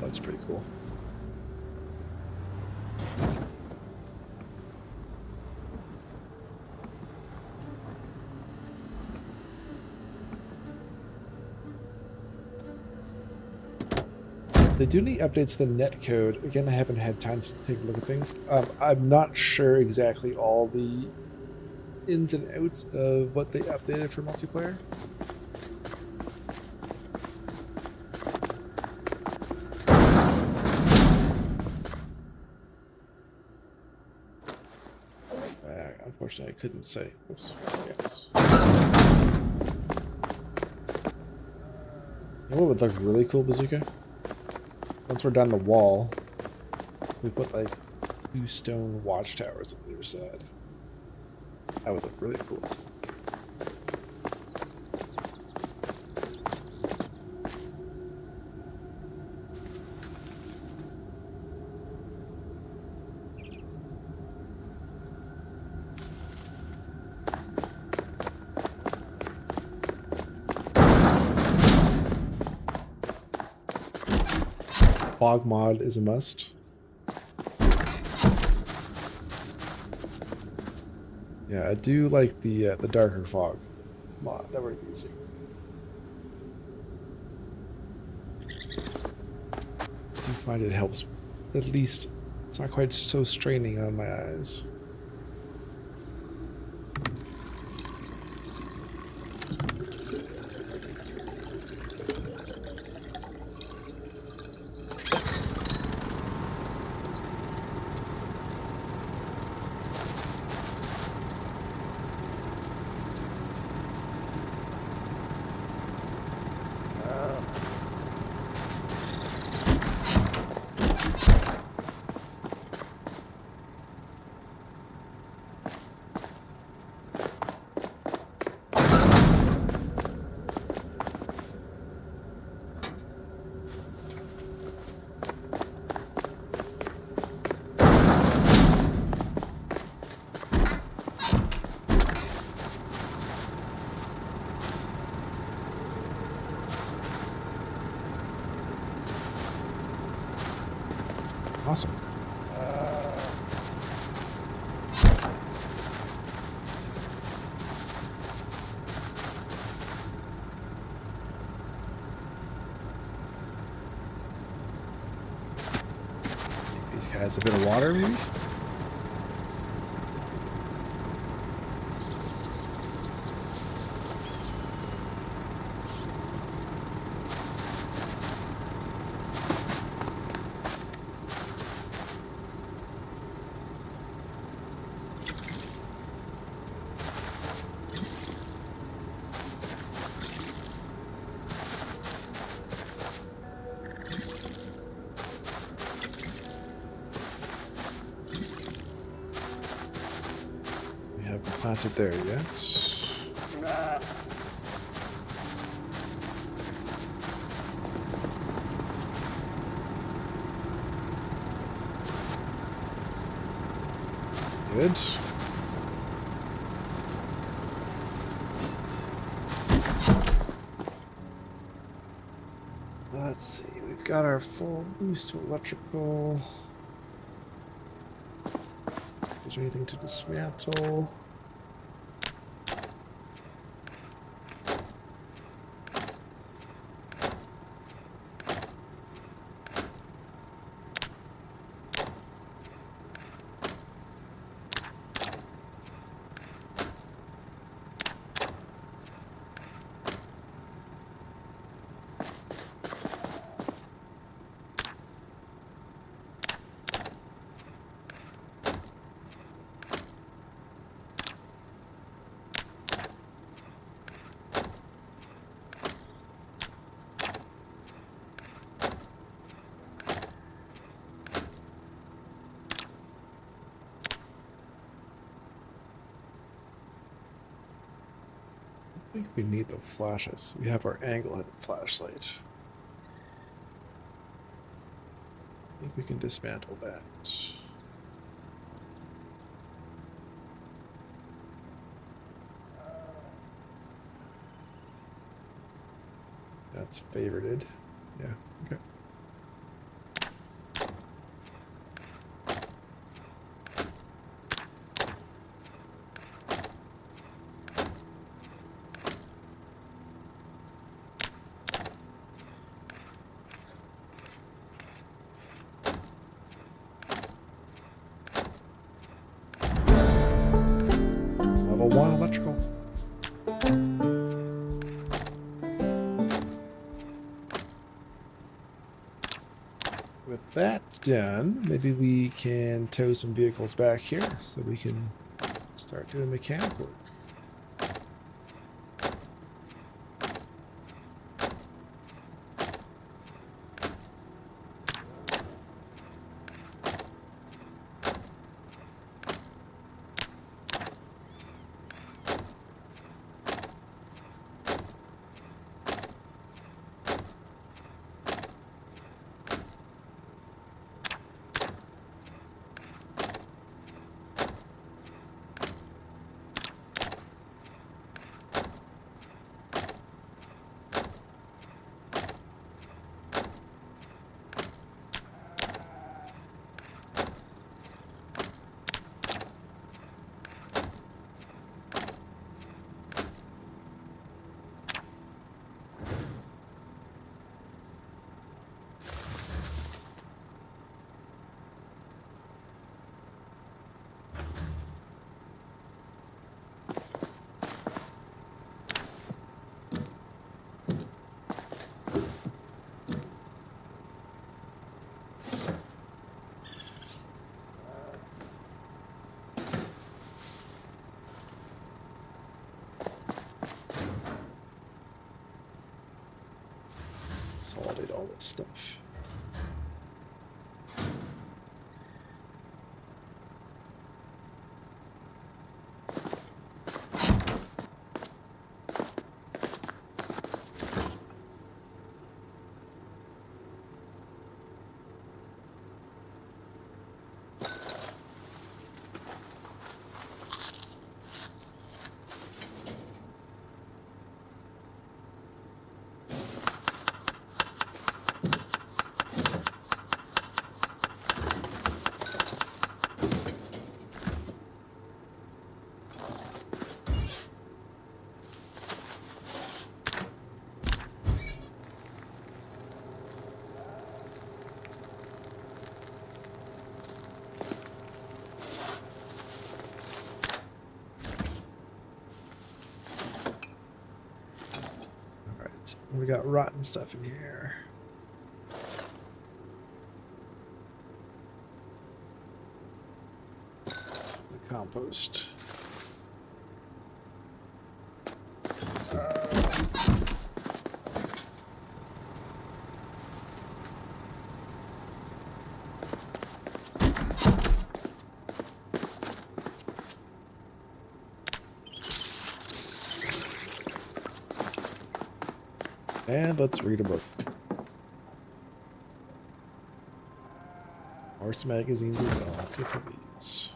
B: That's pretty cool. They do need updates to the netcode. Again, I haven't had time to take a look at things. I'm not sure exactly all the ins and outs of what they updated for multiplayer. Unfortunately, I couldn't say. Oops. Yes. You know what would look really cool, Bazooka? Once we're done the wall, we put like 2 stone watchtowers on the other side. That would look really cool. Fog mod is a must. Yeah, I do like the darker fog mod that we're using. I do find it helps. At least it's not quite so straining on my eyes. Awesome. These has a bit of water, maybe? We haven't planted there yet. Good. Let's see, we've got our full boost to electrical. Is there anything to dismantle? I think we need the flashes. We have our angle-headed flashlight. I think we can dismantle that. That's favorited. Yeah, okay. Level 1 electrical. With that done, maybe we can tow some vehicles back here so we can start doing mechanic work. Consolidate all this stuff. We got rotten stuff in here. The compost. And let's read a book. Horse magazines as well. Let's get to these.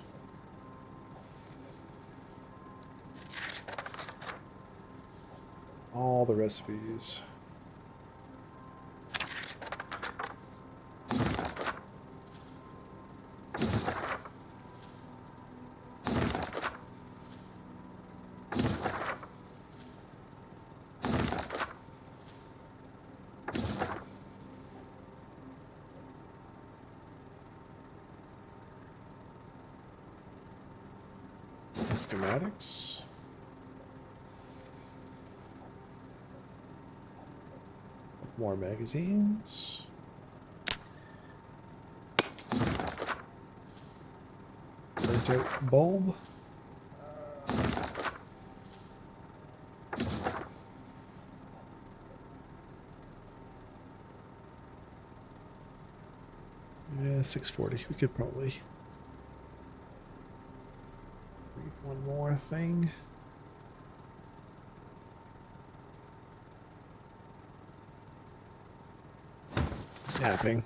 B: All the recipes. Schematics. More magazines. Print out bulb. Yeah, 640. We could probably read one more thing. Snapping.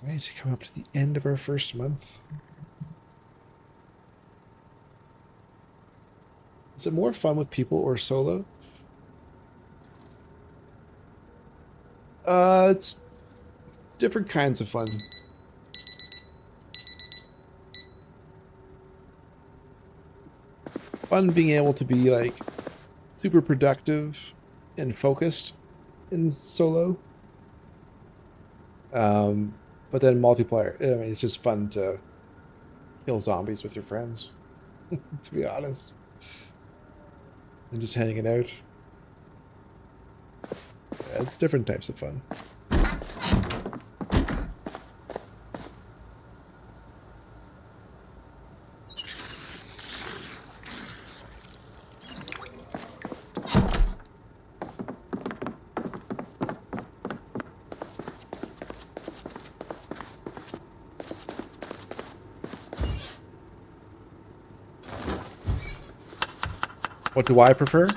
B: Right, to come up to the end of our first month. Is it more fun with people or solo? It's different kinds of fun. Fun being able to be like super productive and focused in solo. But then multiplayer, I mean, it's just fun to kill zombies with your friends, to be honest. And just hanging out. Yeah, it's different types of fun. What do I prefer?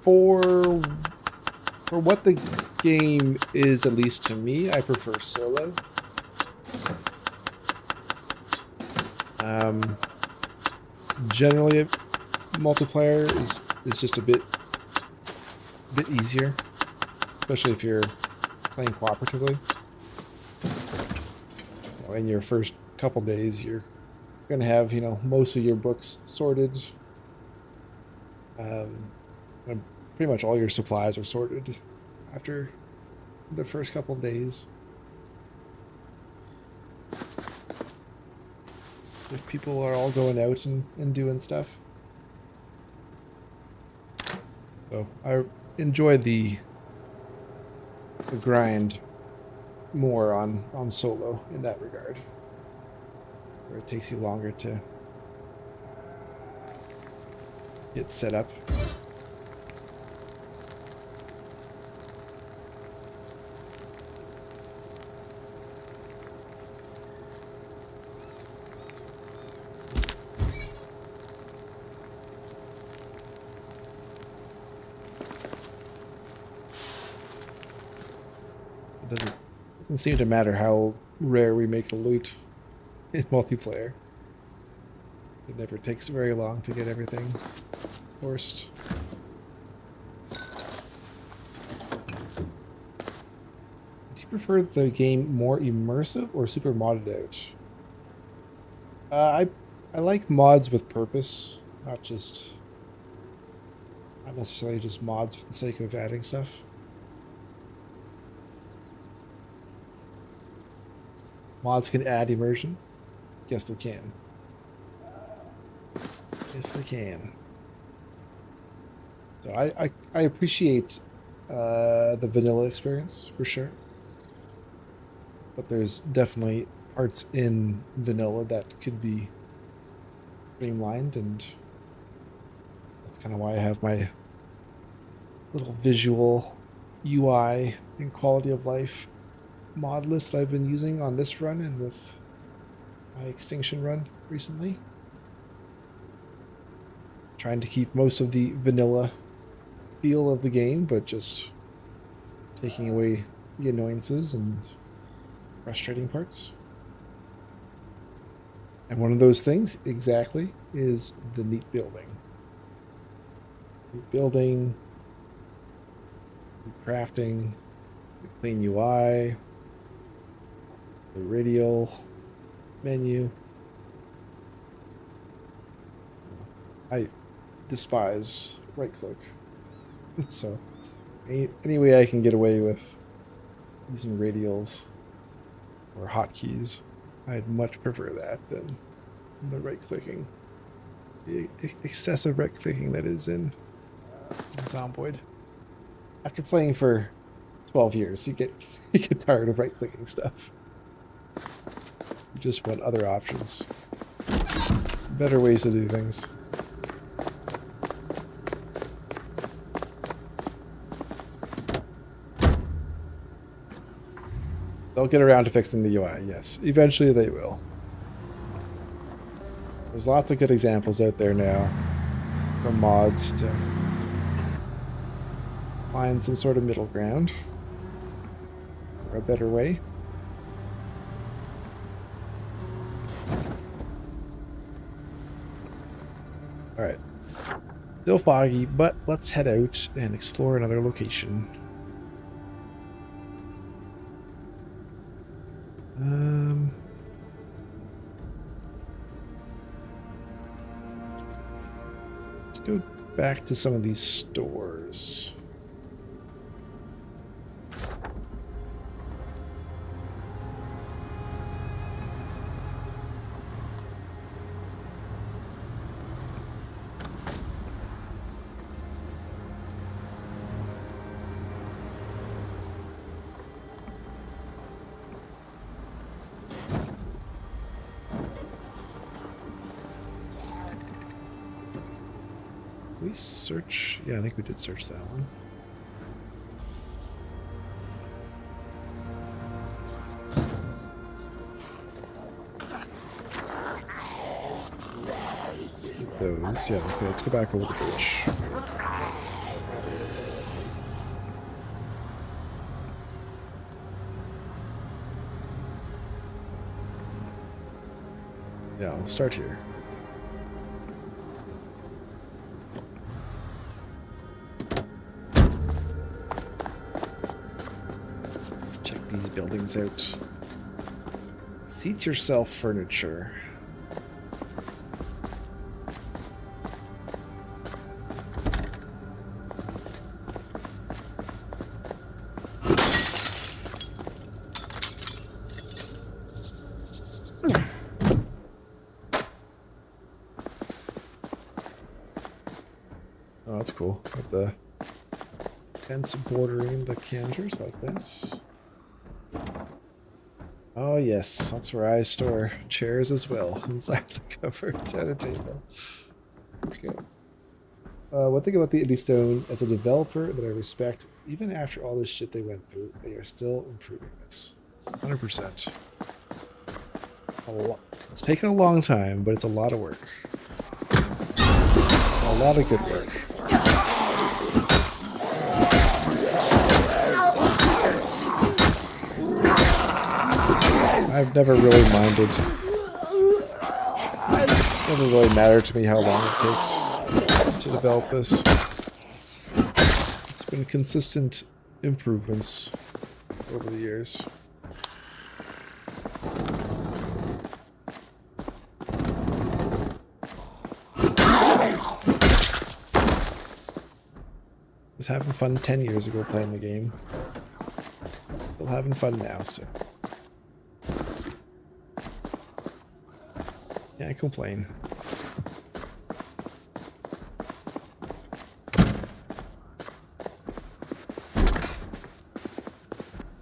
B: For what the game is, at least to me, I prefer solo. Generally, multiplayer is just a bit easier, especially if you're playing cooperatively. In your first couple days, you're gonna have, you know, most of your books sorted. And pretty much all your supplies are sorted after the first couple of days. If people are all going out and doing stuff. So I enjoy the the grind more on solo in that regard, where it takes you longer to get set up. It doesn't seem to matter how rare we make the loot in multiplayer. It never takes very long to get everything forced. Do you prefer the game more immersive or super modded out? I like mods with purpose, not necessarily just mods for the sake of adding stuff. Mods can add immersion. Yes, they can. Yes, they can. So I appreciate the vanilla experience for sure, but there's definitely parts in vanilla that could be streamlined, and that's kind of why I have my little visual UI and quality of life mod list I've been using on this run and with my Extinction run recently. Trying to keep most of the vanilla feel of the game, but just taking away the annoyances and frustrating parts. And one of those things, exactly, is the neat building. Neat building, neat crafting, the clean UI, the radial menu. I despise right click. So any way I can get away with using radials or hotkeys, I'd much prefer that than the right clicking. The excessive right clicking that is in Zomboid. After playing for 12 years, you get tired of right clicking stuff. You just want other options. Better ways to do things. They'll get around to fixing the UI, yes. Eventually they will. There's lots of good examples out there now from mods to find some sort of middle ground or a better way. Alright. Still foggy, but let's head out and explore another location. Let's go back to some of these stores. We search? Yeah, I think we did search that one. Get those. Yeah, okay, let's go back over the bridge. Yeah, we'll start here. These buildings out. Seat yourself furniture. Oh, that's cool. With the Fence bordering the counters like this. Oh yes, that's where I store chairs as well, inside the cupboards at a table. Okay. One thing about the Indie Stone, as a developer that I respect, even after all this shit they went through, they are still improving this. 100%. It's taken a long time, but it's a lot of work. A lot of good work. I've never really minded. It's never really mattered to me how long it takes to develop this. It's been consistent improvements over the years. Was having fun 10 years ago playing the game. Still having fun now, so can't complain.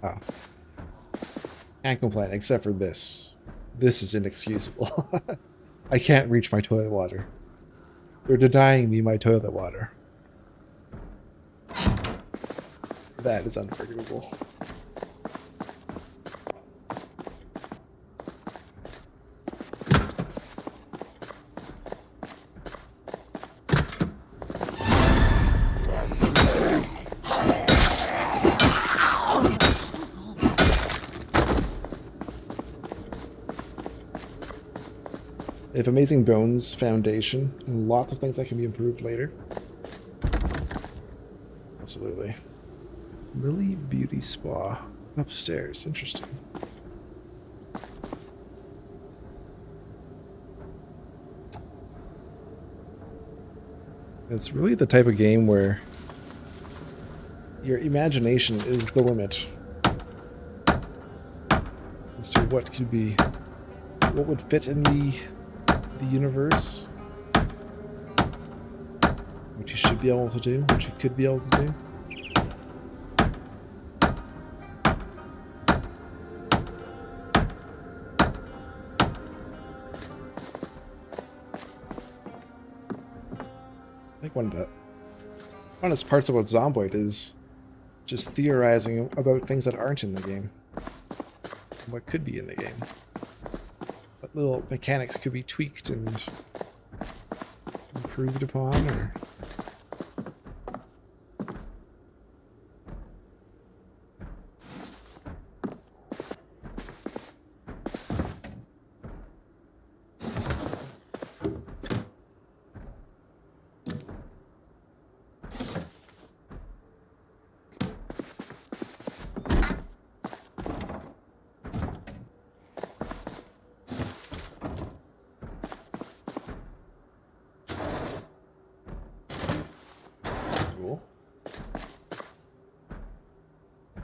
B: Oh. Can't complain, except for this. This is inexcusable. I can't reach my toilet water. They're denying me my toilet water. That is unforgivable. They have amazing bones foundation and lots of things that can be improved later. Absolutely. Lily Beauty Spa upstairs. Interesting. It's really the type of game where your imagination is the limit as to what could be, what would fit in the universe, what you should be able to do, what you could be able to do. I think one of the funnest parts about Zomboid is just theorizing about things that aren't in the game. What could be in the game. What little mechanics could be tweaked and improved upon, or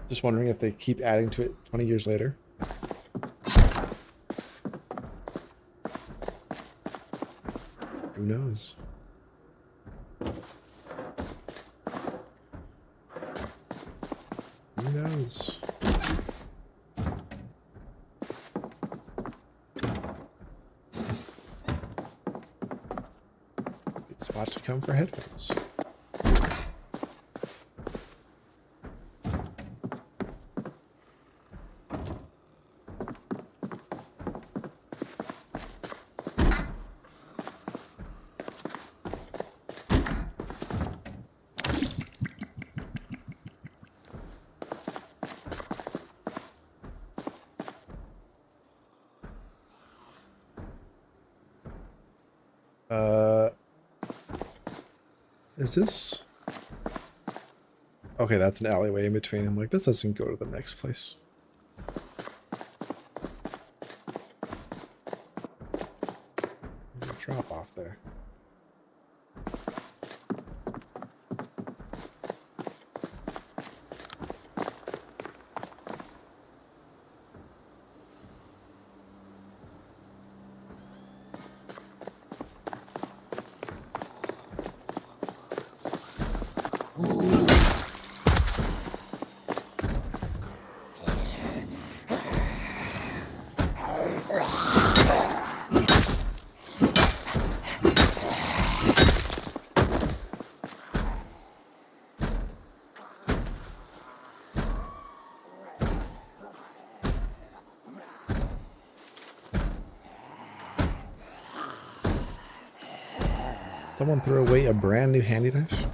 B: just wondering if they keep adding to it 20 years later. Who knows? Who knows? Good spot to come for headphones. Is this? Okay, that's an alleyway in between. I'm like, this doesn't go to the next place. There's a drop off there. someone throw away a brand new handy knife?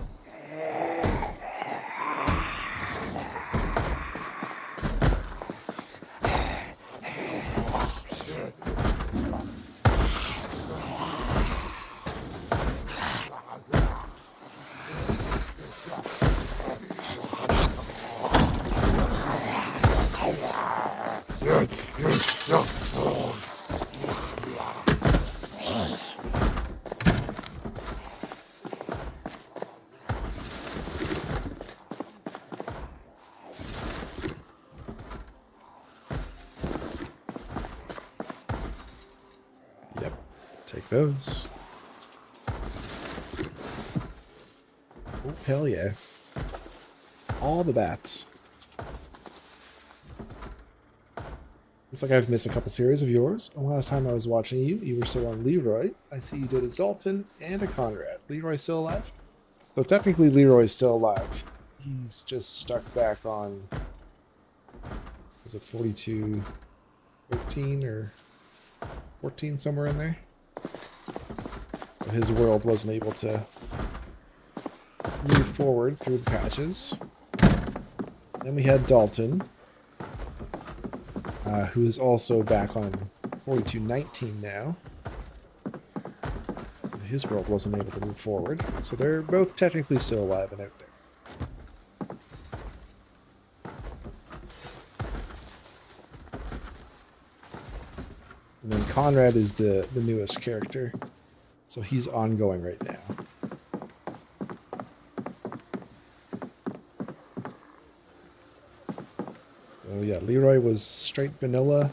B: Yep, take those. Oh, hell yeah. All the bats. Looks like I've missed a couple series of yours. And last time I was watching you, you were still on Leroy. I see you did a Dalton and a Conrad. Leroy's still alive? So technically Leroy's still alive. He's just stuck back on... Was it 4213 or 14, somewhere in there? So his world wasn't able to move forward through the patches. Then we had Dalton, who is also back on 4219 now. His world wasn't able to move forward, so they're both technically still alive and out there. And then Conrad is the newest character, so he's ongoing right now. So yeah, Leroy was straight vanilla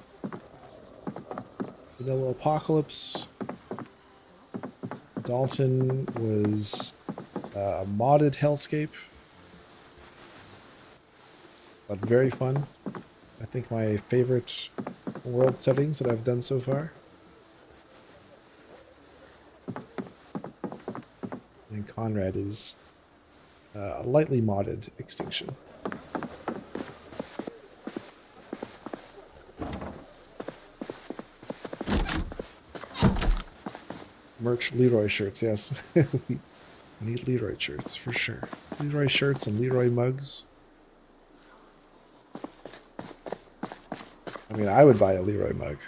B: apocalypse. Dalton was a modded hellscape, but very fun. I think my favorite world settings that I've done so far. And Conrad is a lightly modded extinction. Merch Leroy shirts, yes. We need Leroy shirts for sure. Leroy shirts and Leroy mugs. I mean, I would buy a Leroy mug.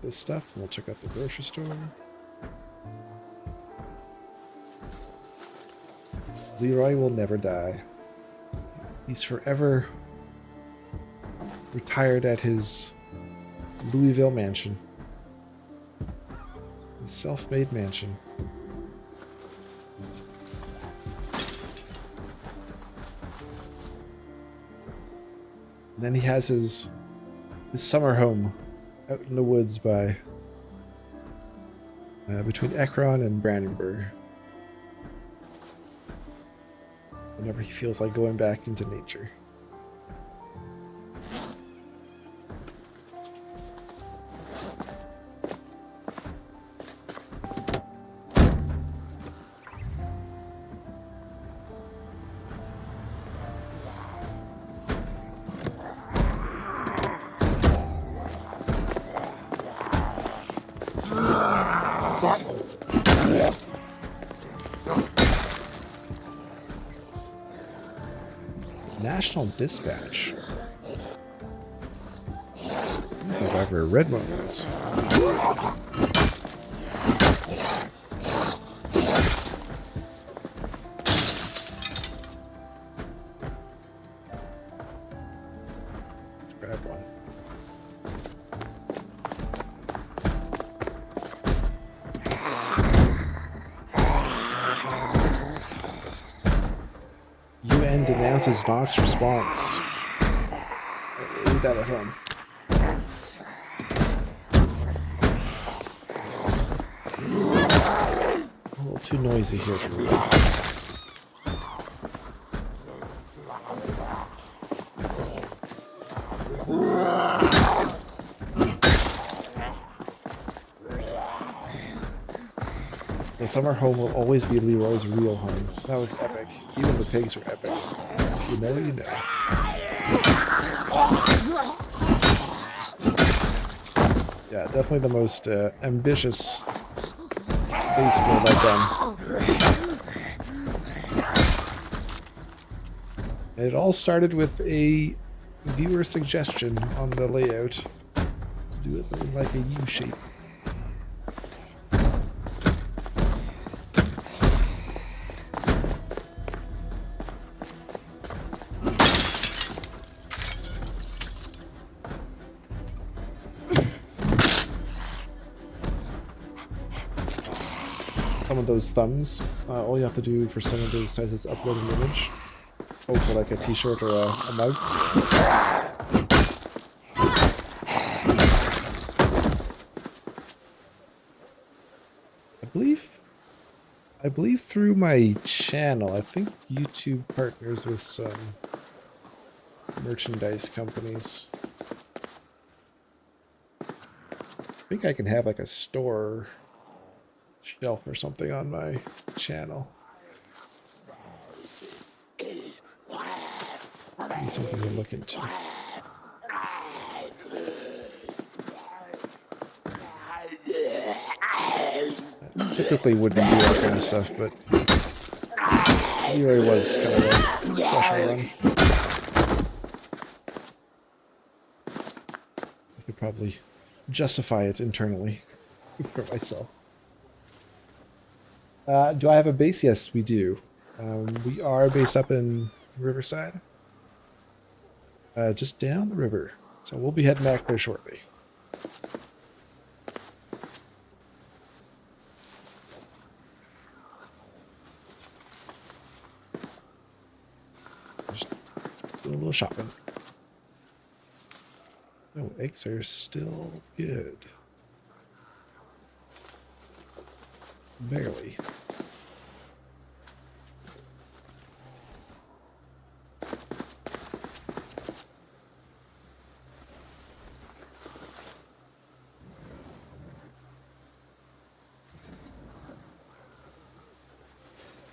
B: This stuff, and we'll check out the grocery store. Leroy will never die. He's forever retired at his Louisville mansion. His self-made mansion. And then he has his summer home out in the woods by between Ekron and Brandenburg. Whenever he feels like going back into nature. National Dispatch. If I've ever read one of those. Let's grab one. UN denounces Knox response. Leave that at home. A little too noisy here for me. The summer home will always be Leroy's real home. That was epic. Even the pigs were epic. If you know, you know. Yeah, definitely the most ambitious base build I've done. And it all started with a viewer suggestion on the layout to do it in like a U shape. Some of those thumbs, all you have to do for some of those sites is upload an image. Oh, for like a t-shirt or a mug. I believe through my channel, I think YouTube partners with some merchandise companies. I think I can have like a store shelf or something on my channel. Maybe something to look into. I typically wouldn't do that kind of stuff, but Leroy was kind of a special run. I could probably justify it internally for myself. Do I have a base? Yes, we do. We are based up in Riverside. Just down the river. So we'll be heading back there shortly. Just doing a little shopping. No, eggs are still good. Barely.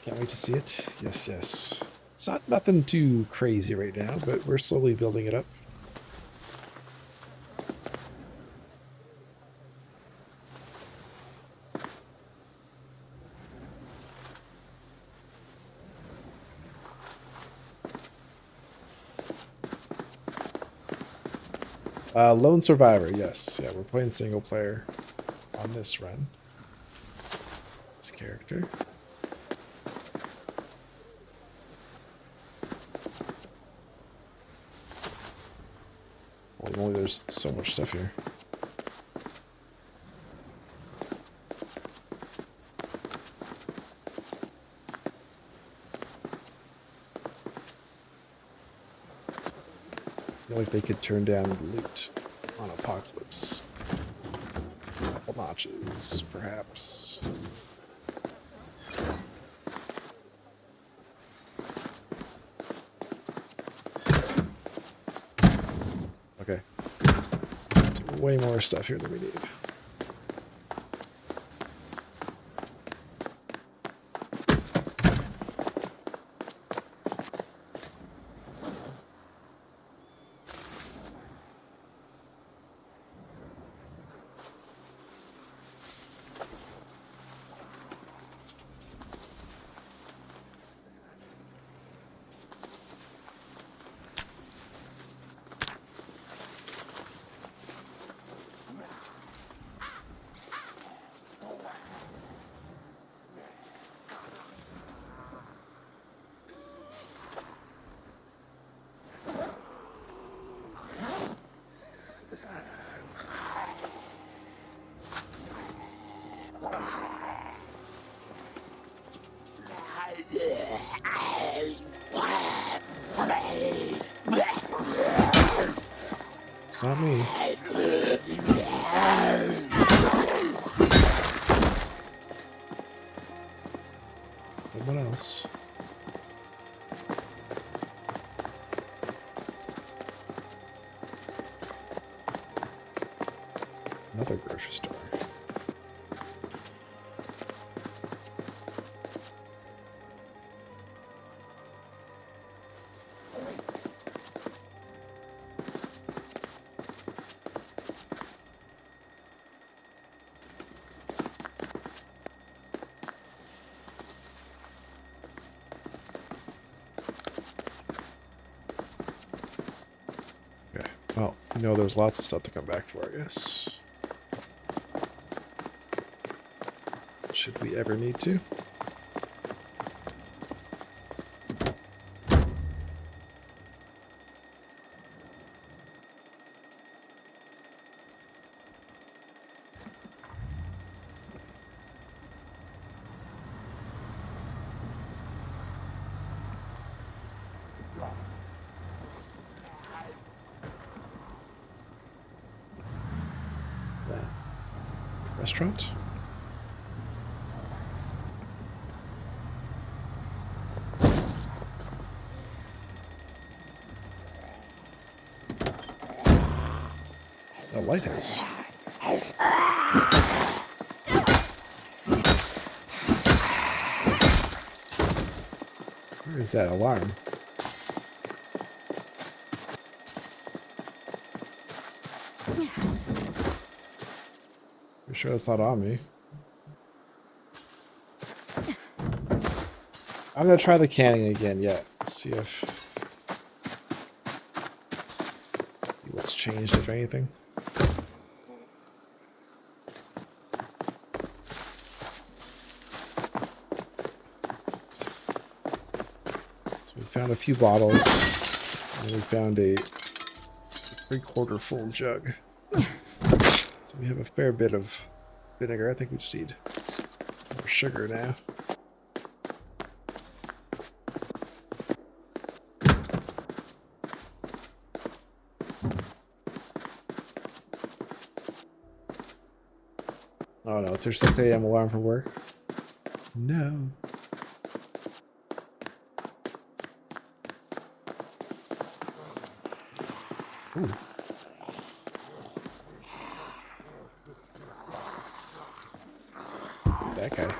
B: Can't wait to see it. Yes, yes. It's not nothing too crazy right now, but we're slowly building it up. Lone Survivor, yes. Yeah, we're playing single player on this run. This character. Holy moly, there's so much stuff here. I feel like they could turn down loot on Apocalypse. A couple notches, perhaps. Okay. There's way more stuff here than we need. It's not me. Someone else. Another grocery store. You know, there's lots of stuff to come back for, I guess. Should we ever need to? That restaurant? A lighthouse. Where is that alarm? You sure that's not on me? I'm gonna try the canning again. Yeah, see if what's changed, if anything. So we found a few bottles, and we found a 3/4 full jug. So we have a fair bit of vinegar. I think we just need more sugar now. Oh no, it's your 6 a.m. alarm for work. No. Ooh. That guy.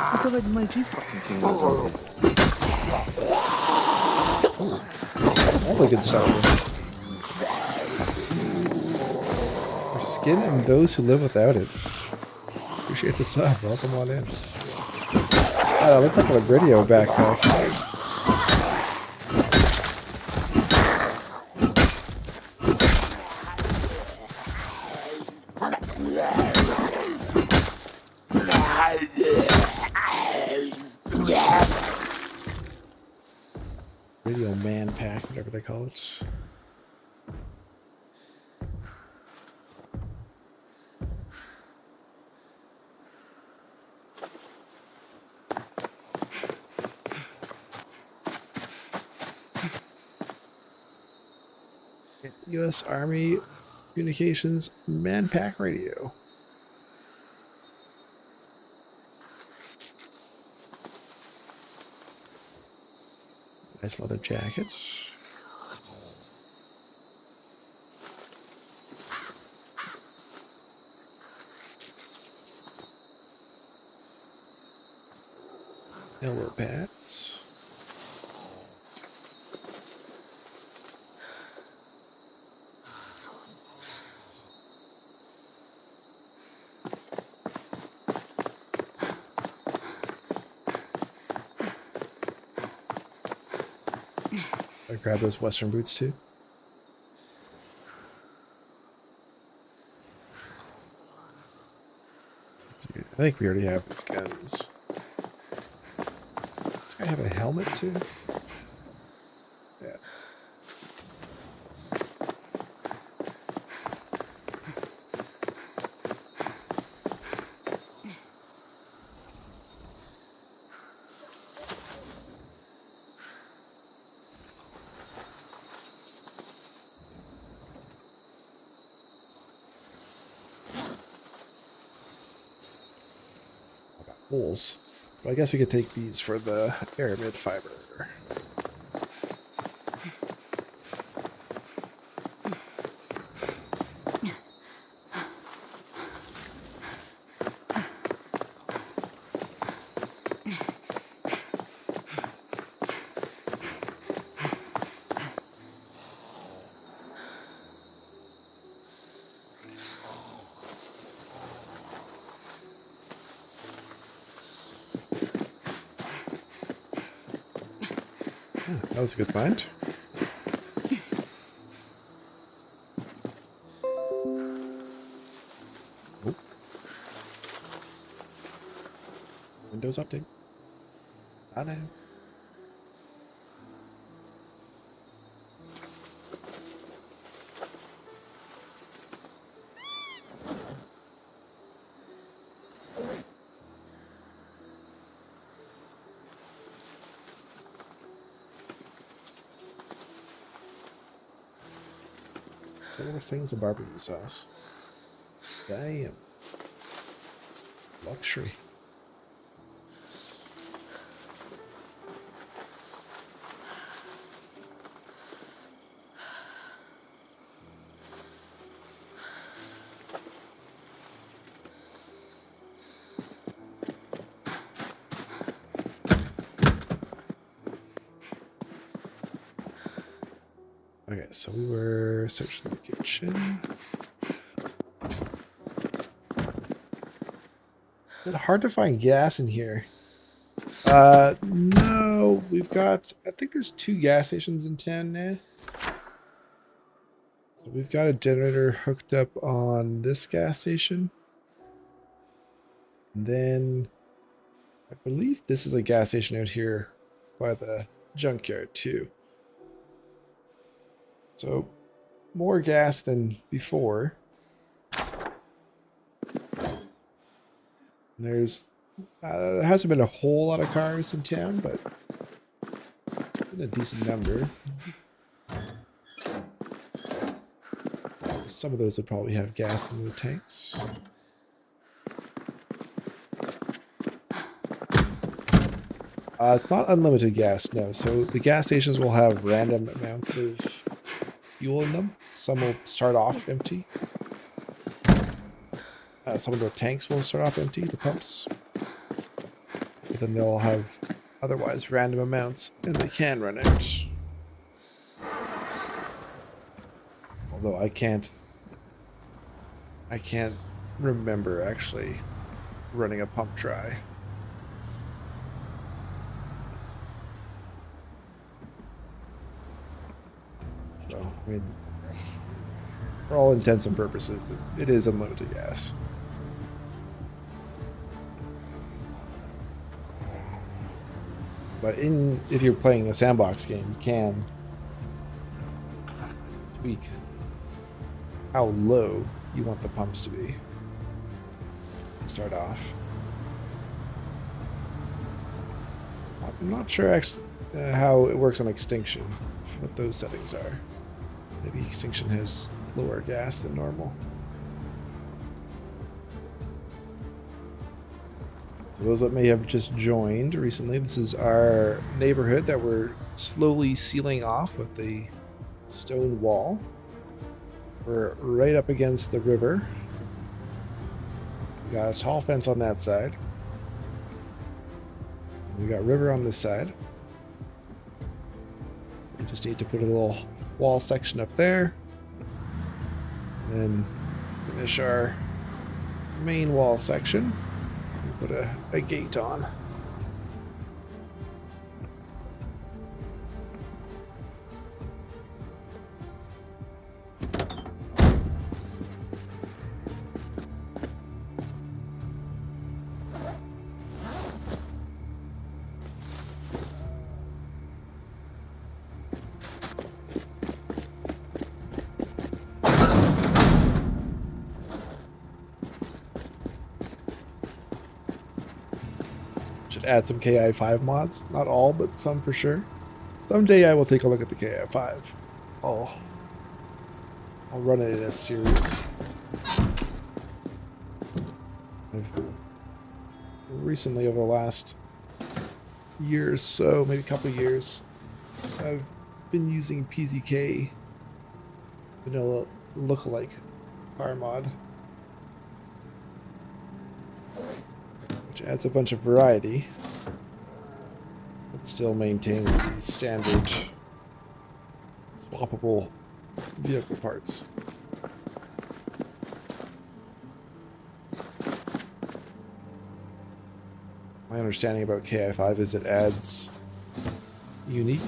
C: I thought I'd made you fucking king of the zombies.
B: All the good stuff here. For skin and those who live without it. Appreciate the sub. Welcome on in. Oh, that looks like a radio backpack. Radio man pack, whatever they call it. U.S. Army Communications man pack radio. Nice leather jackets. Elbow pads. I grab those Western boots too. I think we already have these guns. Does this guy have a helmet too? Yeah. Holes. But I guess we could take these for the aramid fiber. That was a good find. Oh. Windows update. I know. What are things of barbecue sauce? Damn. Luxury. Okay, so we were searching the kitchen. Is it hard to find gas in here? No, we've got, I think there's 2 gas stations in town now. So we've got a generator hooked up on this gas station. And then I believe this is a gas station out here by the junkyard too. So more gas than before. There's there hasn't been a whole lot of cars in town, but been a decent number. Some of those would probably have gas in the tanks. It's not unlimited gas, no. So the gas stations will have random amounts of fuel in them. Some will start off empty. Some of the tanks will start off empty, the pumps. But then they'll have otherwise random amounts, and they can run out. Although I can't remember actually running a pump dry. So, I mean, for all intents and purposes, it is unlimited gas. But if you're playing a sandbox game, you can tweak how low you want the pumps to be. Start off. I'm not sure how it works on extinction, what those settings are. Maybe extinction has lower gas than normal. So those that may have just joined recently, this is our neighborhood that we're slowly sealing off with a stone wall. We're right up against the river. We got a tall fence on that side. We got river on this side. We just need to put a little wall section up there. And then finish our main wall section. Put a gate on. add some KI5 mods. Not all, but some for sure. Someday I will take a look at the KI5. I'll run it in a series. Recently, over the last year or so, maybe a couple of years, I've been using PZK vanilla lookalike car mod, which adds a bunch of variety, but still maintains the standard swappable vehicle parts. My understanding about KI5 is it adds unique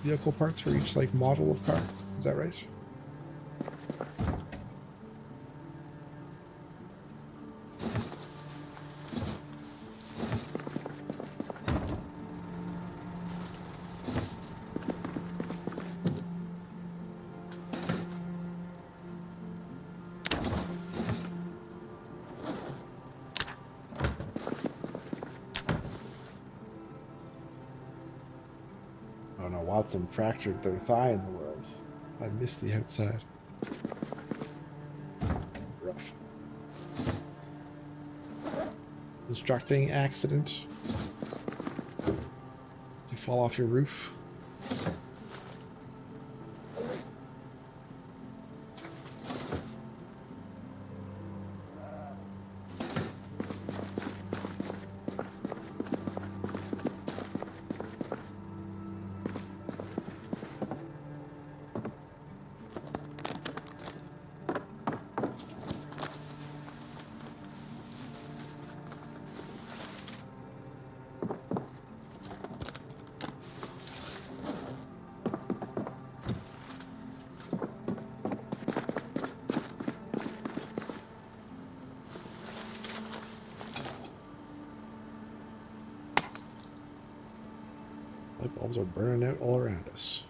B: vehicle parts for each like model of car. Is that right? Oh no, Watson fractured their thigh in the world. I missed the outside. Rough. Constructing accident. Did you fall off your roof? Light bulbs are burning out all around us.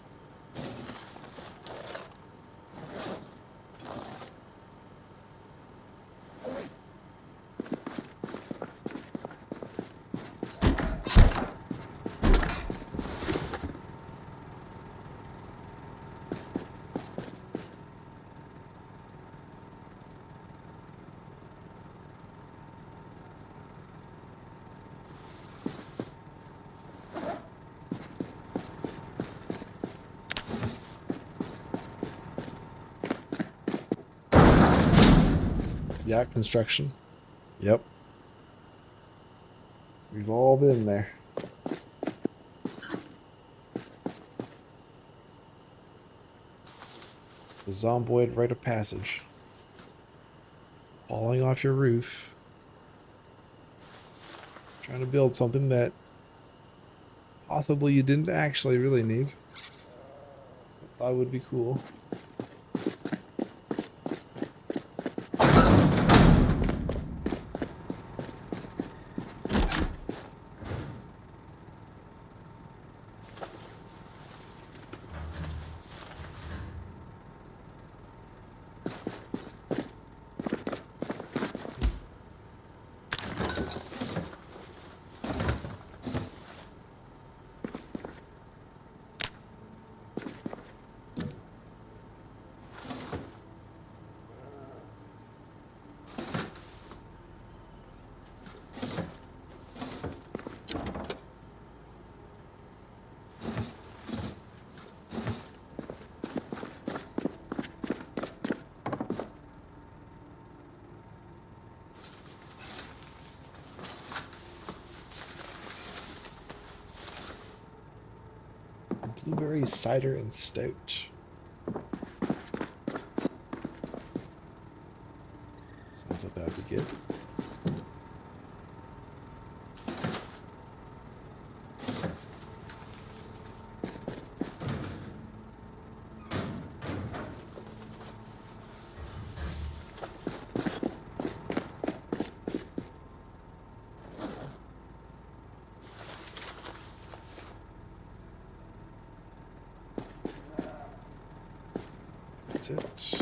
B: Yeah, construction. Yep. We've all been there. The Zomboid rite of passage. Falling off your roof. Trying to build something that possibly you didn't actually really need. But thought would be cool. Blueberry cider and stout. Sounds like that would be good. That's it.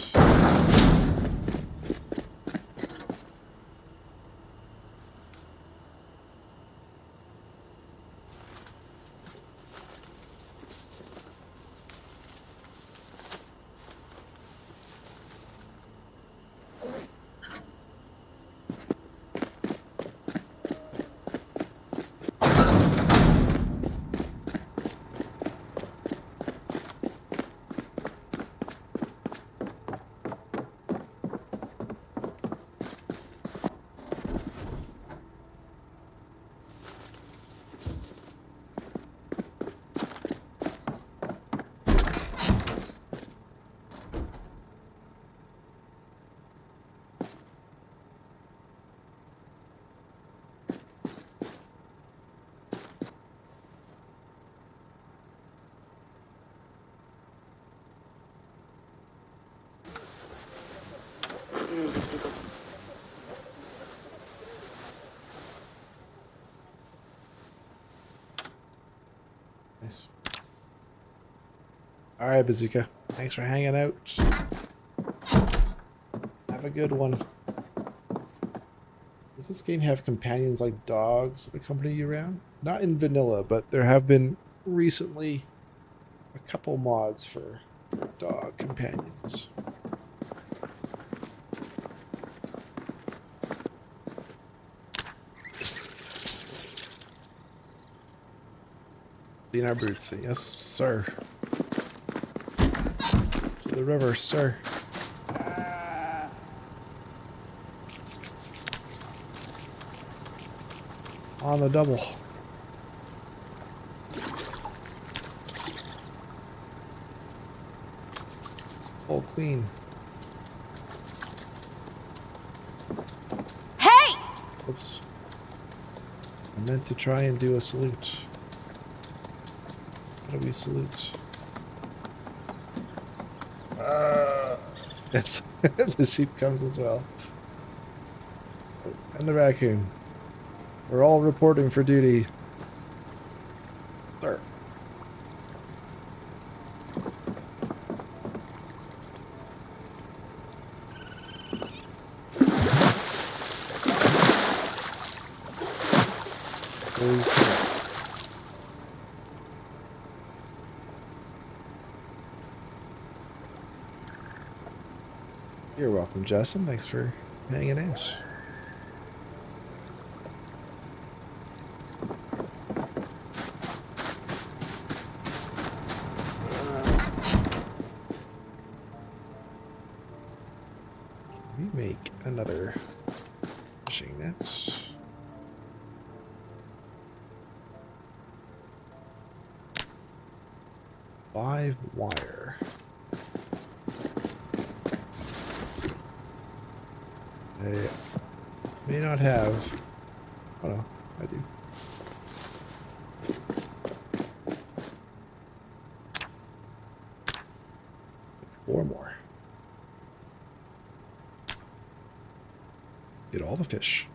B: Nice. All right, Bazooka. Thanks for hanging out. Have a good one. Does this game have companions like dogs that accompany you around? Not in vanilla, but there have been recently a couple mods for dog companions. Clean our boots. Yes, sir. To the river, sir. On the double. Full clean.
A: Hey!
B: Oops. I meant to try and do a salute. How do we salute? Yes, the sheep comes as well. Oh, and the raccoon. We're all reporting for duty. Start. Where's the next? You're welcome, Justin. Thanks for hanging out. We make another fishing net. Live wire. I may not have. Oh no, I do. Four more. Get all the fish.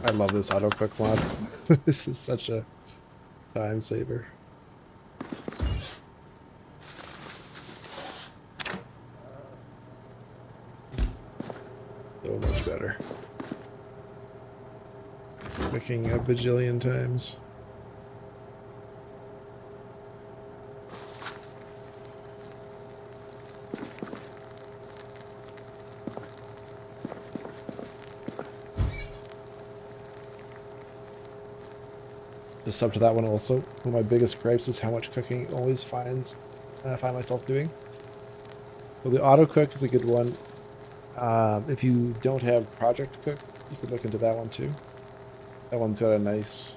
B: I love this auto cook mod. This is such a time saver. So much better. Cooking a bajillion times. Just up to that one also. One of my biggest gripes is how much cooking it always find myself doing. So the auto cook is a good one. If you don't have project cook, you could look into that one too. That one's got a nice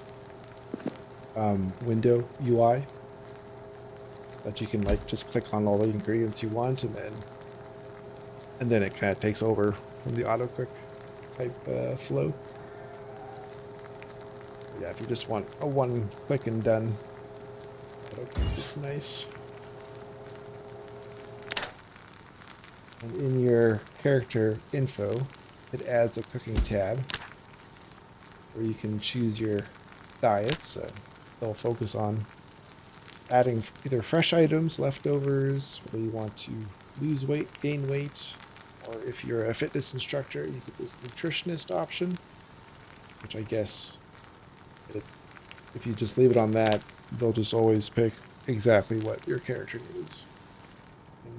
B: window UI that you can like just click on all the ingredients you want, and then it kind of takes over from the auto cook type flow. Yeah, if you just want a one click and done, auto cook is nice. And in your character info, it adds a cooking tab where you can choose your diets. They'll focus on adding either fresh items, leftovers, whether you want to lose weight, gain weight, or if you're a fitness instructor, you get this nutritionist option, which I guess if you just leave it on that, they'll just always pick exactly what your character needs. And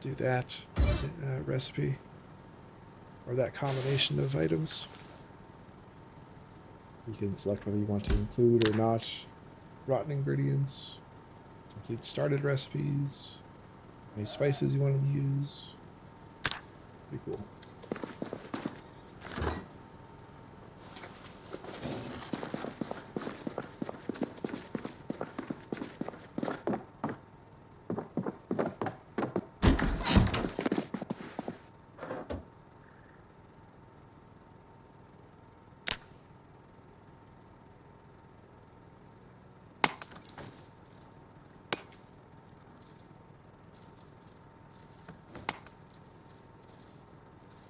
B: do that recipe or that combination of items. You can select whether you want to include or not rotten ingredients, complete started recipes, any spices you want to use. Pretty cool.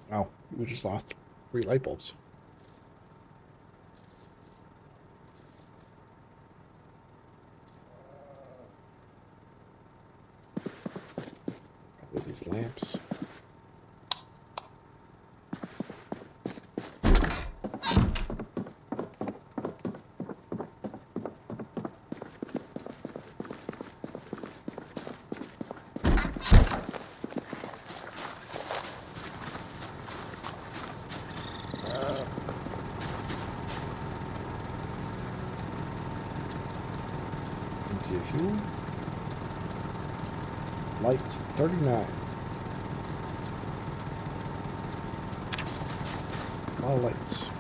B: Wow, we just lost 3 light bulbs. Probably these lamps. Empty of fuel. Lights 39. A lot of lights.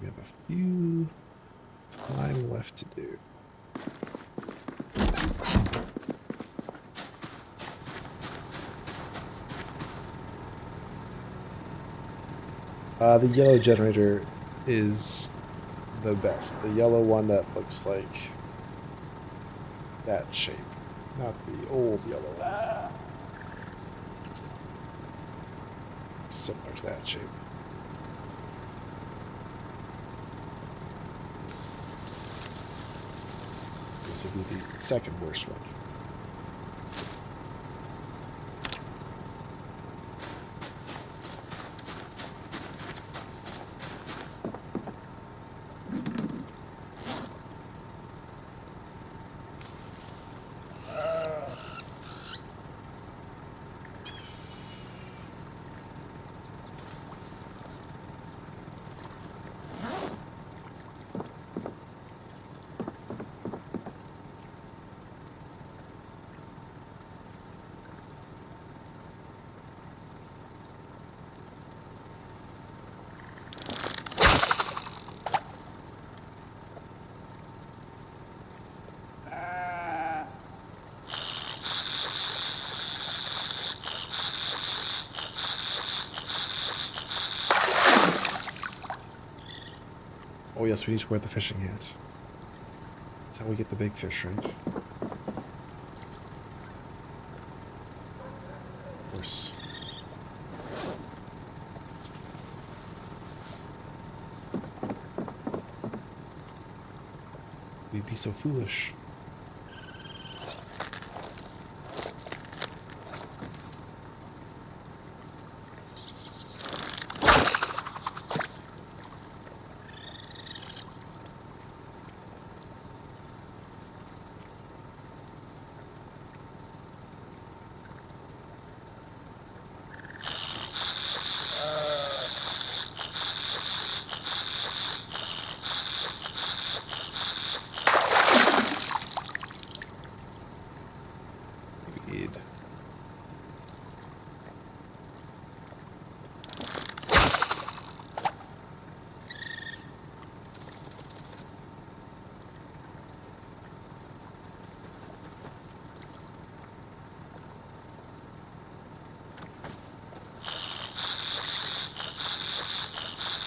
B: We have a few time left to do. The yellow generator is the best. The yellow one that looks like that shape, not the old yellow one. Similar to that shape. This would be the second worst one. Oh yes, we need to wear the fishing hat. That's how we get the big fish, right? Of course. We'd be so foolish.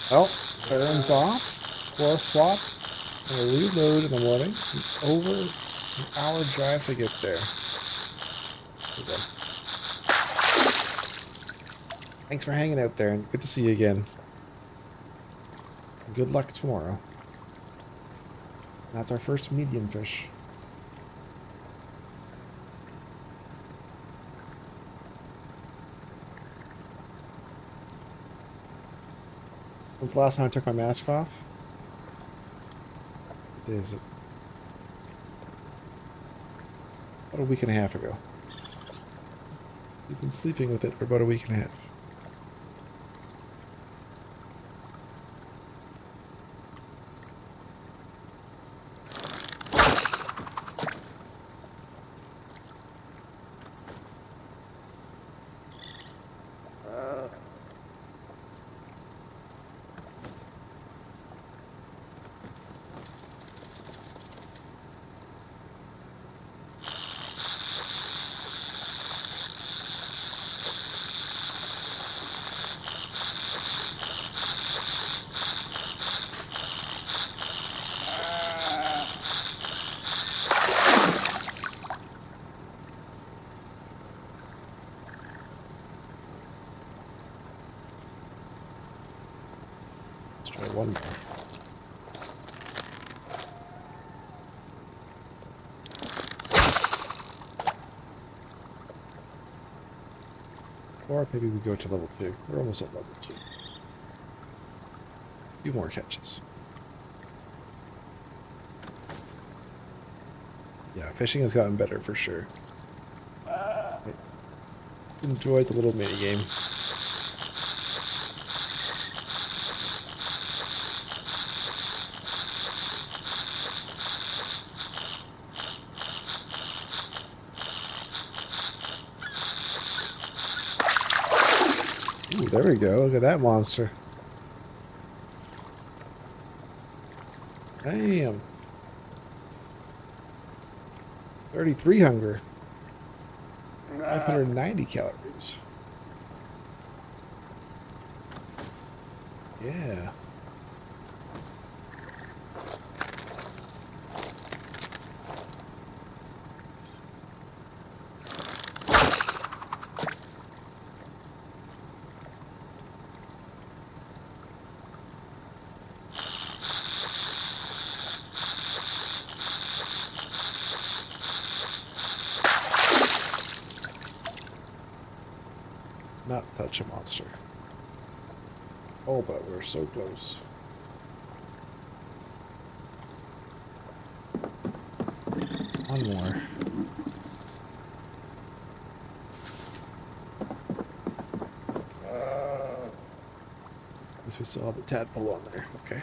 B: Well, turns off. Core swap. I'm gonna reload in the morning. Over an hour drive to get there. Okay. Thanks for hanging out there, and good to see you again. Good luck tomorrow. That's our first medium fish. When's the last time I took my mask off? What day is it? About a week and a half ago. We've been sleeping with it for about a week and a half. Let's try one more. Or maybe we go to level 2. We're almost at level 2. A few more catches. Yeah, fishing has gotten better for sure. I enjoyed the little mini game. Ooh, there we go. Look at that monster. Damn. 33 hunger. 590 calories. Yeah. Not touch a monster. Oh, but we're so close. One more. Guess we still have the tadpole on there. Okay.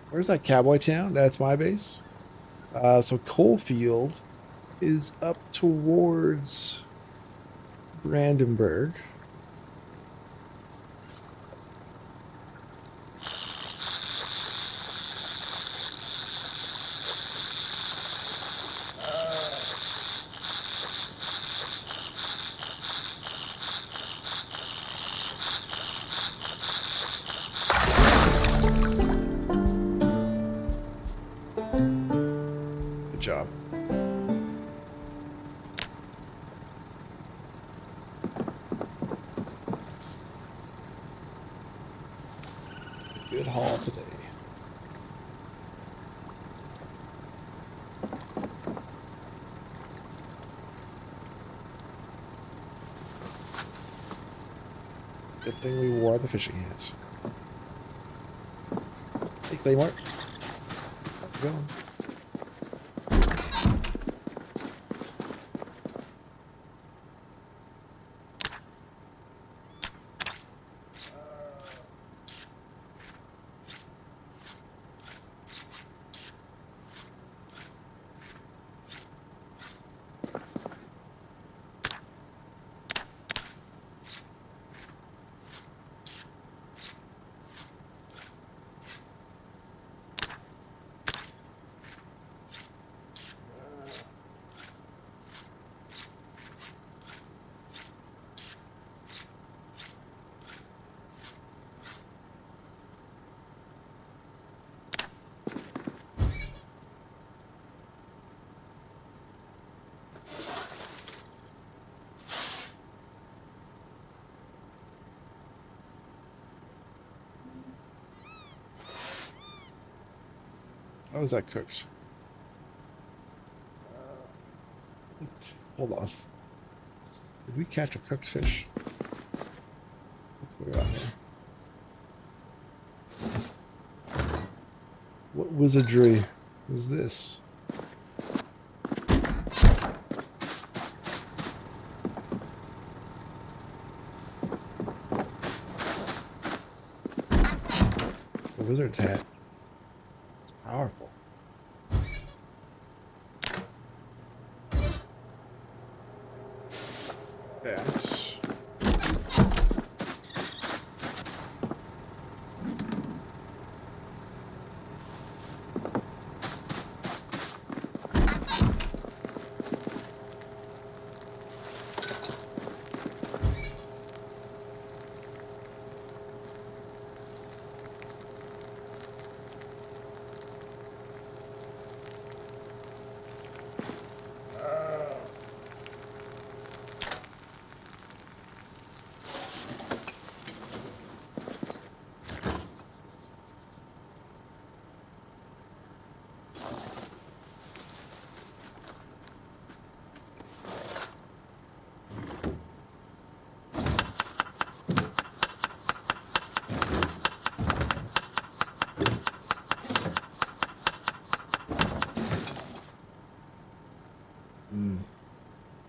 B: Where's that cowboy town? That's my base. So Coalfield is up towards Brandenburg. Good job. Good haul today. Good thing we wore the fishing hats. Hey, Claymore. How's it going? How is that cooked? Hold on. Did we catch a cooked fish? What's going on here? What wizardry is this? The wizard's hat. It's powerful. That.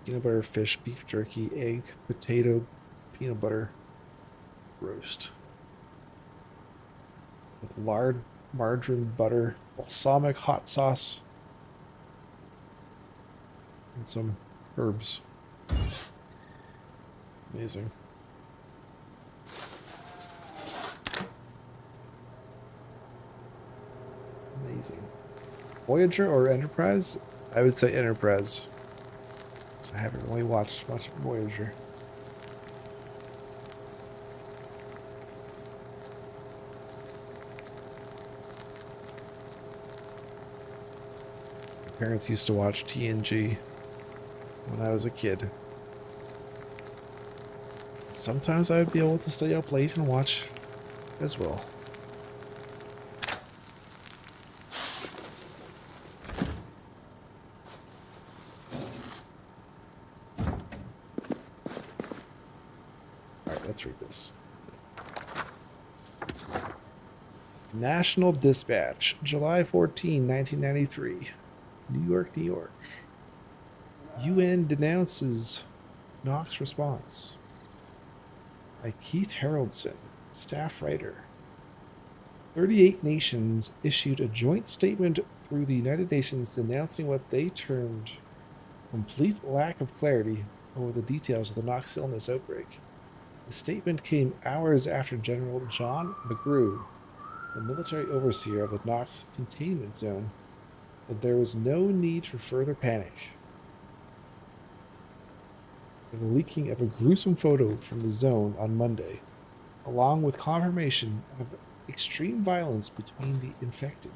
B: Peanut butter, fish, beef jerky, egg, potato, peanut butter roast. With lard, margarine, butter, balsamic hot sauce, and some herbs. Amazing. Amazing. Voyager or Enterprise? I would say Enterprise. I haven't really watched much Voyager. My parents used to watch TNG when I was a kid. Sometimes I would be able to stay up late and watch as well. Let's read this. National Dispatch, July 14, 1993. New York, New York. UN denounces Knox response. By Keith Haroldson, staff writer. 38 nations issued a joint statement through the United Nations denouncing what they termed complete lack of clarity over the details of the Knox illness outbreak. The statement came hours after General John McGrew, the military overseer of the Knox containment zone, said there was no need for further panic. The leaking of a gruesome photo from the zone on Monday, along with confirmation of extreme violence between the infected.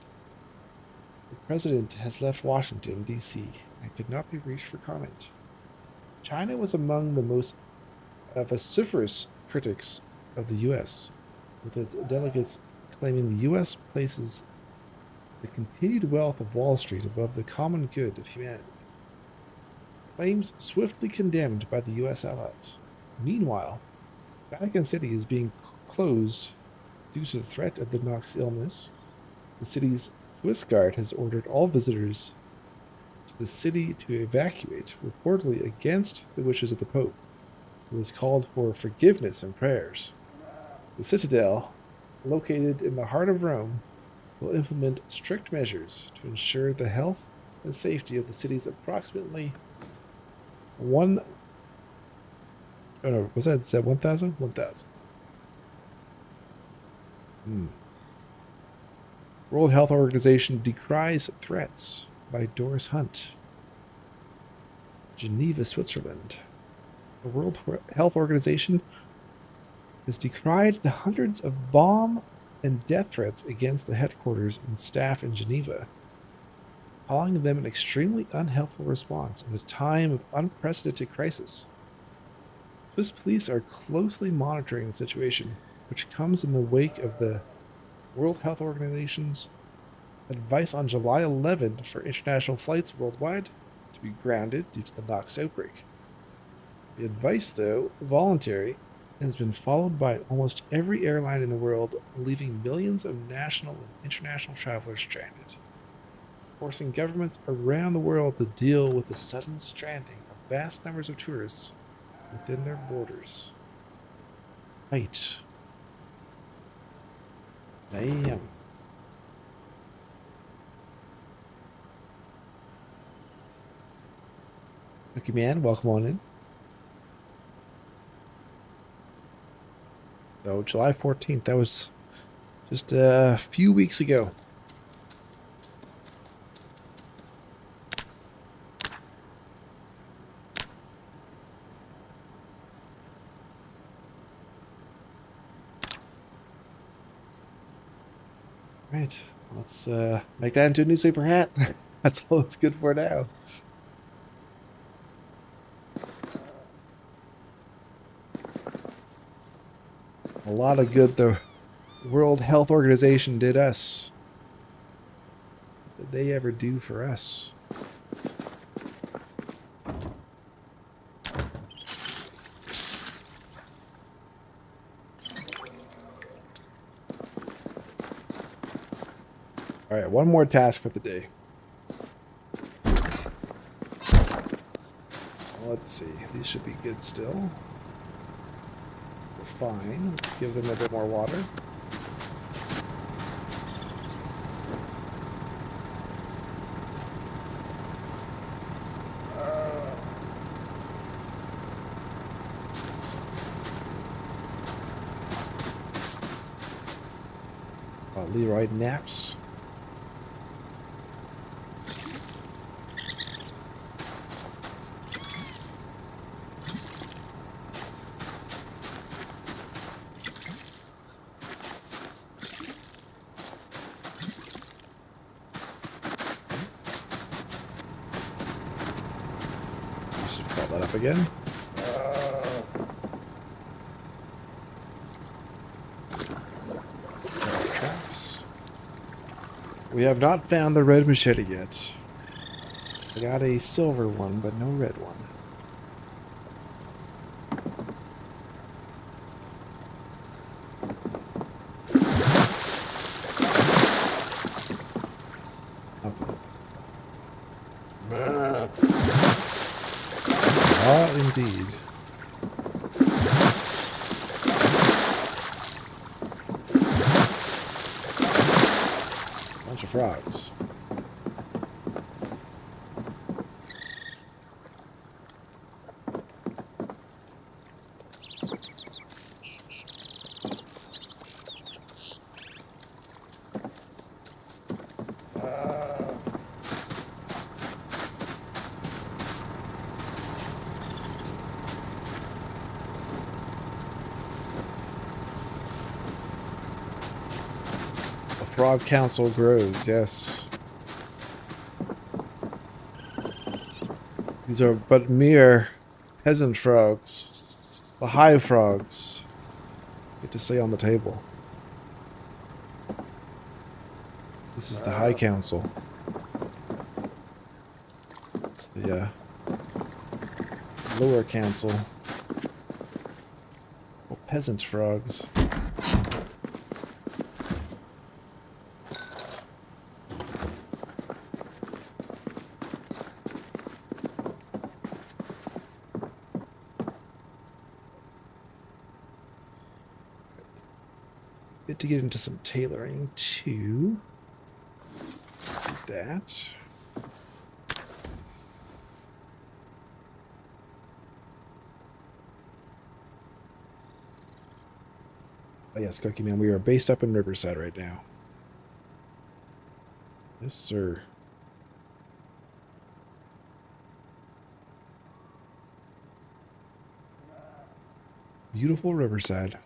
B: The president has left Washington, D.C., and could not be reached for comment. China was among the most vociferous critics of the U.S., with its delegates claiming the U.S. places the continued wealth of Wall Street above the common good of humanity. Claims swiftly condemned by the U.S. allies. Meanwhile, Vatican City is being closed due to the threat of the Knox illness. The city's Swiss Guard has ordered all visitors to the city to evacuate, reportedly against the wishes of the Pope, who has called for forgiveness and prayers. The Citadel, located in the heart of Rome, will implement strict measures to ensure the health and safety of the city's approximately 1,000? World Health Organization decries threats, by Doris Hunt. Geneva, Switzerland. The World Health Organization has decried the hundreds of bomb and death threats against the headquarters and staff in Geneva, calling them an extremely unhelpful response in a time of unprecedented crisis. Swiss police are closely monitoring the situation, which comes in the wake of the World Health Organization's advice on July 11 for international flights worldwide to be grounded due to the Knox outbreak. The advice, though voluntary, has been followed by almost every airline in the world, leaving millions of national and international travelers stranded, forcing governments around the world to deal with the sudden stranding of vast numbers of tourists within their borders. Right. Damn. Cookie Man, welcome on in. So July 14th, that was just a few weeks ago. Right, let's make that into a newspaper hat. That's all it's good for now. A lot of good the World Health Organization did us. What did they ever do for us? All right, one more task for the day. Let's see. These should be good still. We're fine. Let's give them a bit more water. Leroy naps. Just call that up again. Traps. We have not found the red machete yet. I got a silver one, but no red one. Ah, indeed. Bunch of frogs. Frog Council grows, yes. These are but mere peasant frogs. The high frogs get to stay on the table. This is the High Council. It's the lower council. Well, peasant frogs. Good to get into some tailoring too. Do that. Oh yes, Cookie Man, we are based up in Riverside right now. Yes, sir. Beautiful Riverside.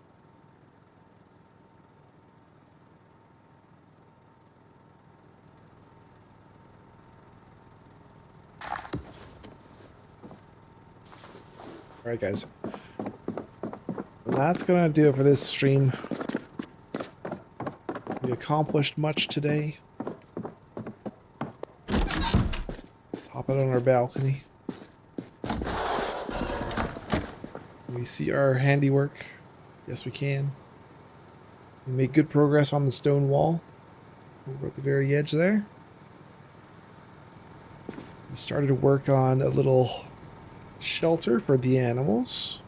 B: Alright guys, that's gonna do it for this stream. We accomplished much today. Hop out on our balcony. Can we see our handiwork? Yes, we can. We made good progress on the stone wall over at the very edge there. We started to work on a little shelter for the animals.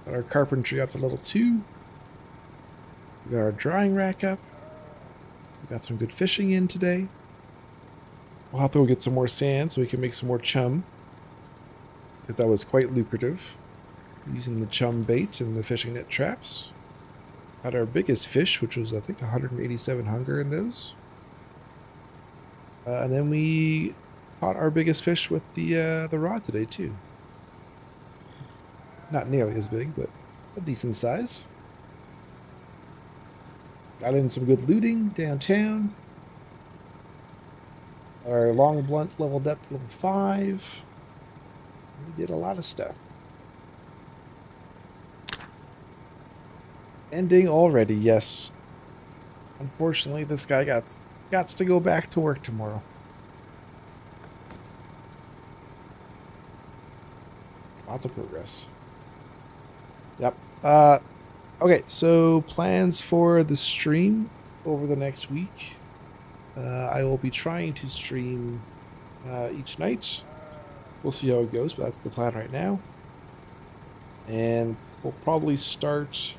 B: Got our carpentry up to level 2. We got our drying rack up. We got some good fishing in today. We'll have to go get some more sand so we can make some more chum, because that was quite lucrative, using the chum bait and the fishing net traps. Had our biggest fish, which was I think 187 hunger in those. And then we caught our biggest fish with the rod today too. Not nearly as big, but a decent size. Got in some good looting downtown. Our long blunt leveled up to level 5. We did a lot of stuff. Ending already, yes. Unfortunately, this guy got to go back to work tomorrow. Lots of progress. Yep. Okay, so plans for the stream over the next week. I will be trying to stream each night. We'll see how it goes, but that's the plan right now. And we'll probably start,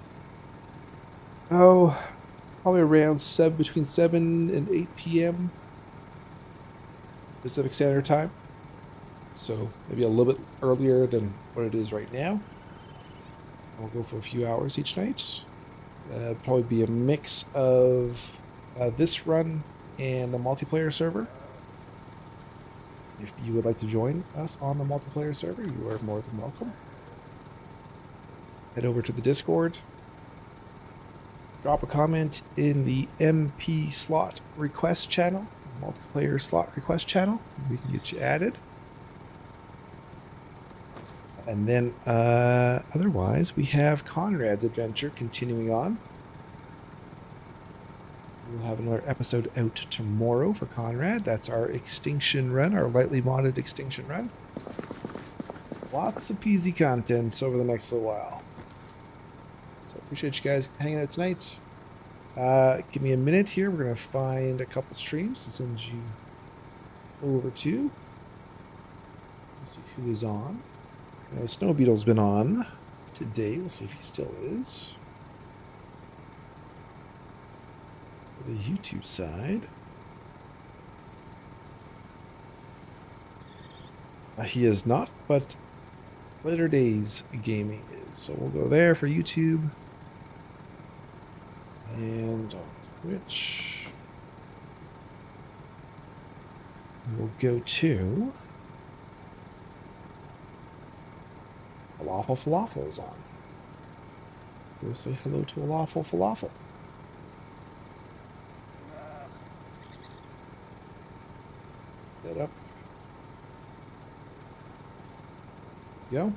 B: probably around between 7 and 8 p.m. Pacific Standard Time. So maybe a little bit earlier than what it is right now. I'll go for a few hours each night. Probably be a mix of this run and the multiplayer server. If you would like to join us on the multiplayer server, you are more than welcome. Head over to the Discord. Drop a comment in the MP slot request channel, multiplayer slot request channel. We can get you added. And then otherwise, we have Conrad's adventure continuing on. We'll have another episode out tomorrow for Conrad. That's our extinction run, our lightly modded extinction run. Lots of PZ content over the next little while. So appreciate you guys hanging out tonight. Give me a minute here. We're going to find a couple streams to send you over to. Let's see who is on. Snow Beetle's been on today. We'll see if he still is. For the YouTube side. He is not, but Later Days Gaming is. So we'll go there for YouTube. And on Twitch, we'll go to Falafel is on. We'll say hello to Falafel. Get up. Go.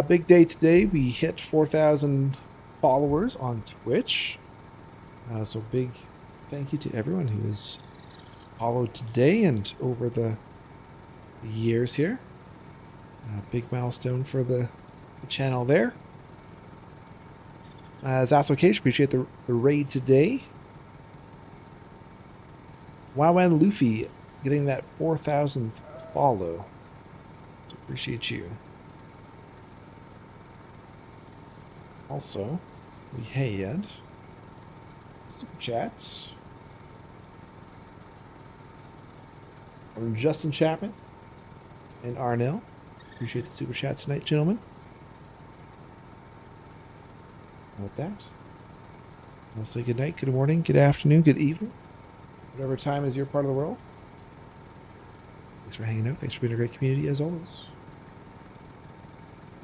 B: Big day today. We hit 4,000 followers on Twitch. So big thank you to everyone who has followed today and over the years here. Big milestone for the channel there. That's okay. Appreciate the raid today. Wow and Luffy getting that 4,000th follow. So appreciate you. Also, we had super chats from Justin Chapman and Arnell. Appreciate the super chats tonight, gentlemen. And with that, I'll say good night, good morning, good afternoon, good evening, whatever time is your part of the world. Thanks for hanging out. Thanks for being a great community as always.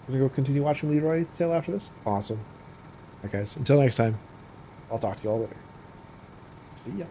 B: We're gonna go continue watching Leroy's Tale after this. Awesome. All right, guys. Until next time, I'll talk to you all later. See ya.